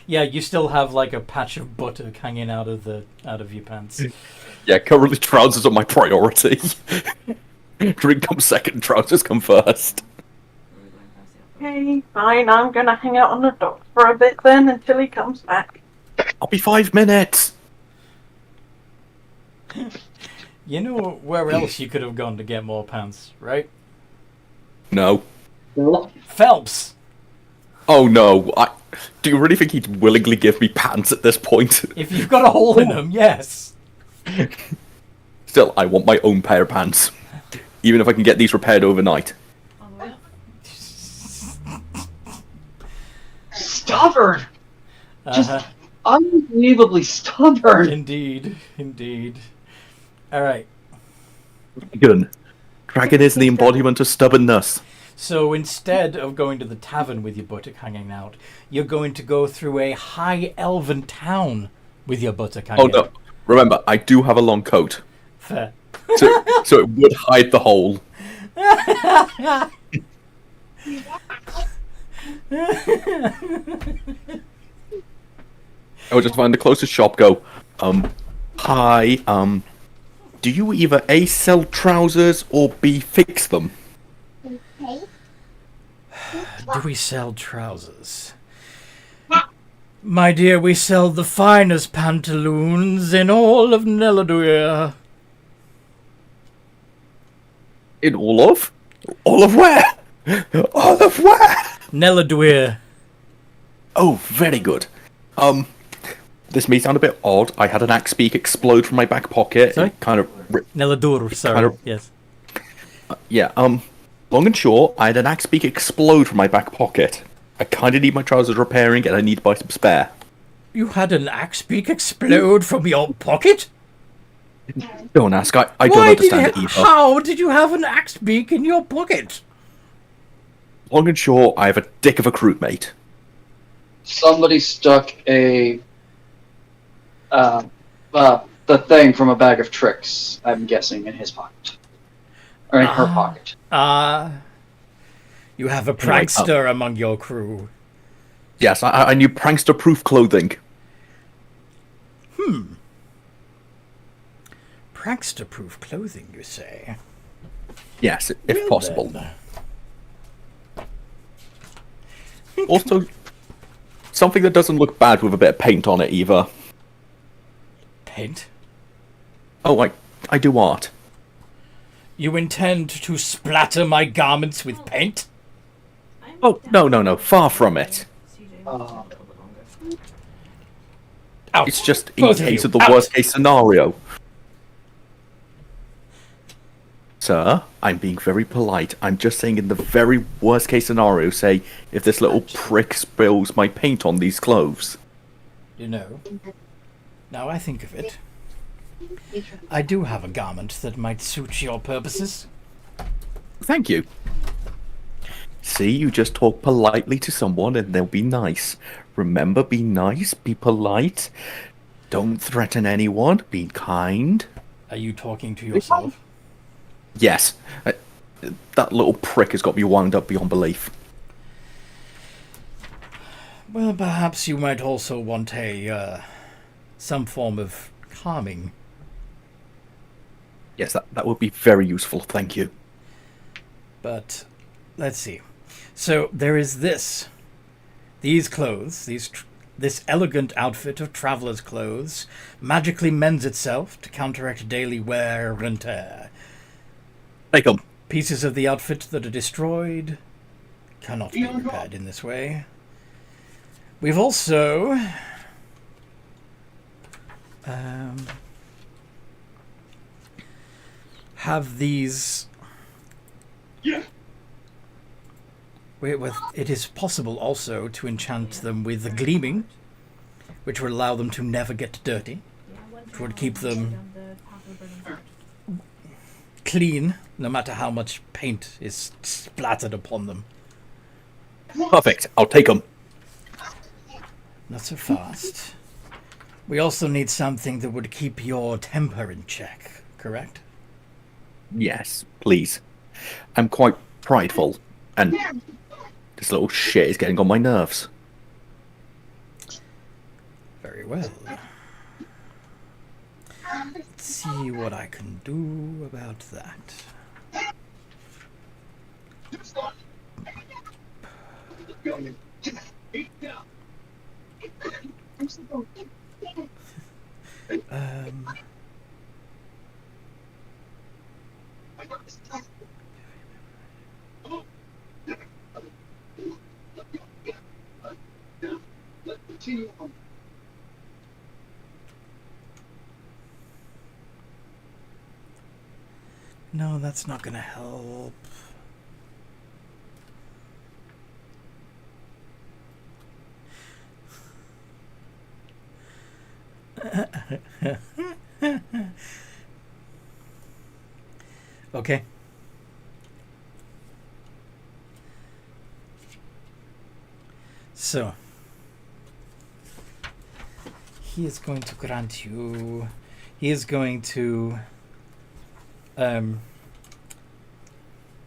Yeah, you still have, like, a patch of butter hanging out of your pants. Yeah, currently trousers are my priority. Drink comes second, trousers come first. Okay, fine. I'm going to hang out on the dock for a bit then until he comes back. I'll be 5 minutes. You know where else you could have gone to get more pants, right? No. Phelps! Oh no. Do you really think he'd willingly give me pants at this point? If you've got a hole in them, yes. Still, I want my own pair of pants. Even if I can get these repaired overnight. stubborn. Uh-huh. Unbelievably stubborn. Indeed, indeed. Alright, Dragon. Dragon is the embodiment of stubbornness. so instead of going to the tavern with your buttock hanging out, you're going to go through a high elven town with your buttock hanging Oh out. no. Remember, I do have a long coat. Fair. So it would hide the hole. I would just find the closest shop, go, hi, do you either A, sell trousers, or B, fix them? Okay. Do we sell trousers? My dear, we sell the finest pantaloons in all of Neladwir. In all of? All of where? All of where? Neladwir. Oh, very good. This may sound a bit odd. I had an axe beak explode from my back pocket. Sorry? It kind of... Neladur, sorry. Kind of- Yes. Yeah, Long and short, I had an axe beak explode from my back pocket. I kind of need my trousers repairing, and I need to buy some spare. You had an axe beak explode from your pocket? Don't ask. I don't Why understand it either. How did you have an axe beak in your pocket? Long and short, I have a dick of a crewmate. Somebody stuck a the thing from a bag of tricks, I'm guessing, in his pocket. Or in her pocket. You have a prankster among your crew. Yes, I knew prankster-proof clothing. Prankster-proof clothing, you say? Yes, if Well possible. then. Also, something that doesn't look bad with a bit of paint on it either. Paint? Oh, I do art. You intend to splatter my garments with paint? Oh, no, far from it. Out. It's just in Both of case you, of the out. worst case scenario. Sir, I'm being very polite. I'm just saying in the very worst case scenario, say, if this little prick spills my paint on these clothes. You know, now I think of it, I do have a garment that might suit your purposes. Thank you. See, you just talk politely to someone and they'll be nice. Remember, be nice, be polite. Don't threaten anyone, be kind. Are you talking to yourself? Yes. That little prick has got me wound up beyond belief. Well, perhaps you might also want some form of calming. Yes, that would be very useful, thank you. But, let's see. So, there is these clothes, this elegant outfit of traveler's clothes magically mends itself to counteract daily wear and tear. Take 'em. Pieces of the outfit that are destroyed cannot be repaired in this way. We've also have these. It is possible also to enchant them with the gleaming, which would allow them to never get dirty, which would keep them clean, no matter how much paint is splattered upon them. Perfect, I'll take 'em. Not so fast. We also need something that would keep your temper in check, correct? Yes, please. I'm quite prideful, and this little shit is getting on my nerves. Very well. Let's see what I can do about that. No, that's not gonna help. Okay. So, he is going to grant you. He is going to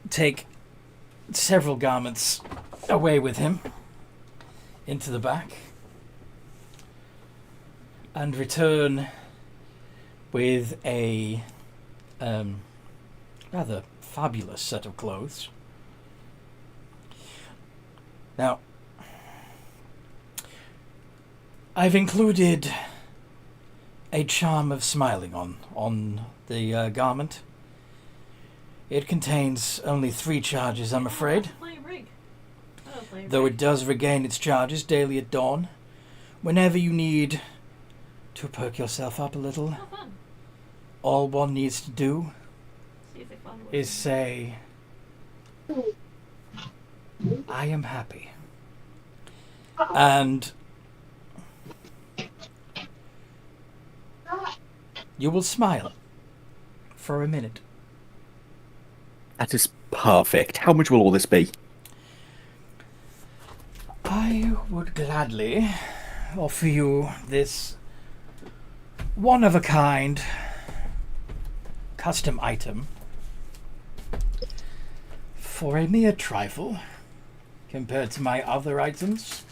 take several garments away with him into the back and return with a rather fabulous set of clothes. Now, I've included a charm of smiling on the garment. It contains only 3 charges, I'm afraid, though it does regain its charges daily at dawn. Whenever you need to perk yourself up a little, all one needs to do is say, I am happy. And you will smile for a minute. That is perfect. How much will all this be? I would gladly offer you this one-of-a-kind custom item for a mere trifle compared to my other items.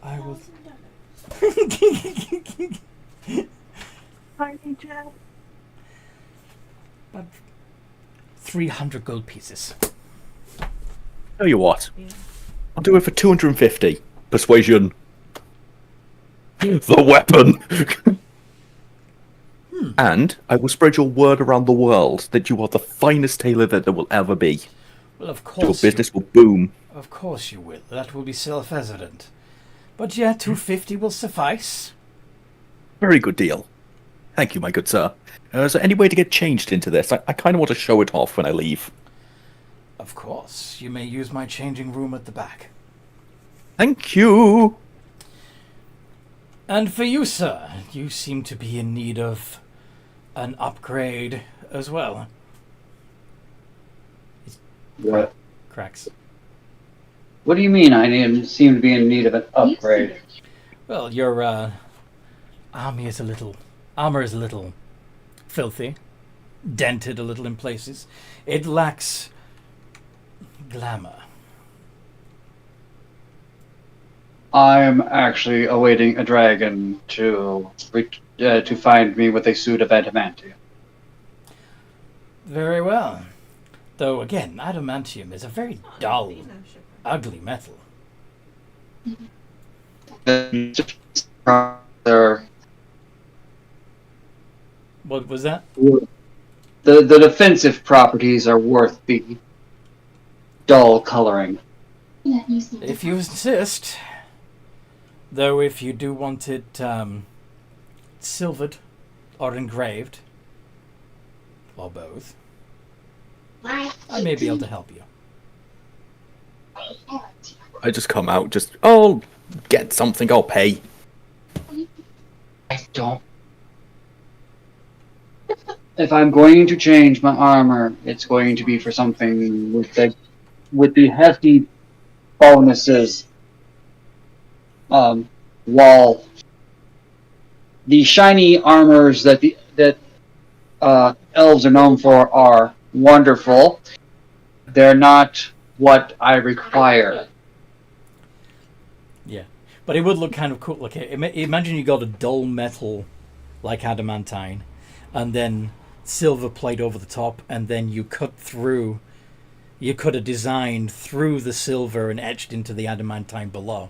I will. Tiny Jack. But 300 gold pieces. Tell you what, Yeah. I'll do it for 250. Persuasion. The weapon! And I will spread your word around the world that you are the finest tailor that there will ever be. Well, of Your course. business will boom. Of course you will. That will be self-evident. But yeah, 250 will suffice. Very good deal. Thank you, my good sir. Is there any way to get changed into this? I kind of want to show it off when I leave. Of course. You may use my changing room at the back. Thank you! And for you, sir, you seem to be in need of an upgrade as well. What? Cracks. What do you mean? Seem to be in need of an upgrade. Well, your armor is a little filthy, dented a little in places. It lacks glamour. I'm actually awaiting a dragon to find me with a suit of adamantium. Very well. Though again, adamantium is a very dull, Beano shipper. ugly metal. They're- What was that? The defensive properties are worth the dull coloring. If you insist. Though if you do want it silvered or engraved, or both, I may be able to help you. I just come out, I'll get something, I'll pay. I don't. If I'm going to change my armor, it's going to be for something with the hefty bonuses. While the shiny armors that elves are known for are wonderful, they're not what I require. Yeah, but it would look kind of cool. Like, imagine you got a dull metal like adamantine, and then silver plate over the top, and then you cut a design through the silver and etched into the adamantine below.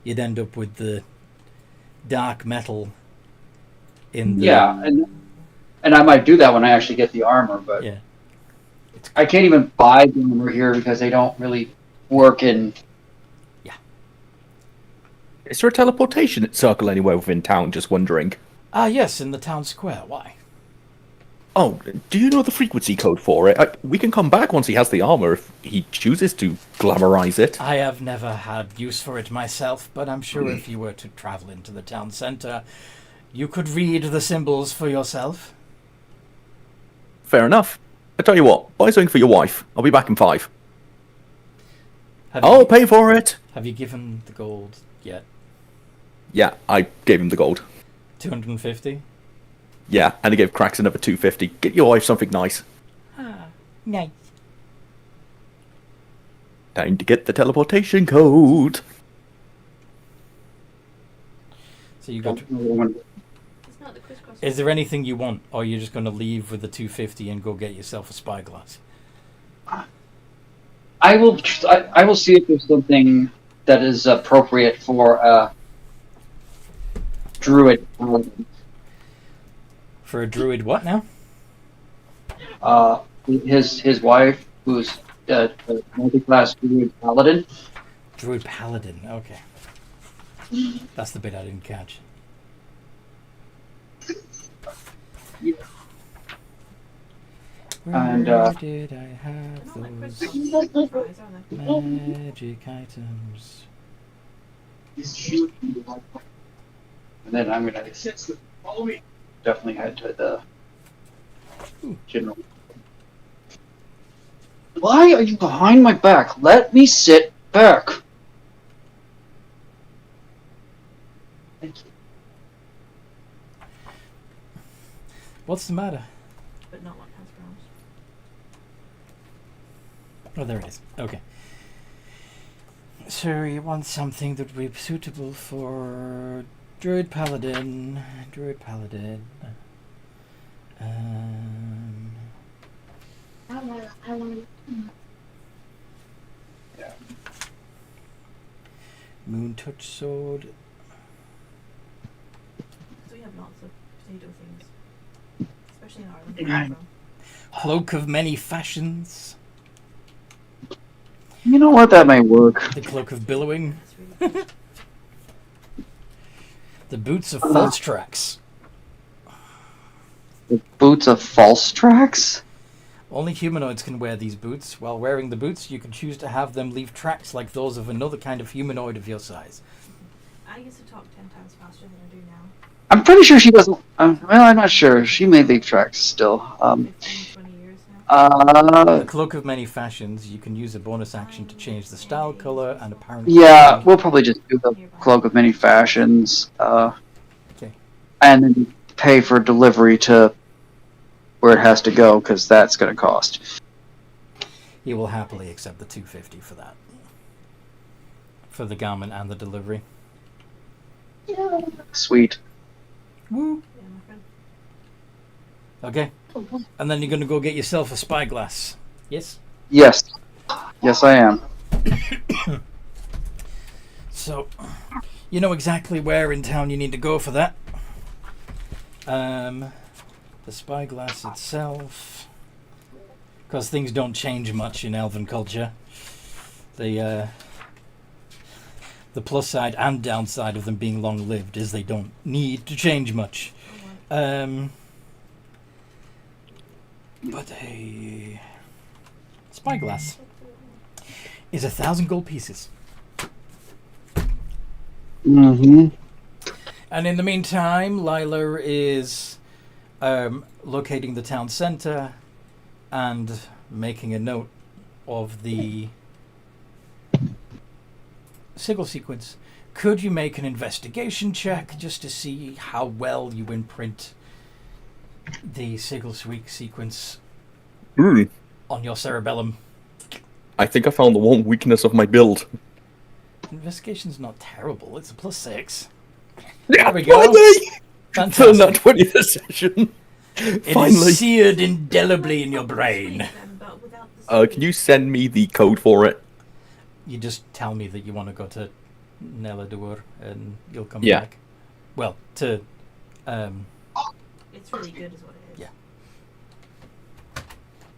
You'd end up with the dark metal in the... Yeah, and I might do that when I actually get the armor, but Yeah. I can't even buy the armor here because they don't really work in. Is there a teleportation circle anywhere within town? Just wondering. Ah, yes, in the town square. Why? Oh, do you know the frequency code for it? We can come back once he has the armor if he chooses to glamorize it. I have never had use for it myself, but I'm sure if you were to travel into the town centre, you could read the symbols for yourself. Fair enough. I tell you what, buy something for your wife. I'll be back in 5. Have I'll you, pay for it. have you given the gold yet? Yeah, I gave him the gold. 250? Yeah, and he gave Cracks another 250. Get your wife something nice. Ah, nice. Time to get the teleportation code. So you got... It's not the crisscross. Is there anything you want, or are you just going to leave with the 250 and go get yourself a spyglass? I will see if there's something that is appropriate for a druid. For a druid what now? His wife, who's a multi-class druid paladin. Druid paladin, okay. That's the bit I didn't catch. And, Where did I have They're not like those crystals, fries, are they? magic items? And then I'm gonna Follow me. definitely head to the general. Why are you behind my back? Let me sit back. Thank you. What's the matter? But not like hash browns. Oh, there it is. Okay. So you want something that would be suitable for Druid Paladin. Druid Paladin. Moon Touch Sword. So we have lots of potato things. Especially in Ireland. where I'm from. Cloak of Many Fashions. You know what? That may work. The Cloak of Billowing. That's really good. The Boots of False Tracks. The boots of false tracks? Only humanoids can wear these boots. While wearing the boots, you can choose to have them leave tracks like those of another kind of humanoid of your size. I used to talk 10 times faster than I do now. I'm pretty sure she doesn't. Well, I'm not sure. She may leave tracks still. 15, 20 years now. The Cloak of Many Fashions, you can use a bonus action to change the style, color, and apparent. Yeah, we'll probably just do the cloak of many fashions. Okay. And then pay for delivery to where it has to go, because that's going to cost. He will happily accept the $250 for that. For the garment and the delivery. Sweet. Woo. Yeah, my friend. Okay. And then you're going to go get yourself a spyglass. Yes? Yes. Yes, I am. So, you know exactly where in town you need to go for that. The spyglass itself, because things don't change much in elven culture. The plus side and downside of them being long-lived is they don't need to change much. But a spyglass is 1,000 gold pieces. Mm-hmm. And in the meantime, Lyla is locating the town centre and making a note of the sigil sequence. Could you make an investigation check just to see how well you imprint the sigil sequence on your cerebellum? I think I found the one weakness of my build. Investigation's not terrible. It's a +6. There we go. Fantastic. Not 20th session. It Finally. is seared indelibly in your brain. But without the Can you send me the code for it? You just tell me that you want to go to Neladur and you'll come Yeah. back. Well, to It's really good, is what it is. Yeah.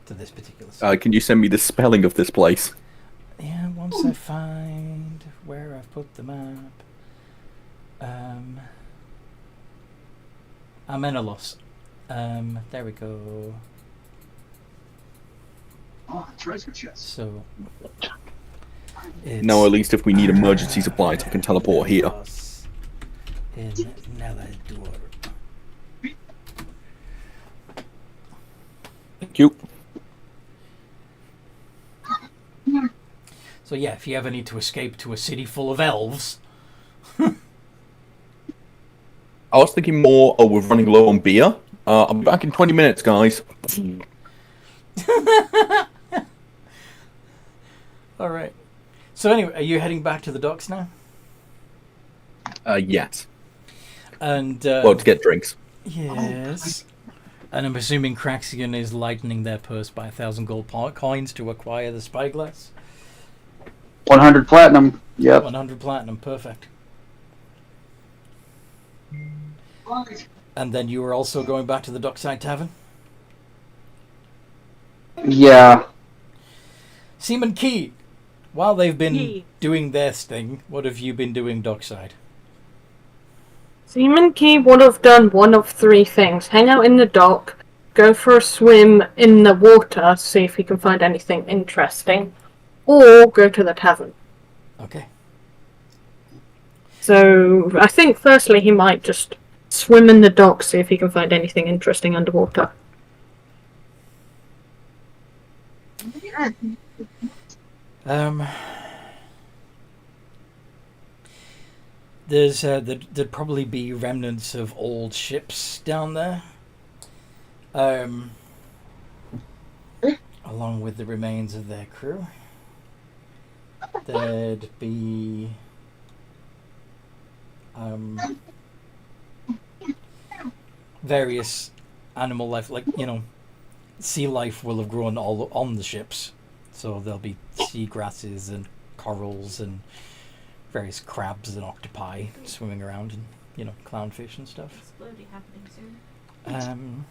To this particular site. Can you send me the spelling of this place? Yeah, once I find where I've put the map. Amenalos. There we go. Oh, treasure chest. So Now, at least if we need emergency supplies, I can teleport here. In Neladur. Thank you. So yeah, if you ever need to escape to a city full of elves. I was thinking more, we're running low on beer. I'll be back in 20 minutes, guys. All right. So anyway, are you heading back to the docks now? Yes. And Well, to get drinks. yes. And I'm assuming Craxian is lightening their purse by 1,000 gold coins to acquire the spyglass. 100 platinum. Yep. 100 platinum, perfect. And then you are also going back to the Dockside Tavern? Yeah. Seaman Key, while they've been doing their thing, what have you been doing Dockside? Seaman Key would have done one of three things: hang out in the dock, go for a swim in the water, see if he can find anything interesting, or go to the tavern. Okay. So I think firstly he might just swim in the dock, see if he can find anything interesting underwater. There'd probably be remnants of old ships down there. Along with the remains of their crew. There'd be various animal life, like, sea life will have grown all on the ships. So there'll be sea grasses and corals and various crabs and octopi swimming around, and clownfish and stuff. Exploding happening soon.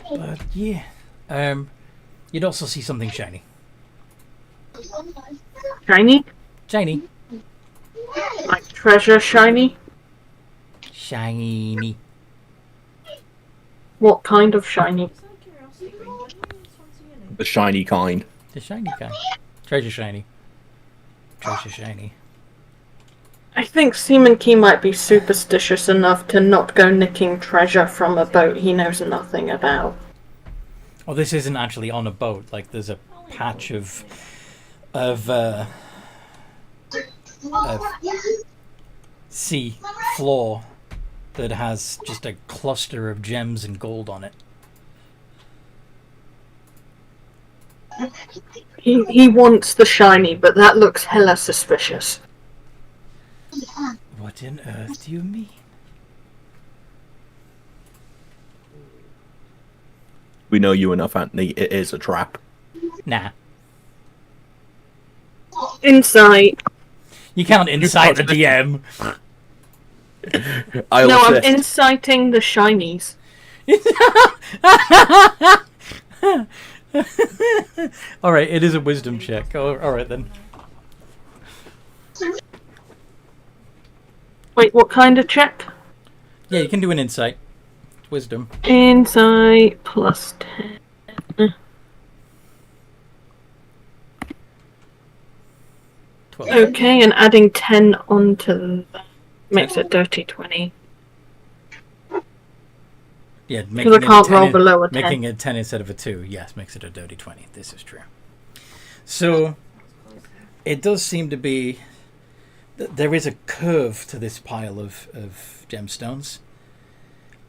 But yeah, you'd also see something shiny. Shiny? Shiny. Like treasure shiny? Shiny. What kind of shiny? Just out of curiosity, Green, what do you want to unit? The shiny kind. The shiny kind. Treasure shiny. Treasure shiny. I think Seaman Key might be superstitious enough to not go nicking treasure from a boat he knows nothing about. Well, this isn't actually on a boat. Like, there's a patch of sea floor that has just a cluster of gems and gold on it. He wants the shiny, but that looks hella suspicious. What on earth do you mean? We know you enough, Anthony. It is a trap. Nah. Insight. You can't incite the DM. I'll No, I'm assist. inciting the shinies. Alright, it is a wisdom check. Alright then. Wait, what kind of check? Yeah, you can do an insight. Wisdom. Insight plus 10. 12. Okay, and adding 10 onto that makes it dirty 20. Yeah, Because I can't roll below a 10. Making a 10 instead of a 2, yes, makes it a dirty 20. This is true. So, it does seem to be... There is a curve to this pile of gemstones.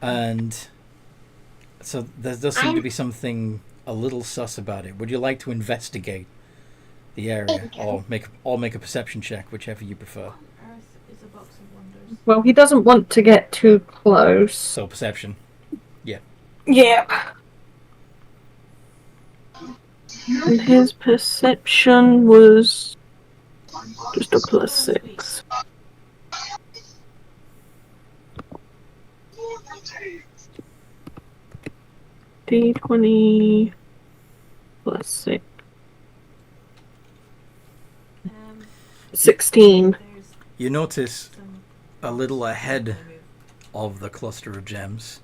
And so there does seem to be something a little sus about it. Would you like to investigate the area or make a perception check, whichever you prefer? Earth is a box of wonders. Well, he doesn't want to get too close. So perception. Yeah. And his perception was just a plus 6. D20 plus 6. 16. There's You notice some a little ahead of the cluster of gems,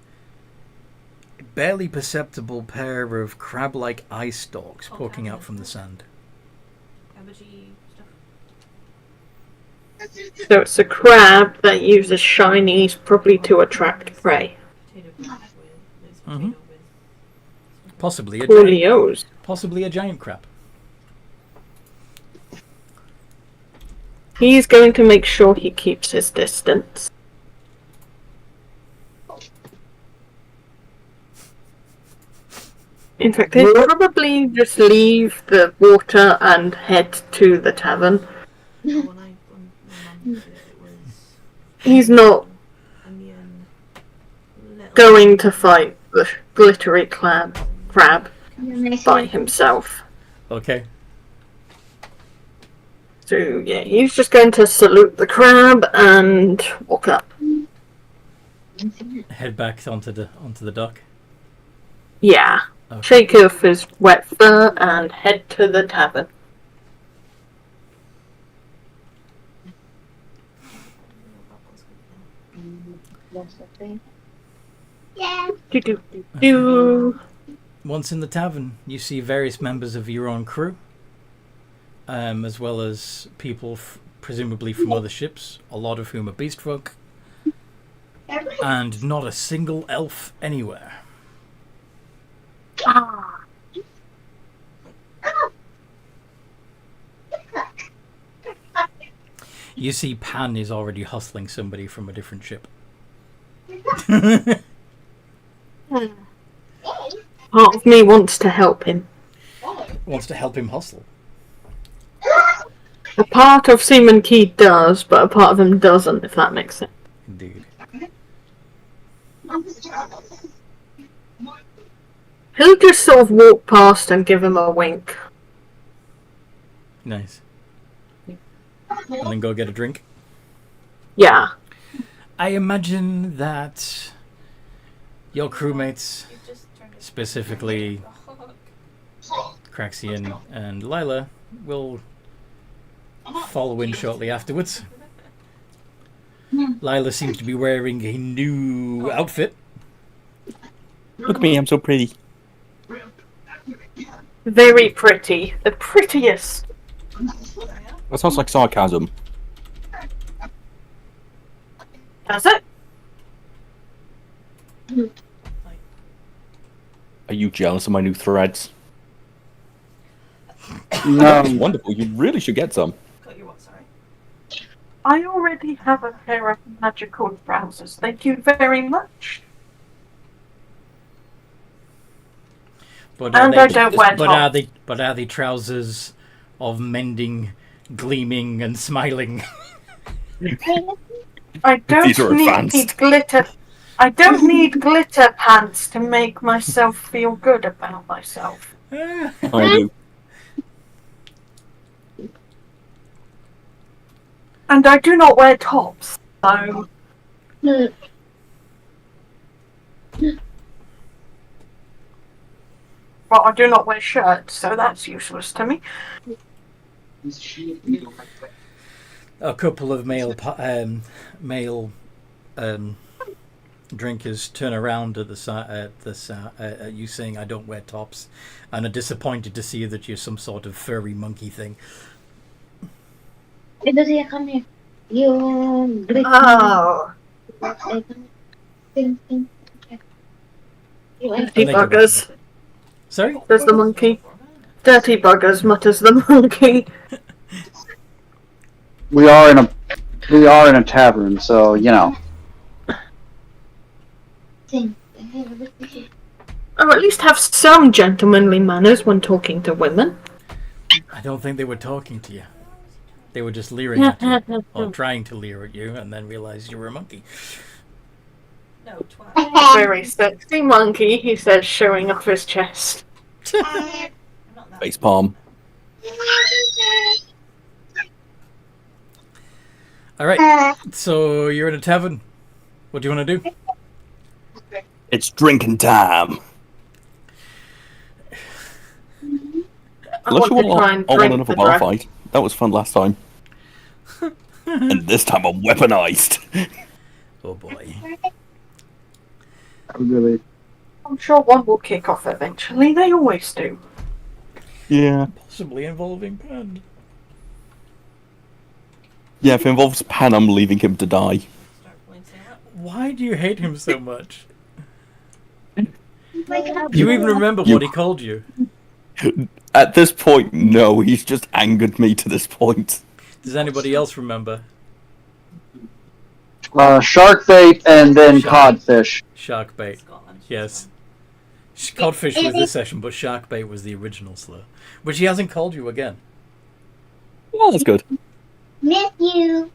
a barely perceptible pair of crab-like eye stalks poking out from the sand. cabbagey stuff. So it's a crab that uses shinies probably to attract prey. Potato crab with this Mhm. potato with Possibly a giant crab. He's going to make sure he keeps his distance. In fact, he'll probably just leave the water and head to the tavern. when my mum did it, it was He's not onion, little going to fight the glittery crab by himself. Okay. So yeah, he's just going to salute the crab and walk up. Head back onto the dock. Yeah. Okay. Shake off his wet fur and head to the tavern. Yeah. Do. Once in the tavern, you see various members of your own crew, as well as people presumably from other ships, a lot of whom are beast folk, and not a single elf anywhere. You see Pan is already hustling somebody from a different ship. Part of me wants to help him. Wants to help him hustle. A part of Seaman Key does, but a part of him doesn't, if that makes sense. Indeed. He'll just sort of walk past and give him a wink. Nice. And then go get a drink. Yeah. I imagine that your crewmates, You just turned it specifically Craxian and Lyla, will follow in shortly afterwards. Lyla seems to be wearing a new outfit. Look at me, I'm so pretty. Very pretty. The prettiest. That sounds like sarcasm. Does it? Are you jealous of my new threads? No. Wonderful, you really should get some. Got your what, sorry? I already have a pair of magical trousers. Thank you very much. But And I don't wear tops. Are they trousers of mending, gleaming, and smiling? I don't These are advanced. need glitter. I don't need glitter pants to make myself feel good about myself. I do. And I do not wear tops, so... Well, I do not wear shirts, so that's useless to me. A couple of male drinkers turn around at at you saying, "I don't wear tops," and are disappointed to see that you're some sort of furry monkey thing. Entonces, come here. You break Oh, me. dirty buggers. Sorry? Says the monkey. Dirty buggers, mutters the monkey. We are in a tavern, so you know. Or at least have some gentlemanly manners when talking to women. I don't think they were talking to you. They were just leering at you, or trying to leer at you, and then realized you were a monkey. No, twat. Very sexy monkey, he says, showing off his chest. I'm not that. Face palm. All right, so you're in a tavern. What do you want to do? It's drinking time. I want to try and I want drink another the bar dragon. fight. That was fun last time. And this time I'm weaponized. Oh boy. Really. I'm sure one will kick off eventually, they always do. Yeah. Possibly involving Pan. Yeah, if it involves Pan, I'm leaving him to die. Start wincing up. Why do you hate him so much? Do you even remember what he called you? At this point, no, he's just angered me to this point. Does anybody else remember? Shark bait and then Shark. codfish. Shark bait. Scotland. Yes. Codfish was this session, but shark bait was the original slur. Which he hasn't called you again. Oh, that's good. Miss you.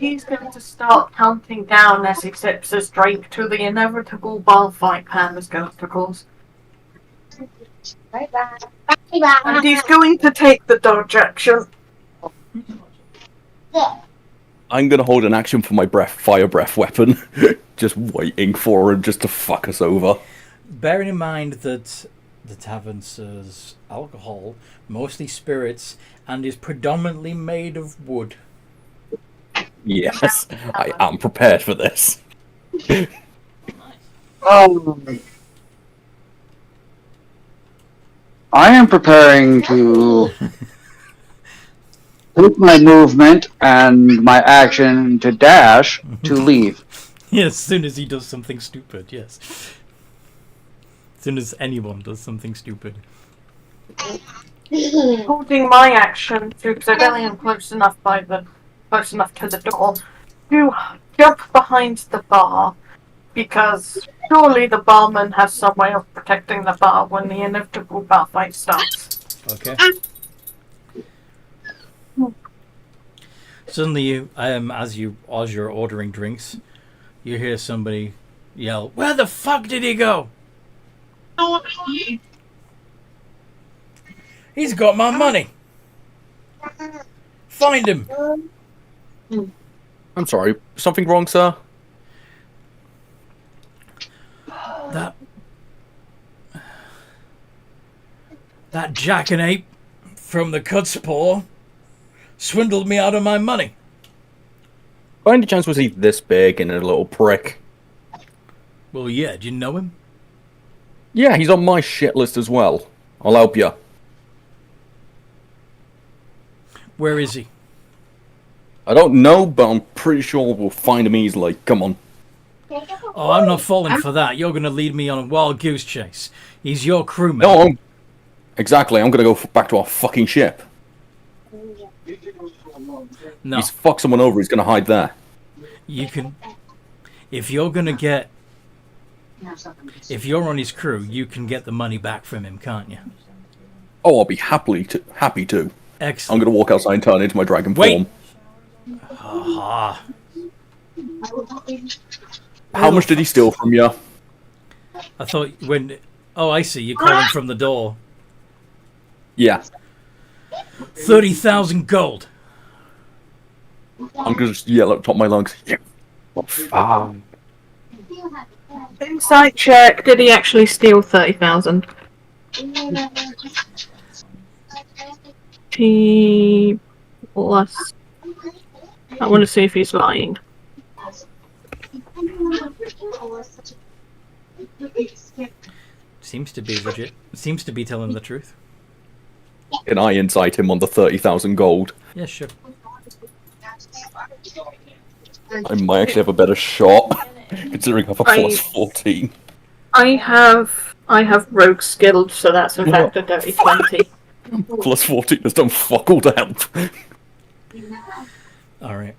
He's going to start counting down as he sips his drink to the inevitable bar fight Pan is going to cause. Bye bye. Bye bye. And he's going to take the dodge action. I'm gonna hold an action for my fire breath weapon. Just waiting for him just to fuck us over. Bearing in mind that the tavern serves alcohol, mostly spirits, and is predominantly made of wood. Yes, I am prepared for this. Nice. I am preparing to take my movement and my action to dash to leave. Yes, as soon as he does something stupid, yes. As soon as anyone does something stupid. Holding my action to, because I really am close enough to the door, to jump behind the bar, because surely the barman has some way of protecting the bar when the inevitable bar fight starts. Okay. Suddenly, you, as you're ordering drinks, you hear somebody yell, "Where the fuck did he go? He's got my money. Find him." I'm sorry, something wrong, sir? That jackanapes from the Cutspaw swindled me out of my money. By any chance was he this big and a little prick? Well, yeah, do you know him? Yeah, he's on my shit list as well. I'll help you. Where is he? I don't know, but I'm pretty sure we'll find him easily. Come on. Oh, I'm not falling for that. You're going to lead me on a wild goose chase. He's your crewmate. No, exactly. I'm gonna go back to our fucking ship. No, He's fucked someone over. He's gonna hide there. you can... If you're going to get... If you're on his crew, you can get the money back from him, can't you? Oh, I'll be happy to. I'm Excellent. gonna walk outside and turn into my dragon Wait. form. Ah, How much did he steal from you? I thought when... Oh, I see. You're calling from the door. Yeah, 30,000 gold. I'm gonna just yell at the top of my lungs. Yeah. Insight check, did he actually steal 30,000? T plus. I want to see if he's lying. Seems to be legit. Seems to be telling the truth. Can I incite him on the 30,000 gold? Yeah, sure. I might actually have a better shot, considering I have a plus 14. I have rogue skilled, so that's in fact a dirty 20. Plus 14 has done fuck all to help. All right.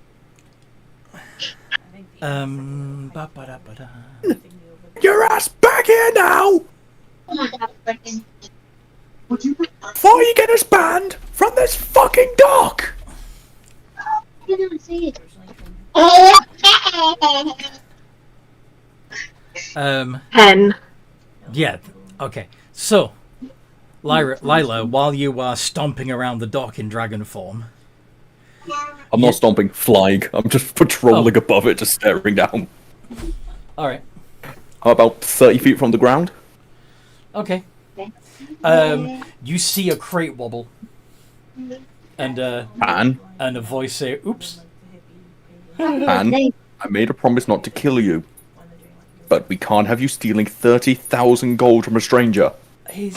Ba-ba-da-ba-da. Your ass back here now! Before you get us banned from this fucking dock! Hen. Yeah. Okay. So, Lyla, while you are stomping around the dock in dragon form, I'm not stomping, flying. I'm just patrolling above it, just staring down. all right. How about 30 feet from the ground? Okay. You see a crate wobble, and Anne, a voice say, "Oops." Anne, I made a promise not to kill you. But we can't have you stealing 30,000 gold from a stranger.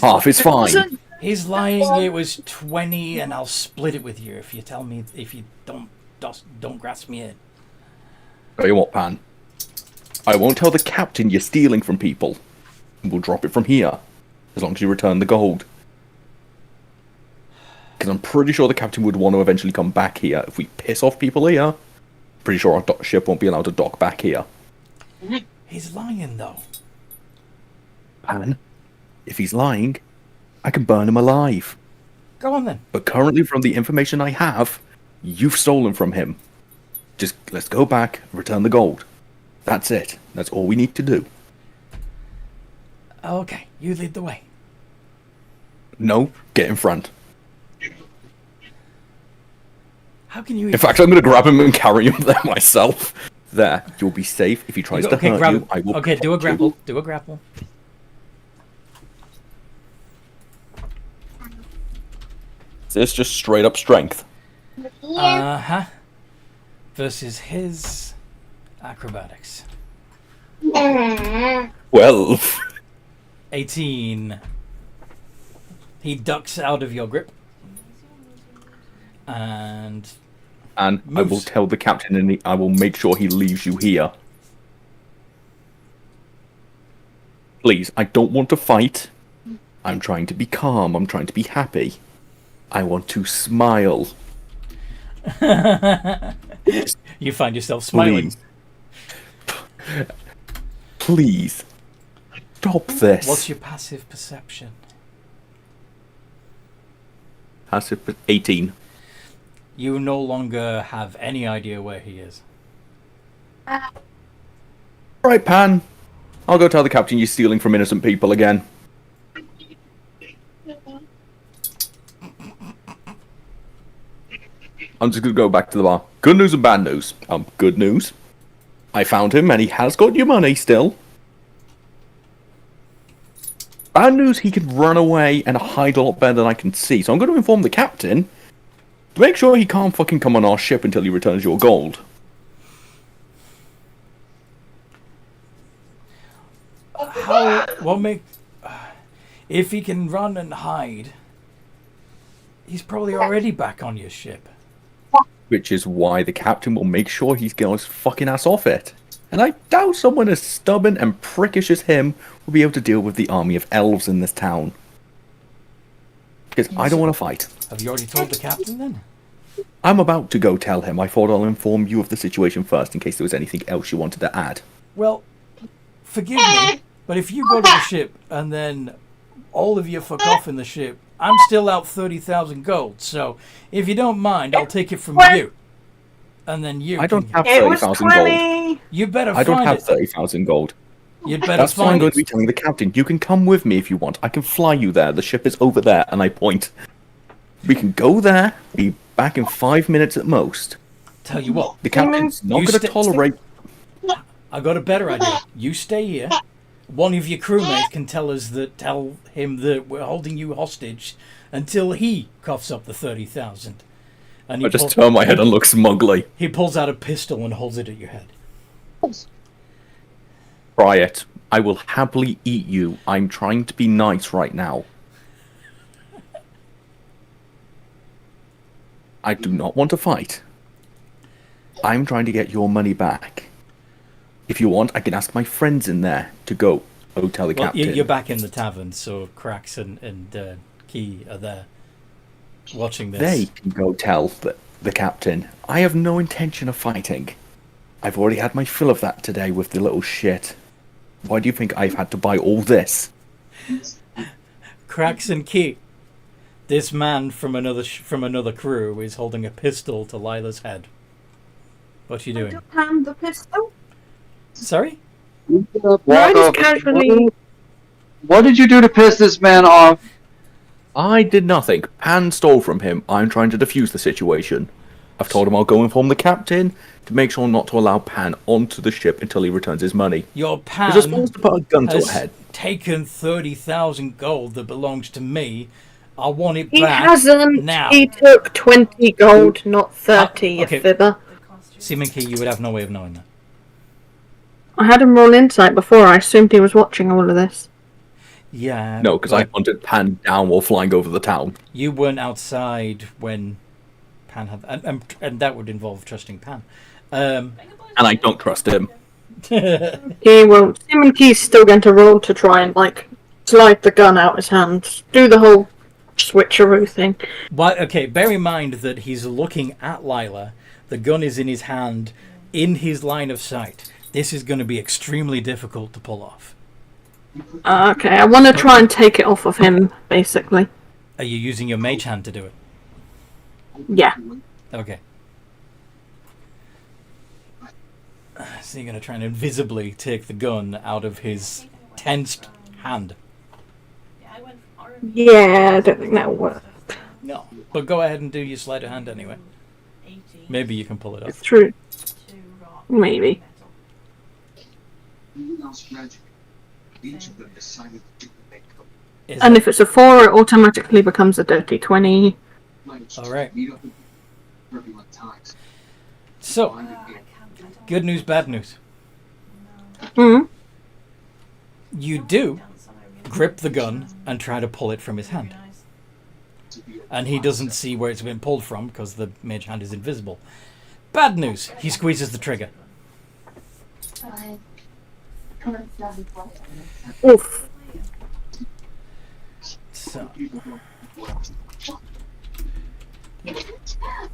Half is fine. He's lying. It was 20, and I'll split it with you if you tell me. If you don't grasp me in. Tell you what, Pan. I won't tell the captain you're stealing from people. We'll drop it from here, as long as you return the gold. Because I'm pretty sure the captain would want to eventually come back here. If we piss off people here, pretty sure our ship won't be allowed to dock back here. He's lying, though. Pan, if he's lying, I can burn him alive. Go on then. But currently, from the information I have, you've stolen from him. Just let's go back and return the gold. That's it. That's all we need to do. Okay, you lead the way. No, get in front. How can you? In fact, I'm going to grab him and carry him there myself. There, you'll be safe. If he tries to hurt you, I will. Okay, do a protect grapple. you. Do a grapple. Is this just straight up strength? Uh huh. versus his acrobatics. 12. 18. He ducks out of your grip. And And I will moves. tell the captain, and I will make sure he leaves you here. Please, I don't want to fight. I'm trying to be calm. I'm trying to be happy. I want to smile. You find yourself smiling. Please. Stop this. What's your passive perception? Passive 18. You no longer have any idea where he is. Right, Pan. I'll go tell the captain you're stealing from innocent people again. I'm just going to go back to the bar. Good news and bad news. Good news. I found him and he has got your money still. Bad news, he can run away and hide a lot better than I can see. So I'm going to inform the captain to make sure he can't fucking come on our ship until he returns your gold. If he can run and hide, he's probably already back on your ship. Which is why the captain will make sure he gets his fucking ass off it. And I doubt someone as stubborn and prickish as him will be able to deal with the army of elves in this town. Because I don't want to fight. Have you already told the captain then? I'm about to go tell him. I thought I'll inform you of the situation first in case there was anything else you wanted to add. Well, forgive me, but if you go to the ship and then all of you fuck off in the ship, I'm still out 30,000 gold. So if you don't mind, I'll take it from you. And then you I don't can- have It was 30,000 gold. 20. You better I don't find have it. 30,000 gold. You'd better That's why I'm find going to be it. telling the captain. You can come with me if you want. I can fly you there. The ship is over there, and I point. We can go there, be back in 5 minutes at most. Tell you what, The captain's not You going to sta- tolerate... I got a better idea. You stay here. One of your crewmates can tell him that we're holding you hostage until he coughs up the 30,000. And I just turn my head and look smugly. He pulls out a pistol and holds it at your head. Try it. I will happily eat you. I'm trying to be nice right now. I do not want to fight. I'm trying to get your money back. If you want, I can ask my friends in there to go tell the Well, captain. you're back in the tavern, so Cracks and Key are there watching this. They can go tell the captain. I have no intention of fighting. I've already had my fill of that today with the little shit. Why do you think I've had to buy all this? Cracks and Key. This man from another crew is holding a pistol to Lila's head. What are you doing? Hand the pistol. Sorry? No, I just casually. What did you do to piss this man off? I did nothing. Pan stole from him. I'm trying to defuse the situation. I've told him I'll go inform the captain to make sure not to allow Pan onto the ship until he returns his money. Your He's pan just supposed to put a gun to has her head. taken 30,000 gold that belongs to me. I want it He back hasn't. now. He took 20 gold, not 30, okay. you fibber. Seaman Key, you would have no way of knowing that. I had him roll insight before. I assumed he was watching all of this. Yeah. No, because I but hunted Pan down while flying over the town. You weren't outside when Pan had... And that would involve trusting Pan. And I don't trust him. He won't. Simon Key's still going to roll to try and, slide the gun out his hand. Do the whole switcheroo thing. Well, okay, bear in mind that he's looking at Lyla. The gun is in his hand, in his line of sight. This is going to be extremely difficult to pull off. Okay, I want to try and take it off of him, basically. Are you using your mage hand to do it? Yeah. Okay. So you're going to try and invisibly take the gun out of his tensed hand. Yeah, I don't think that'll work. No. But go ahead and do your sleight of hand anyway. Maybe you can pull it off. True. Maybe. Each of them decided to make Is And that- if it's a 4, it automatically becomes a dirty 20. All right. meet up for everyone times. So, good news, bad news. Hmm. You do grip the gun and try to pull it from his hand. And he doesn't see where it's been pulled from because the mage hand is invisible. Bad news, he squeezes the trigger. Oof. So,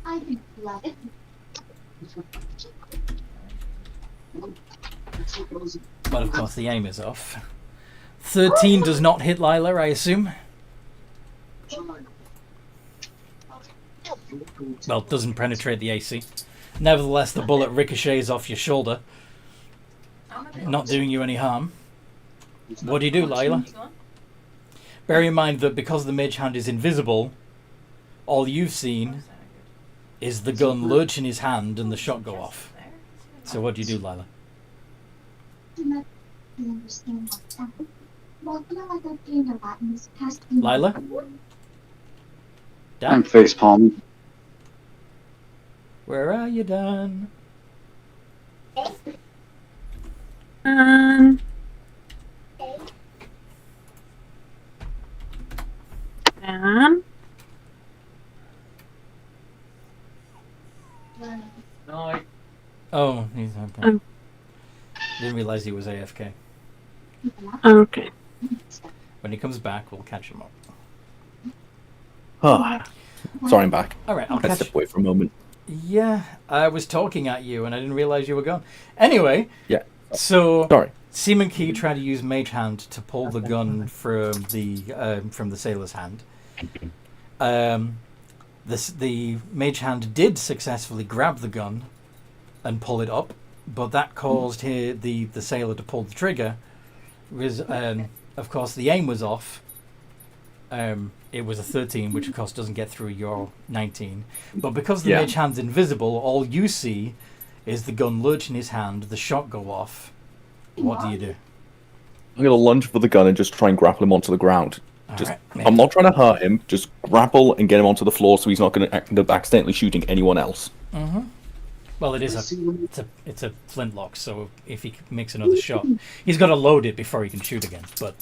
I love it. but of course the aim is off. 13 does not hit Lyla, I assume. Well, it doesn't penetrate the AC. Nevertheless, the bullet ricochets off your shoulder, not doing you any harm. What do you do, Lyla? Bear in mind that because the mage hand is invisible, all you've seen is the gun lurch in his hand and the shot go off. So what do you do, Lyla? Lyla? I'm Dan? facepalming. Where are you, Dan? Um. Dan. Oh, he's okay. Oh. Didn't realize he was AFK. Okay. When he comes back, we'll catch him up. Ah, sorry, I'm back. All right, I'll Let's catch. step away for a moment. Yeah, I was talking at you and I didn't realize you were gone. Anyway, Yeah. so Sorry. Seaman Key tried to use Mage Hand to pull the gun from the sailor's hand. The Mage Hand did successfully grab the gun and pull it up, but that caused the sailor to pull the trigger. Because, of course, the aim was off. It was a 13, which of course doesn't get through your 19. But because the Yeah. mage hand's invisible, all you see is the gun lurch in his hand, the shot go off. What do you do? I'm gonna lunge for the gun and just try and grapple him onto the ground. Just, Alright, I'm not trying to hurt him. Just grapple and get him onto the floor so he's not going to end up accidentally shooting anyone else. Mm-hmm. Well, it's a flintlock, so if he makes another shot, he's got to load it before he can shoot again. But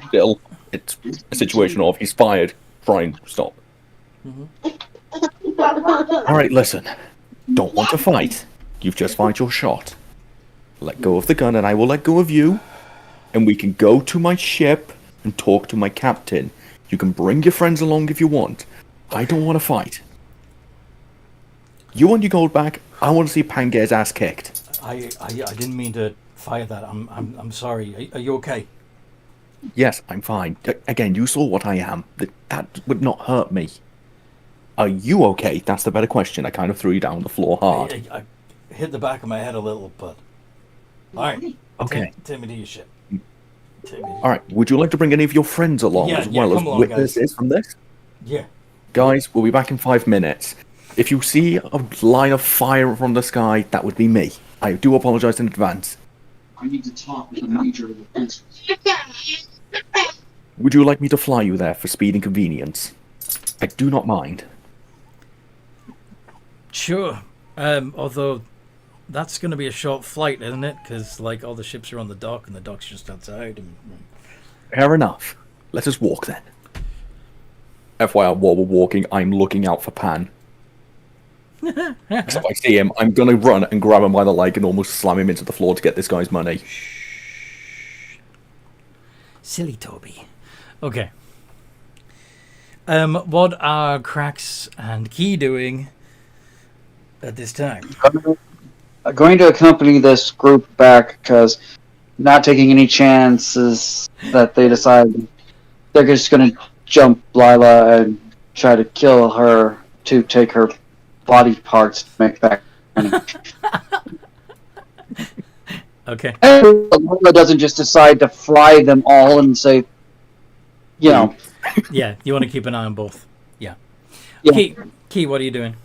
Still, it's a situation of he's fired. Try and stop. All right, listen. Don't want to fight. You've just fired your shot. Let go of the gun, and I will let go of you. And we can go to my ship and talk to my captain. You can bring your friends along if you want. I don't want to fight. You want your gold back? I want to see Pangare's ass kicked. I didn't mean to fire that. I'm sorry. Are you okay? Yes, I'm fine. Again, you saw what I am. That would not hurt me. Are you okay? That's the better question. I kind of threw you down on the floor hard. I hit the back of my head a little, but all right. Okay. Take me to your ship. All right. Would you like to bring any of your friends along Yeah, as yeah, well as come along, witnesses from this? Yeah. Guys, we'll be back in 5 minutes. If you see a line of fire from the sky, that would be me. I do apologize in advance. I need to talk with the major of the prince. Would you like me to fly you there for speed and convenience? I do not mind. Sure. Although that's going to be a short flight, isn't it? Because like all the ships are on the dock and the dock's just outside. Fair enough. Let us walk then. FYI, while we're walking, I'm looking out for Pan. So if I see him, I'm gonna run and grab him by the leg and almost slam him into the floor to get this guy's money. Silly Toby. Okay. What are Cracks and Key doing at this time? I'm going to accompany this group back because not taking any chances that they decide they're just going to jump Lyla and try to kill her to take her body parts to make back money. Okay. And Lyla doesn't just decide to fry them all and say, you know. Yeah, you want to keep an eye on both. Yeah. Yeah. Key, what are you doing?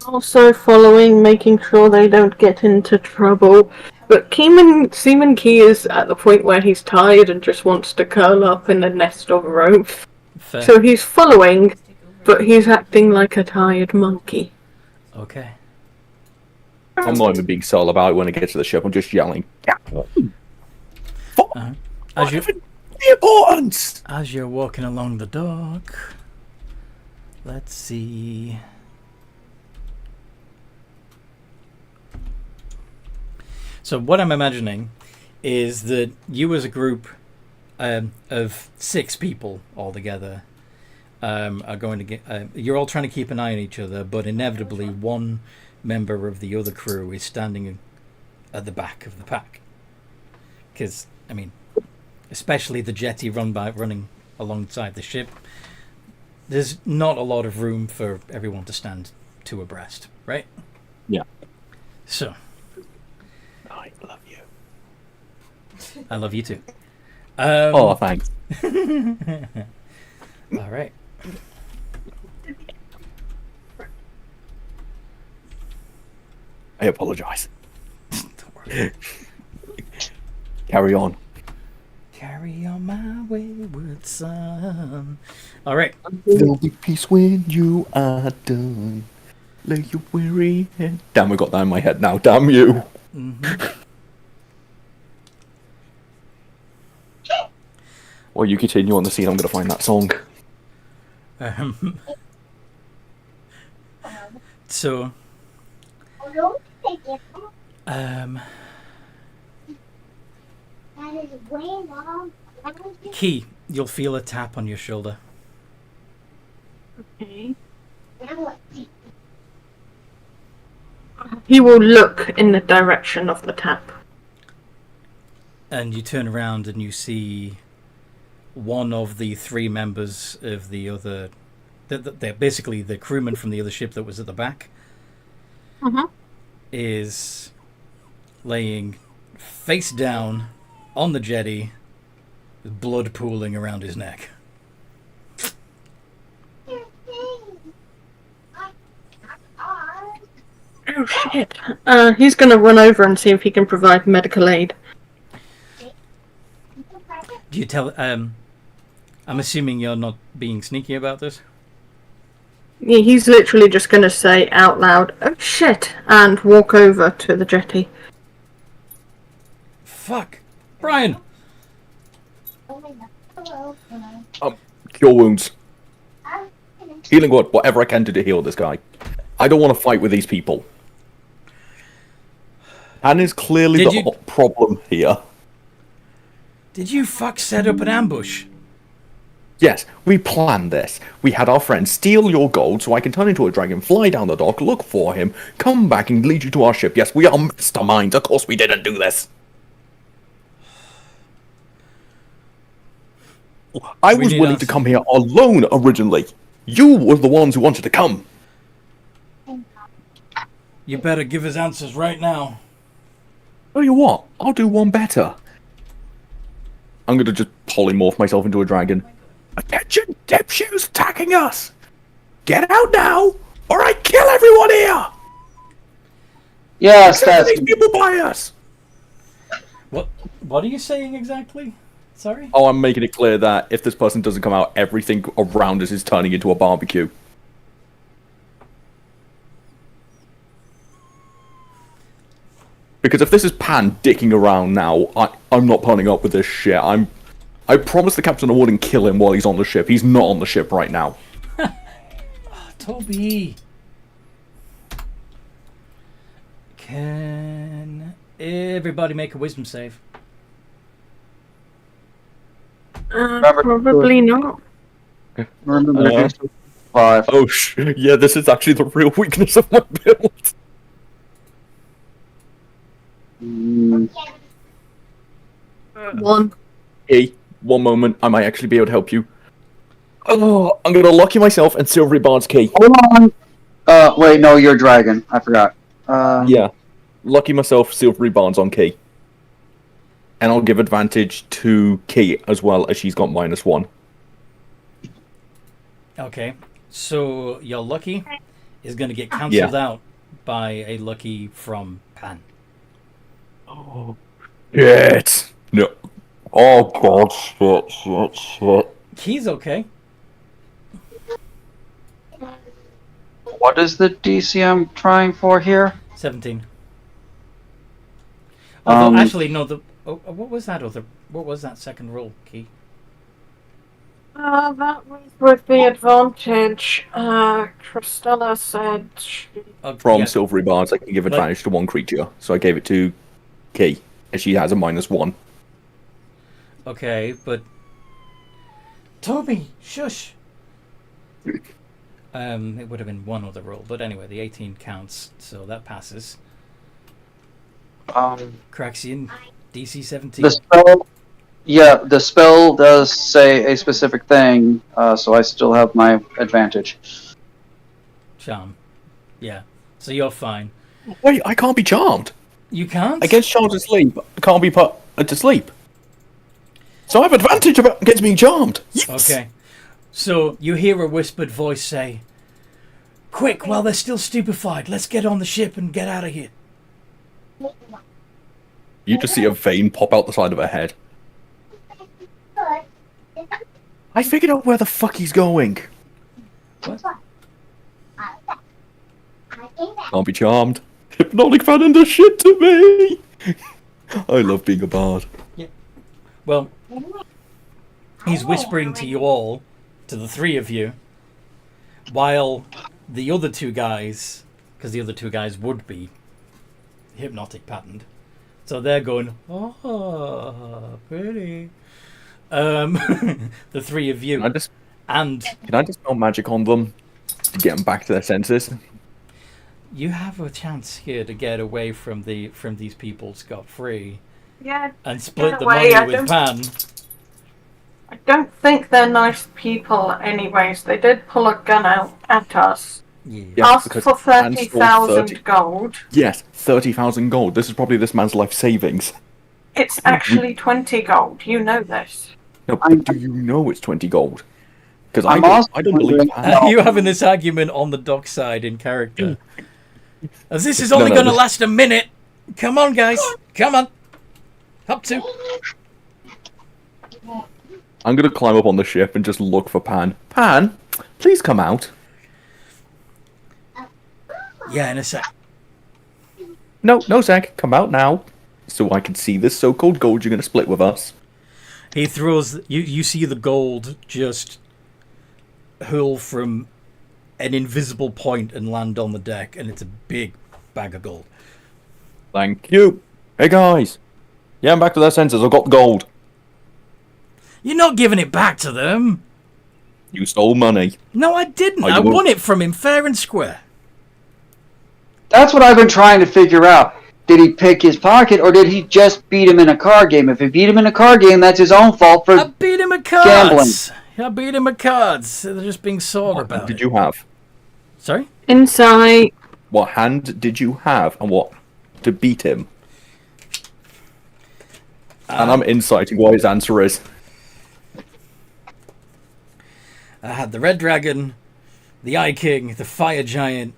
Also following, making sure they don't get into trouble. But Seaman Key is at the point where he's tired and just wants to curl up in a nest of rope. Fair. So he's following, but he's acting like a tired monkey. Okay. I'm not even being subtle about it when I get to the ship. I'm just yelling. As you The importance! as you're walking along the dock, let's see. So what I'm imagining is that you as a group of 6 people altogether are going to get. You're all trying to keep an eye on each other, but inevitably one member of the other crew is standing at the back of the pack. Because I mean, especially the jetty running alongside the ship, there's not a lot of room for everyone to stand 2 abreast, right? Yeah. So I love you. I love you too. Oh, thanks. All right. I apologize. Don't worry. Carry on. Carry on my wayward son. All right. There'll be peace when you are done. Lay your weary head. Damn, I got that in my head now. Damn you. While you continue on the scene, I'm going to find that song. So, Don't take it. um, That is way long. Key, you'll feel a tap on your shoulder. Okay. Now what? He will look in the direction of the tap. And you turn around and you see one of the 3 members of the other. They're basically the crewman from the other ship that was at the back. Is laying face down on the jetty, with blood pooling around his neck. Oh shit. He's gonna run over and see if he can provide medical aid. Do you tell? I'm assuming you're not being sneaky about this. Yeah, he's literally just gonna say out loud, "Oh shit," and walk over to the jetty. Fuck, Brian. Cure wounds. Healing word. Whatever I can do to heal this guy. I don't want to fight with these people. And is clearly Did the you- problem here. Did you fuck set up an ambush? Yes, we planned this. We had our friend steal your gold so I can turn into a dragon, fly down the dock, look for him, come back and lead you to our ship. Yes, we are masterminds. Of course we didn't do this. I We was need willing us- to come here alone originally. You were the ones who wanted to come. You better give us answers right now. Tell you what, I'll do one better. I'm gonna just polymorph myself into a dragon. Attention, dipshits attacking us! Get out now, or I kill everyone here! Yes, Kill that's these people by us! What are you saying exactly? Sorry? Oh, I'm making it clear that if this person doesn't come out, everything around us is turning into a barbecue. Because if this is Pan dicking around now, I'm not putting up with this shit. I promised the captain I wouldn't kill him while he's on the ship. He's not on the ship right now. Toby. Can everybody make a wisdom save? Probably not. remember to do 5. Oh yeah, this is actually the real weakness of my build. One. Hey, one moment, I might actually be able to help you. Oh, I'm gonna lucky myself and Silvery Bard's key. Hold on. Wait, no, you're a dragon. I forgot. Yeah, lucky myself, Silvery Bard's on key. And I'll give advantage to Key as well, as she's got -1. Okay. So your lucky is going to get cancelled out by a lucky from Pan. Oh, shit. No. Oh, God, shit. Key's okay. What is the DC I'm trying for here? 17. Although, actually, no. What was that other? What was that second roll, Key? That was with the advantage. Christella said From Yeah. Silvery Bards, I can give advantage to one creature, so I gave it to Key, and she has a -1. Okay, Toby, shush. It would have been one other roll, but anyway, the 18 counts, so that passes. Craxian, DC 17. The spell, yeah, the spell does say a specific thing, so I still have my advantage. Charm. Yeah, so you're fine. Wait, I can't be charmed. You can't? Against charmed to sleep, I can't be put to sleep. So I have advantage against being charmed. Yes! Okay. So you hear a whispered voice say, "Quick, while they're still stupefied, let's get on the ship and get out of here." You just see a vein pop out the side of her head. I figured out where the fuck he's going. What? Can't be charmed. Hypnotic fan does shit to me. I love being a bard. Well, he's whispering to you all, to the three of you, while the other two guys, because the other two guys would be hypnotic patterned, so they're going, "Oh, pretty." The three of you, Can and I dispel magic on them to get them back to their senses? you have a chance here to get away from these people scot-free. Yeah, And split get the away, money with Pan. I don't think they're nice people anyways. They did pull a gun out at us. Yeah. Asked because for Pan stole 30,000 gold. Yes, 30,000 gold. This is probably this man's life savings. It's actually 20 gold. You know this. No, but do you know it's 20 gold? Because I'm I also don't believe wondering- Pan. You having this argument on the dockside in character. As this is No, only no, going to this- last a minute. Come on, guys. Come on. Up to. I'm going to climb up on the ship and just look for Pan. Pan, please come out. Yeah, in a sec. No, Zach, come out now. So I can see this so-called gold you're going to split with us. He throws. You see the gold just hurl from an invisible point and land on the deck, and it's a big bag of gold. Thank you. Hey, guys. Yeah, I'm back to their senses. I've got the gold. You're not giving it back to them. You stole money. No, I didn't. Oh, you I won't- won it from him fair and square. That's what I've been trying to figure out. Did he pick his pocket, or did he just beat him in a card game? If he beat him in a card game, that's his own fault I for... beat him at cards. I beat him at cards. They're just being sore What about hand did it. you have? Sorry? Insight. What hand did you have, and what to beat him? And I'm inciting what his answer is. I had the Red Dragon, the Eye King, the Fire Giant,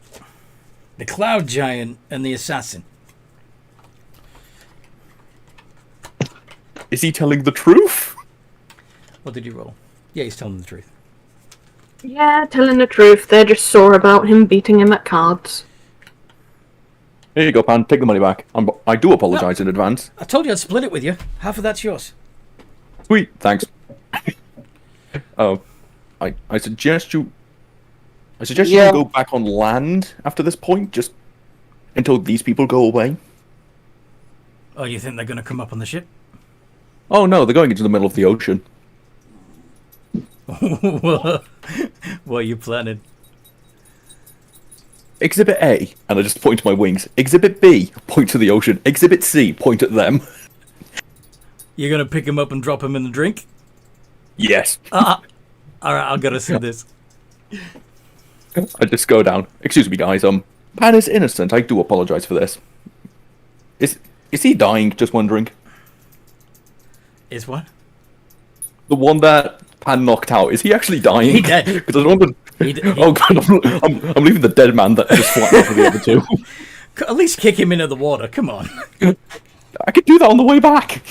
the Cloud Giant, and the Assassin. Is he telling the truth? What did you roll? Yeah, he's telling the truth. Yeah, telling the truth. They're just sore about him beating him at cards. Here you go, Pan. Take the money back. I do apologise in advance. I told you I'd split it with you. Half of that's yours. Sweet, thanks. I suggest you. Yeah. Go back on land after this point, just until these people go away. Oh, you think they're going to come up on the ship? Oh no, they're going into the middle of the ocean. What are you planning? Exhibit A, and I just point to my wings. Exhibit B, point to the ocean. Exhibit C, point at them. You're going to pick him up and drop him in the drink? Yes. Alright, I'll get us through this. I just go down. Excuse me, guys. Pan is innocent. I do apologise for this. Is he dying? Just wondering. Is what? The one that Pan knocked out, is he actually dying? He dead. Because I don't want to... He Oh god, I'm leaving the dead man that just flat off of the other two. At least kick him into the water, come on. I could do that on the way back.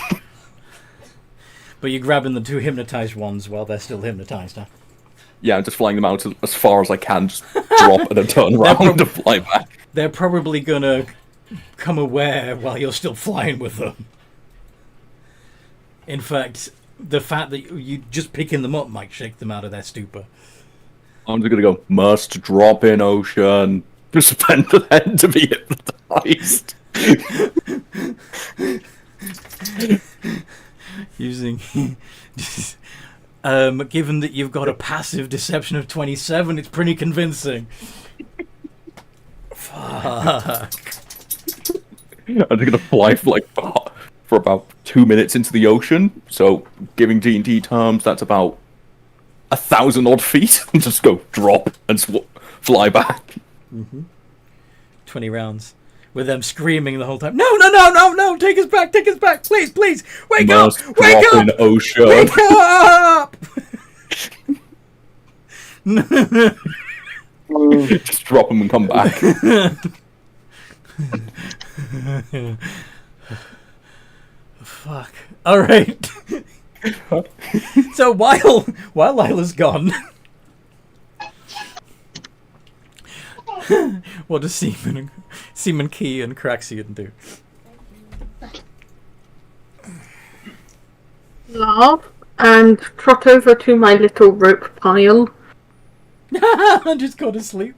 But you're grabbing the two hypnotized ones while they're still hypnotized, huh? Yeah, I'm just flying them out as far as I can, just drop and then turn around and fly back. They're probably gonna come aware while you're still flying with them. In fact, the fact that you just picking them up might shake them out of their stupor. I'm just gonna go, must drop in Ocean. Suspend the head to be hypnotized. Using... given that you've got a passive deception of 27, it's pretty convincing. Fuck. I'm just gonna fly for about 2 minutes into the ocean. So, giving D&D terms, that's about 1,000 odd feet. And just go drop and fly back. 20 rounds. With them screaming the whole time, no, take us back, please, wake up, wake drop up, in Ocean. wake up! Just drop them and come back. Fuck. Alright. So while Lila's gone, what does Seaman Key and Craxian do? Laugh and trot over to my little rope pile. I just go to sleep.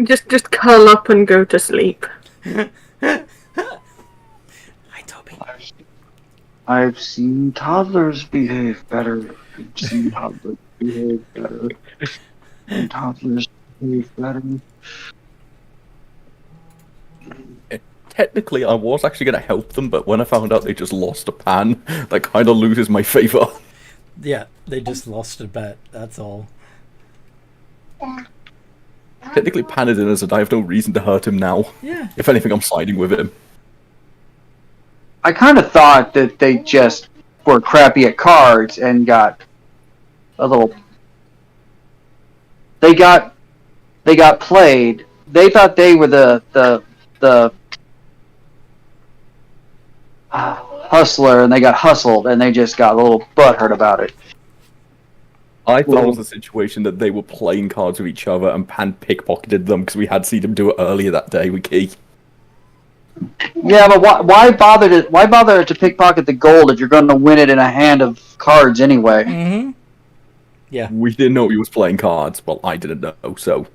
Just curl up and go to sleep. Hi, Toby. I've seen toddlers behave better. I've seen toddlers behave better. And toddlers behave better. Technically, I was actually going to help them, but when I found out they just lost a pan, that kind of loses my favour. Yeah, they just lost a bet, that's all. Technically, Pan is innocent. I have no reason to hurt him now. Yeah. If anything, I'm siding with him. I kind of thought that they just were crappy at cards and got a little. They got played. They thought they were the hustler, and they got hustled, and they just got a little butthurt about it. I thought it was a situation that they were playing cards with each other and Pan pickpocketed them because we had seen him do it earlier that day with Key. Yeah, but why bother to pickpocket the gold if you're going to win it in a hand of cards anyway? Mm-hmm. Yeah. We didn't know he was playing cards. Well, I didn't know, so...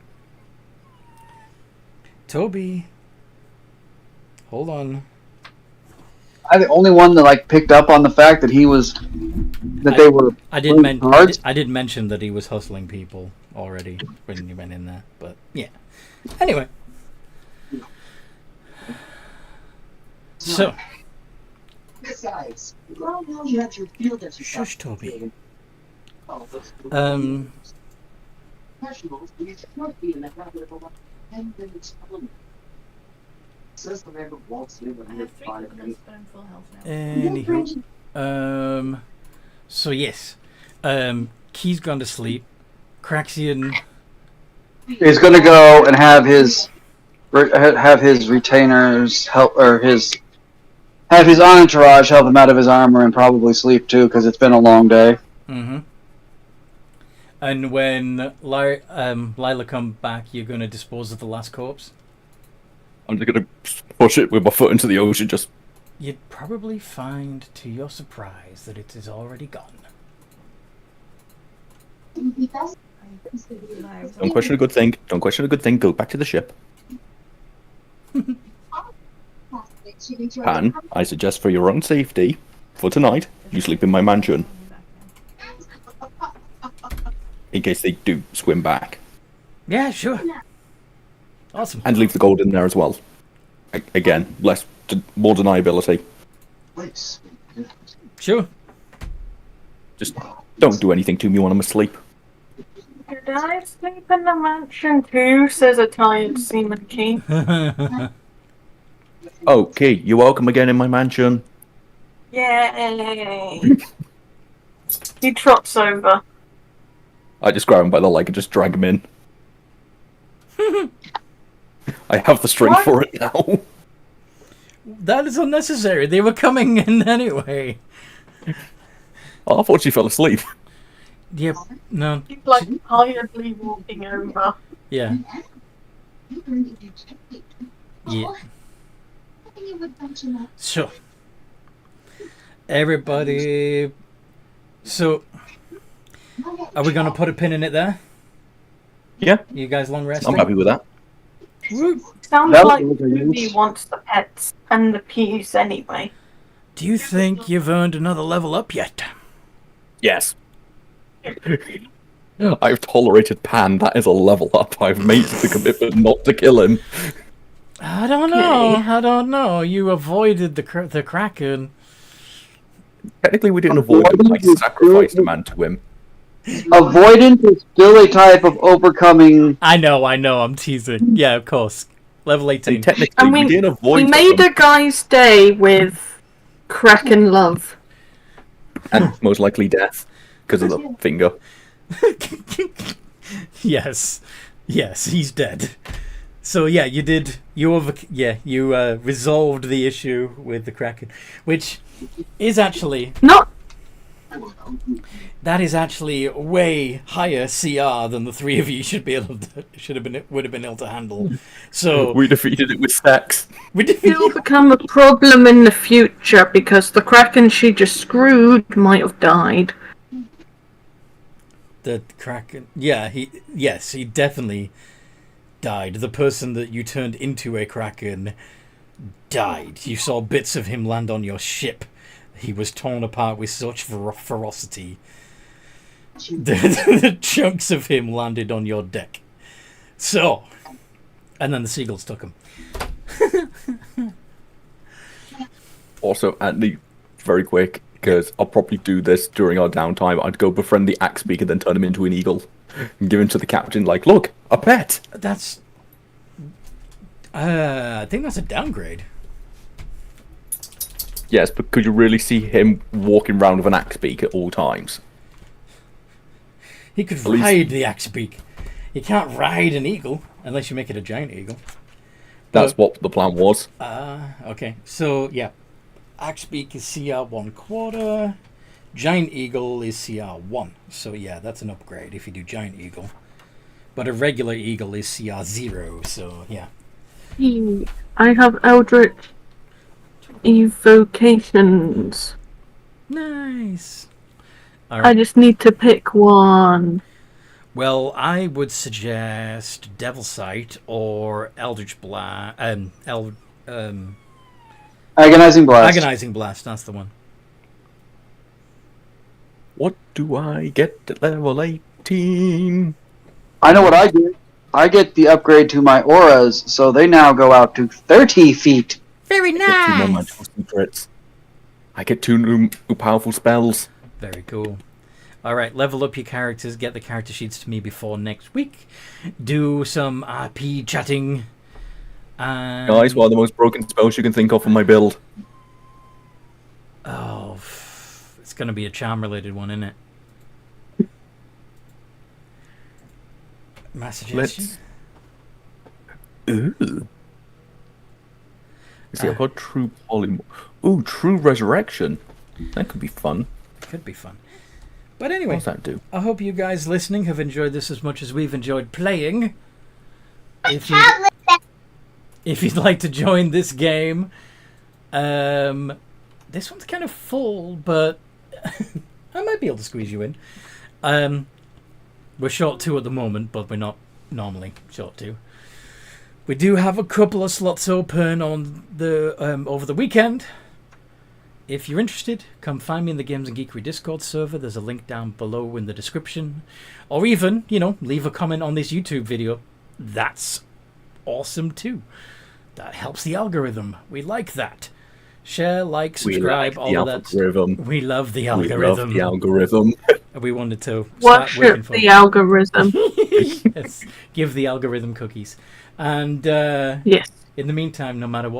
Toby. Hold on. I'm the only one that picked up on the fact that he was they were. I did mention that he was hustling people already when you went in there, but yeah. Anyway. So. Besides, well, now you have your field as Shush, Toby. Professionals, we should be in the habit of about 10 minutes only. Says the man who walks in I when have you're 3 5 quick minutes. notes, but I'm full health now. Anywho. So yes. Key's gone to sleep. Craxian He's going to go and have his retainers help, or have his entourage help him out of his armor and probably sleep too, because it's been a long day. Mm-hmm. And when Lyla come back, you're going to dispose of the last corpse? I'm just going to push it with my foot into the ocean, just... You'd probably find, to your surprise, that it is already gone. Don't question a good thing. Don't question a good thing. Go back to the ship. Pan, I suggest for your own safety, for tonight, you sleep in my mansion. In case they do swim back. Yeah, sure. Awesome. And leave the gold in there as well. Again, more deniability. Place. Sure. Just don't do anything to me when I'm asleep. Did I sleep in the mansion too? Says a tired Seaman Key. Okay, you're welcome again in my mansion. Yay! He trots over. I just grab him by the leg and just drag him in. I have the strength for it now. That is unnecessary. They were coming in anyway. Oh, I thought she fell asleep. Yep. No. He's tiredly walking over. Yeah. Yeah. I think you would mention that. So, everybody. So, are we gonna put a pin in it there? Yeah, You guys long resting? I'm happy with that. Woo. Sounds That like was a Ruby use. wants the pets and the peas anyway. Do you think you've earned another level up yet? Yes. I've tolerated Pan. That is a level up. I've made the commitment not to kill him. I don't know. Okay. I don't know. You avoided the Kraken. Technically, we didn't avoid him. I sacrificed a man to him. Avoidance is still a type of overcoming. I know. I'm teasing. Yeah, of course. Level 18. And technically, And we didn't avoid we made them, a guy's day with Kraken love. and most likely death because of the finger. Yes, he's dead. So yeah, you did. You resolved the issue with the Kraken, which is actually Not that is actually way higher CR than the three of you would have been able to handle. So We defeated it with sex. we did. will become a problem in the future because the Kraken she just screwed might have died. The Kraken. Yeah, he definitely died. The person that you turned into a Kraken died. You saw bits of him land on your ship. He was torn apart with such ferocity. The chunks of him landed on your deck. So, and then the seagulls took him. Also, Anthony, very quick, because I'll probably do this during our downtime. I'd go befriend the axe speaker, then turn him into an eagle, and give him to the captain. Like, look, a pet. That's. I think that's a downgrade. Yes, but could you really see him walking around with an axe beak at all times? He could least- ride the axe beak. You can't ride an eagle unless you make it a giant eagle. That's what the plan was. Okay. So yeah, axe beak is CR 1/4. Giant eagle is CR 1. So yeah, that's an upgrade if you do giant eagle. But a regular eagle is CR 0. So yeah. I have Eldritch evocations. Nice. All I right. just need to pick one. Well, I would suggest Devil Sight or Eldritch Blast. Agonizing Blast. Agonizing Blast. That's the one. What do I get at level 18? I know what I get. I get the upgrade to my auras, so they now go out to 30 feet. Very I get 2 more magical secrets. I get 2 new powerful spells. Very cool. All right, level up your characters. Get the character sheets to me before next week. Do some RP chatting. Guys, what are the most broken spells you can think of on my build? Oh, it's going to be a charm-related one, isn't it? My suggestion? Ooh. See, I've got True Polymorph. Ooh, True Resurrection. That could be fun. Could be fun. But anyway, What's that do? I hope you guys listening have enjoyed this as much as we've enjoyed playing. If you'd like to join this game, this one's kind of full, but I might be able to squeeze you in. We're short 2 at the moment, but we're not normally short 2. We do have a couple of slots open on the over the weekend. If you're interested, come find me in the Games and Geekery Discord server. There's a link down below in the description. Or even, leave a comment on this YouTube video. That's awesome too. That helps the algorithm. We like that. Share, like, subscribe, all of that. We love the algorithm. We love the algorithm. We wanted to start working Worship for the algorithm. Yes. Give the algorithm cookies. And Yes. in the meantime, no matter what